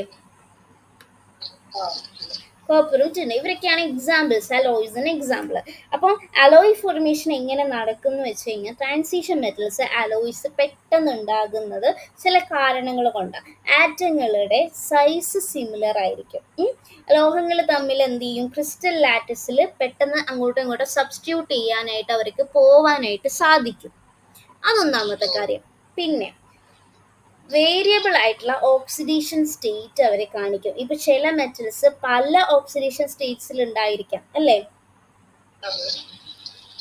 കോപ്പറും ടിന്നും ഇവരൊക്കെയാണ് എക്സാമ്പിൾസ്, അലോയ്സിന് എക്സാമ്പിൾ. അപ്പം അലോയ് ഫോർമേഷൻ എങ്ങനെ നടക്കുന്നു വെച്ച് കഴിഞ്ഞാൽ ട്രാൻസിഷൻ മെറ്റൽസ് അലോയ്സ് പെട്ടെന്ന് ഉണ്ടാകുന്നത് ചില കാരണങ്ങൾ കൊണ്ടാണ്. ആറ്റങ്ങളുടെ സൈസ് സിമിലർ ആയിരിക്കും. ലോഹങ്ങൾ തമ്മിൽ എന്ത് ചെയ്യും? ക്രിസ്റ്റൽ ലാറ്റിസിൽ പെട്ടെന്ന് അങ്ങോട്ടും ഇങ്ങോട്ടും സബ്സ്റ്റിറ്റ്യൂട്ട് ചെയ്യാനായിട്ട് അവർക്ക് പോവാനായിട്ട് സാധിക്കും. അതൊന്നാമത്തെ കാര്യം. പിന്നെ വേരിയബിൾ ആയിട്ടുള്ള ഓക്സിഡേഷൻ സ്റ്റേറ്റ് അവരെ കാണിക്കും. ഇപ്പൊ ചില മെറ്റൽസ് പല ഓക്സിഡേഷൻ സ്റ്റേറ്റ്സിൽ ഉണ്ടായിരിക്കാം അല്ലേ?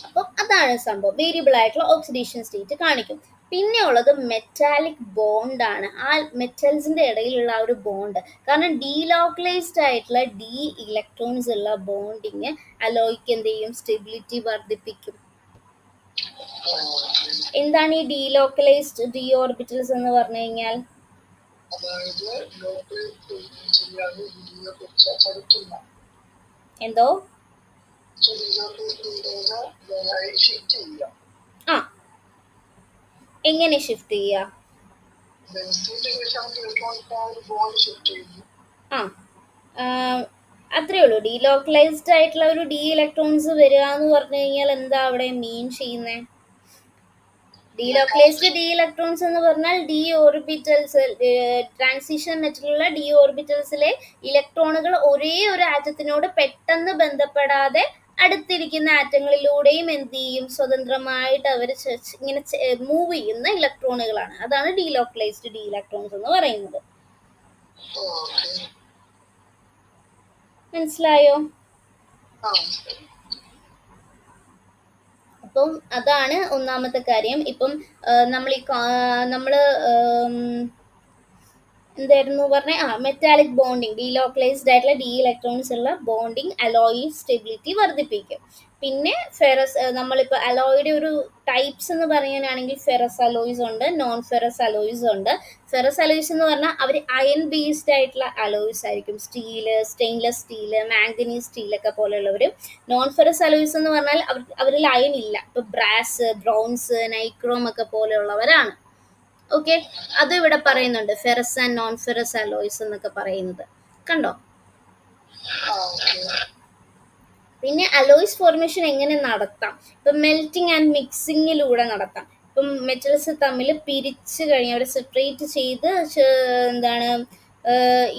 അപ്പം അതാണ് സംഭവം, വേരിയബിൾ ആയിട്ടുള്ള ഓക്സിഡേഷൻ സ്റ്റേറ്റ് കാണിക്കും. പിന്നെ ഉള്ളത് മെറ്റാലിക് ബോണ്ട് ആണ്. ആ മെറ്റൽസിന്റെ ഇടയിലുള്ള ആ ഒരു ബോണ്ട്, കാരണം ഡീലോക്കലൈസ്ഡ് ആയിട്ടുള്ള ഡി ഇലക്ട്രോൺസ് ഉള്ള ബോണ്ടിങ് അലോയ്ക്ക് എന്ത് ചെയ്യും? സ്റ്റെബിലിറ്റി വർദ്ധിപ്പിക്കും. എന്താണ് ഈ ഡീലോക്കലൈസ്ഡ് ഡി ഓർബിറ്റൽസ് എന്ന് പറഞ്ഞു കഴിഞ്ഞാൽ? എന്തോ? ആ, എങ്ങനെ ഷിഫ്റ്റ് ചെയ്യാ? അത്രേ ഉള്ളൂ. ഡീലോക്കലൈസ്ഡ് ആയിട്ടുള്ള ഒരു ഡി ഇലക്ട്രോൺസ് വരിക എന്ന് പറഞ്ഞു കഴിഞ്ഞാൽ എന്താ അവിടെ മീൻ ചെയ്യുന്നത്? ഡീലോക്കലൈസ്ഡ് ഡി ഇലക്ട്രോൺസ് എന്ന് പറഞ്ഞാൽ ഡി ഓർബിറ്റൽസ്, ട്രാൻസിഷൻ മെറ്റലുള്ള ഡി ഓർബിറ്റൽസിലെ ഇലക്ട്രോണുകൾ ഒരേ ഒരു ആറ്റത്തിനോട് പെട്ടെന്ന് ബന്ധപ്പെടാതെ അടുത്തിരിക്കുന്ന ആറ്റങ്ങളിലൂടെയും എന്ത് ചെയ്യും? സ്വതന്ത്രമായിട്ട് അവർ ഇങ്ങനെ മൂവ് ചെയ്യുന്ന ഇലക്ട്രോണുകളാണ്. അതാണ് ഡീലോക്കലൈസ്ഡ് ഡി ഇലക്ട്രോൺസ് എന്ന് പറയുന്നത്. മനസ്സിലായോ? അപ്പം അതാണ് ഒന്നാമത്തെ കാര്യം. ഇപ്പം നമ്മള് എന്തായിരുന്നു പറഞ്ഞേ? മെറ്റാലിക് ബോണ്ടിങ്, ഡീലോക്കലൈസ്ഡ് ആയിട്ടുള്ള ഡി ഇലക്ട്രോൺസ് ഉള്ള ബോണ്ടിങ് അലോയ് സ്റ്റെബിലിറ്റി വർദ്ധിപ്പിക്കും. പിന്നെ ഫെറസ്, നമ്മളിപ്പോൾ അലോയുടെ ഒരു ടൈപ്സ് എന്ന് പറയാനാണെങ്കിൽ ഫെറസ് അലോയ്സ് ഉണ്ട്, നോൺ ഫെറസ് അലോയ്സ് ഉണ്ട്. ഫെറസ് അലോയ്സ് എന്ന് പറഞ്ഞാൽ അവർ അയൺ ബേസ്ഡ് ആയിട്ടുള്ള അലോയ്സ് ആയിരിക്കും. സ്റ്റീല്, സ്റ്റെയിൻലെസ് സ്റ്റീല്, മാംഗനീസ് സ്റ്റീലൊക്കെ പോലെയുള്ളവർ. നോൺ ഫെറസ് അലോയ്സ് എന്ന് പറഞ്ഞാൽ അവരിൽ അയൺ ഇല്ല. ഇപ്പൊ ബ്രാസ്, ബ്രോൺസ്, നൈക്രോം ഒക്കെ പോലെയുള്ളവരാണ്. ഓക്കെ, അത് ഇവിടെ പറയുന്നുണ്ട്, ferrous and non ferrous alloys എന്നൊക്കെ പറയുന്നത് കണ്ടോ? പിന്നെ അലോയ്സ് ഫോർമേഷൻ എങ്ങനെ നടത്താം? ഇപ്പം മെൽറ്റിംഗ് ആൻഡ് മിക്സിങ്ങിലൂടെ നടത്താം. ഇപ്പം മെറ്റൽസ് തമ്മിൽ പിരിച്ച് കഴിഞ്ഞ് അവരെ സെപ്പറേറ്റ് ചെയ്ത് എന്താണ്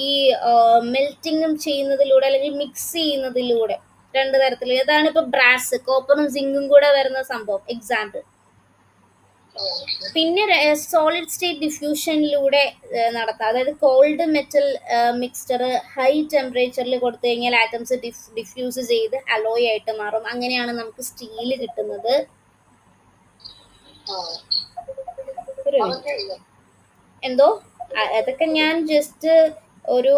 ഈ മെൽറ്റിങ്ങും ചെയ്യുന്നതിലൂടെ അല്ലെങ്കിൽ മിക്സ് ചെയ്യുന്നതിലൂടെ, രണ്ട് തരത്തിൽ. ഏതാണ്? ഇപ്പൊ ബ്രാസ്, കോപ്പറും സിങ്കും കൂടെ വരുന്ന സംഭവം. എക്സാമ്പിൾ പിന്നെ സോളിഡ് സ്റ്റേറ്റ് ഡിഫ്യൂഷനിലൂടെ നടത്താം. അതായത് കോൾഡ് മെറ്റൽ മിക്സ്ചർ ഹൈ ടെമ്പറേച്ചറിൽ കൊടുത്തു കഴിഞ്ഞാൽ ആറ്റംസ് ഡിഫ്യൂസ് ചെയ്ത് അലോയ് ആയിട്ട് മാറും. അങ്ങനെയാണ് നമുക്ക് സ്റ്റീല് കിട്ടുന്നത്. ഒരു മിനിറ്റ്. എന്തോ അതൊക്കെ ഞാൻ ജസ്റ്റ് ഒരു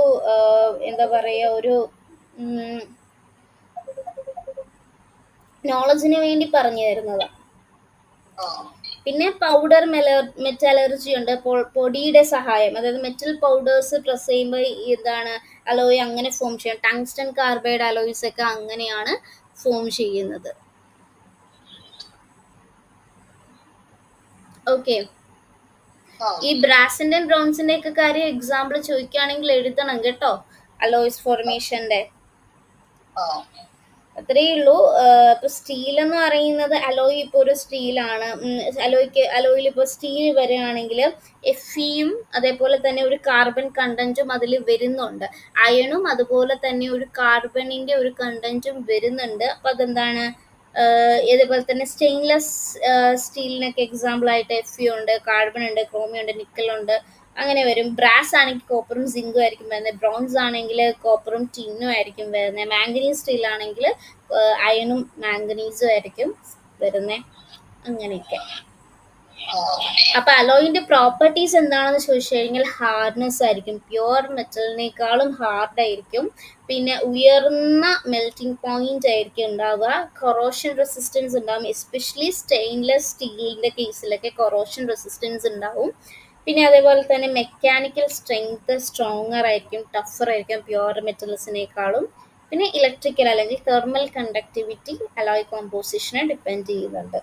എന്താ പറയുക, ഒരു നോളജിന് വേണ്ടി പറഞ്ഞു തരുന്നതാണ്. പിന്നെ പൗഡർ മെറ്റലർജി ഉണ്ട്. പൊടിയുടെ സഹായം, അതായത് മെറ്റൽ പൗഡേഴ്സ് പ്രസ് ചെയ്യുമ്പോൾ എന്താണ് അലോയ് അങ്ങനെ ഫോം ചെയ്യും. ടങ്സ്റ്റൺ കാർബൈഡ് അലോയ്സ് ഒക്കെ അങ്ങനെയാണ് ഫോം ചെയ്യുന്നത്. ഓക്കെ, ഈ ബ്രാസിന്റെ ബ്രോൺസിന്റെ ഒക്കെ കാര്യം എക്സാമ്പിൾ ചോദിക്കുകയാണെങ്കിൽ എഴുതണം കേട്ടോ, അലോയ്സ് ഫോർമേഷന്റെ. അത്രയേ ഉള്ളൂ. ഇപ്പൊ സ്റ്റീൽ എന്ന് പറയുന്നത് അലോയ് ഇപ്പോൾ ഒരു സ്റ്റീലാണ്. അലോയിൽ ഇപ്പോൾ സ്റ്റീൽ വരികയാണെങ്കിൽ എഫിയും അതേപോലെ തന്നെ ഒരു കാർബൺ കണ്ടന്റും അതിൽ വരുന്നുണ്ട്. അയണും അതുപോലെ തന്നെ ഒരു കാർബണിന്റെ ഒരു കണ്ടന്റും വരുന്നുണ്ട്. അപ്പൊ അതെന്താണ്, ഇതേപോലെ തന്നെ സ്റ്റെയിൻലെസ് സ്റ്റീലിനൊക്കെ എക്സാമ്പിൾ ആയിട്ട് എഫി ഉണ്ട്, കാർബൺ ഉണ്ട്, ക്രോമിയം ഉണ്ട്, നിക്കലുണ്ട്, അങ്ങനെ വരും. ബ്രാസ് ആണെങ്കിൽ കോപ്പറും സിങ്കും ആയിരിക്കും വരുന്നത്. ബ്രോൺസ് ആണെങ്കിൽ കോപ്പറും ടിന്നും ആയിരിക്കും വരുന്നത്. മാംഗനീസ് സ്റ്റീൽ ആണെങ്കിൽ അയണും മാംഗനീസും ആയിരിക്കും വരുന്നത്. അങ്ങനെയൊക്കെ. അപ്പൊ അലോയിന്റെ പ്രോപ്പർട്ടീസ് എന്താണെന്ന് ചോദിച്ചു കഴിഞ്ഞാൽ ഹാർഡ്നെസ് ആയിരിക്കും. പ്യുവർ മെറ്റലിനേക്കാളും ഹാർഡ് ആയിരിക്കും. പിന്നെ ഉയർന്ന മെൽറ്റിംഗ് പോയിന്റ് ആയിരിക്കും ഉണ്ടാവുക. കൊറോഷൻ റെസിസ്റ്റൻസ് ഉണ്ടാവും. എസ്പെഷ്യലി സ്റ്റെയിൻലെസ് സ്റ്റീലിന്റെ കേസിലൊക്കെ കൊറോഷൻ റെസിസ്റ്റൻസ് ഉണ്ടാവും. പിന്നെ അതേപോലെ തന്നെ മെക്കാനിക്കൽ സ്ട്രെങ്ത് സ്ട്രോങ്ങർ ആയിരിക്കും, ടഫർ ആയിരിക്കും പ്യുവർ മെറ്റൽസിനേക്കാളും. പിന്നെ ഇലക്ട്രിക്കൽ അല്ലെങ്കിൽ തെർമൽ കണ്ടക്ടിവിറ്റി അലോയ് കോമ്പോസിഷനെ ഡിപ്പെൻഡ് ചെയ്യുന്നുണ്ട്.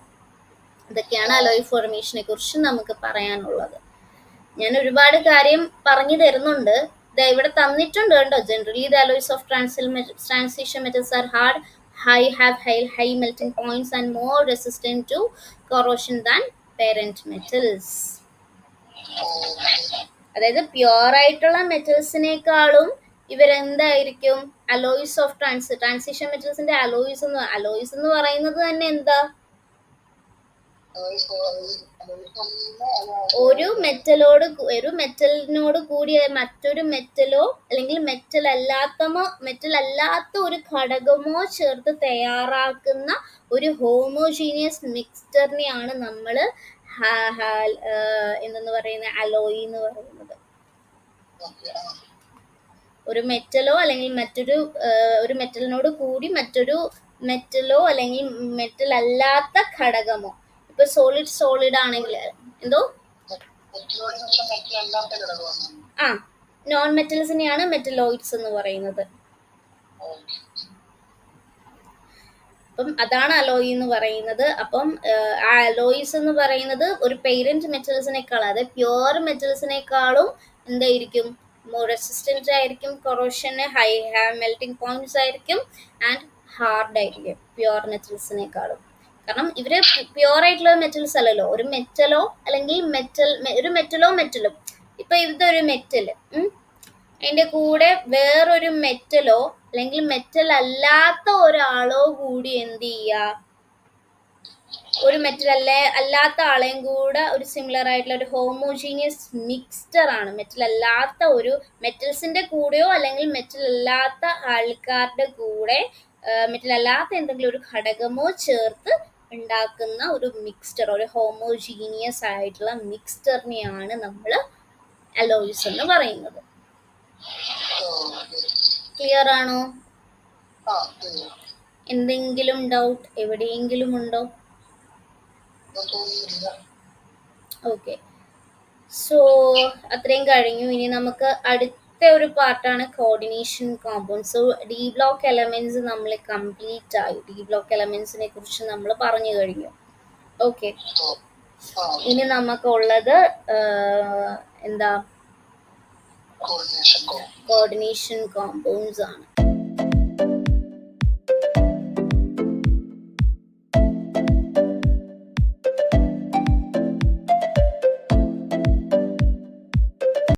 ഇതൊക്കെയാണ് അലോയ് ഫോർമേഷനെ കുറിച്ച് നമുക്ക് പറയാനുള്ളത്. ഞാൻ ഒരുപാട് കാര്യം പറഞ്ഞു തരുന്നുണ്ട്. ഇവിടെ തന്നിട്ടുണ്ട് കേട്ടോ. Generally the alloys of transition metals R hard, high melting points and more resistant to corrosion than parent metals. അതായത് പ്യുവർ ആയിട്ടുള്ള മെറ്റൽസിനേക്കാളും ഇവരെന്തായിരിക്കും, അലോയ്സ് ഓഫ് ട്രാൻസിഷൻ മെറ്റൽസിന്റെ അലോയ്സ് എന്ന് പറയുന്നത് തന്നെ എന്താ, ഒരു മെറ്റലിനോട് കൂടി മറ്റൊരു മെറ്റലോ അല്ലെങ്കിൽ മെറ്റൽ അല്ലാത്ത ഒരു ഘടകമോ ചേർത്ത് തയ്യാറാക്കുന്ന ഒരു ഹോമോജീനിയസ് മിക്സ്ചറിനെയാണ് നമ്മൾ എന്തെന്ന് പറയുന്ന അലോയ് എന്ന് പറയുന്നത്. ഒരു മെറ്റലോ അല്ലെങ്കിൽ ഒരു മെറ്റലിനോട് കൂടി മറ്റൊരു മെറ്റലോ അല്ലെങ്കിൽ മെറ്റൽ അല്ലാത്ത ഘടകമോ. ഇപ്പൊ സോളിഡ് ആണെങ്കിൽ എന്തോ നോൺ മെറ്റൽസിനെയാണ് മെറ്റലോയിഡ്സ് എന്ന് പറയുന്നത്. അപ്പം അതാണ് അലോയ് എന്ന് പറയുന്നത്. അപ്പം ആ അലോയ്സ് എന്ന് പറയുന്നത് ഒരു പേരന്റ് മെറ്റൽസിനേക്കാളും, അതായത് പ്യുവർ മെറ്റൽസിനേക്കാളും എന്തായിരിക്കും, മോർ റെസിസ്റ്റന്റ് ആയിരിക്കും, കൊറോഷന് ഹൈ മെൽറ്റിംഗ് പോയിന്റ്സ് ആയിരിക്കും, ആൻഡ് ഹാർഡ് ആയിരിക്കും പ്യുവർ മെറ്റൽസിനേക്കാളും. കാരണം ഇവര് പ്യുവർ ആയിട്ടുള്ള മെറ്റൽസ് അല്ലല്ലോ. ഒരു മെറ്റലോ അല്ലെങ്കിൽ ഒരു മെറ്റലും ഇപ്പൊ ഇതൊരു മെറ്റല്, അതിന്റെ കൂടെ വേറൊരു മെറ്റലോ അല്ലെങ്കിൽ മെറ്റൽ അല്ലാത്ത ഒരാളോ കൂടി എന്ത് ചെയ്യുക, ഒരു മെറ്റൽ അല്ലാത്ത ആളെയും കൂടെ ഒരു സിമിലർ ആയിട്ടുള്ള ഒരു ഹോമോജീനിയസ് മിക്സ്ചർ ആണ്. മെറ്റൽ അല്ലാത്ത ഒരു മെറ്റൽസിന്റെ കൂടെയോ അല്ലെങ്കിൽ മെറ്റൽ അല്ലാത്ത ആൾക്കാരുടെ കൂടെ മെറ്റൽ അല്ലാത്ത എന്തെങ്കിലും ഒരു ഘടകമോ ചേർത്ത് ഉണ്ടാക്കുന്ന ഒരു മിക്സ്ചർ, ഒരു ഹോമോജീനിയസ് ആയിട്ടുള്ള മിക്സ്ചറിനെയാണ് നമ്മൾ അലോയ്സ് എന്ന് പറയുന്നത്. ക്ലിയർ ആണോ? എന്തെങ്കിലും ഡൗട്ട് എവിടെയെങ്കിലും ഉണ്ടോ? ഓക്കെ, സോ അത്രയും കഴിഞ്ഞു. ഇനി നമുക്ക് അടുത്ത ഒരു പാർട്ടാണ് coordination compound. So D block elements നമ്മൾ കംപ്ലീറ്റ് ആയി. ഡി ബ്ലോക്ക് എലമെന്റ്സിനെ കുറിച്ച് നമ്മൾ പറഞ്ഞു കഴിഞ്ഞു. ഓക്കെ, ഇനി നമുക്കുള്ളത് എന്താ, കോർഡിനേഷൻ കോമ്പൗണ്ട്സ് ആണ്.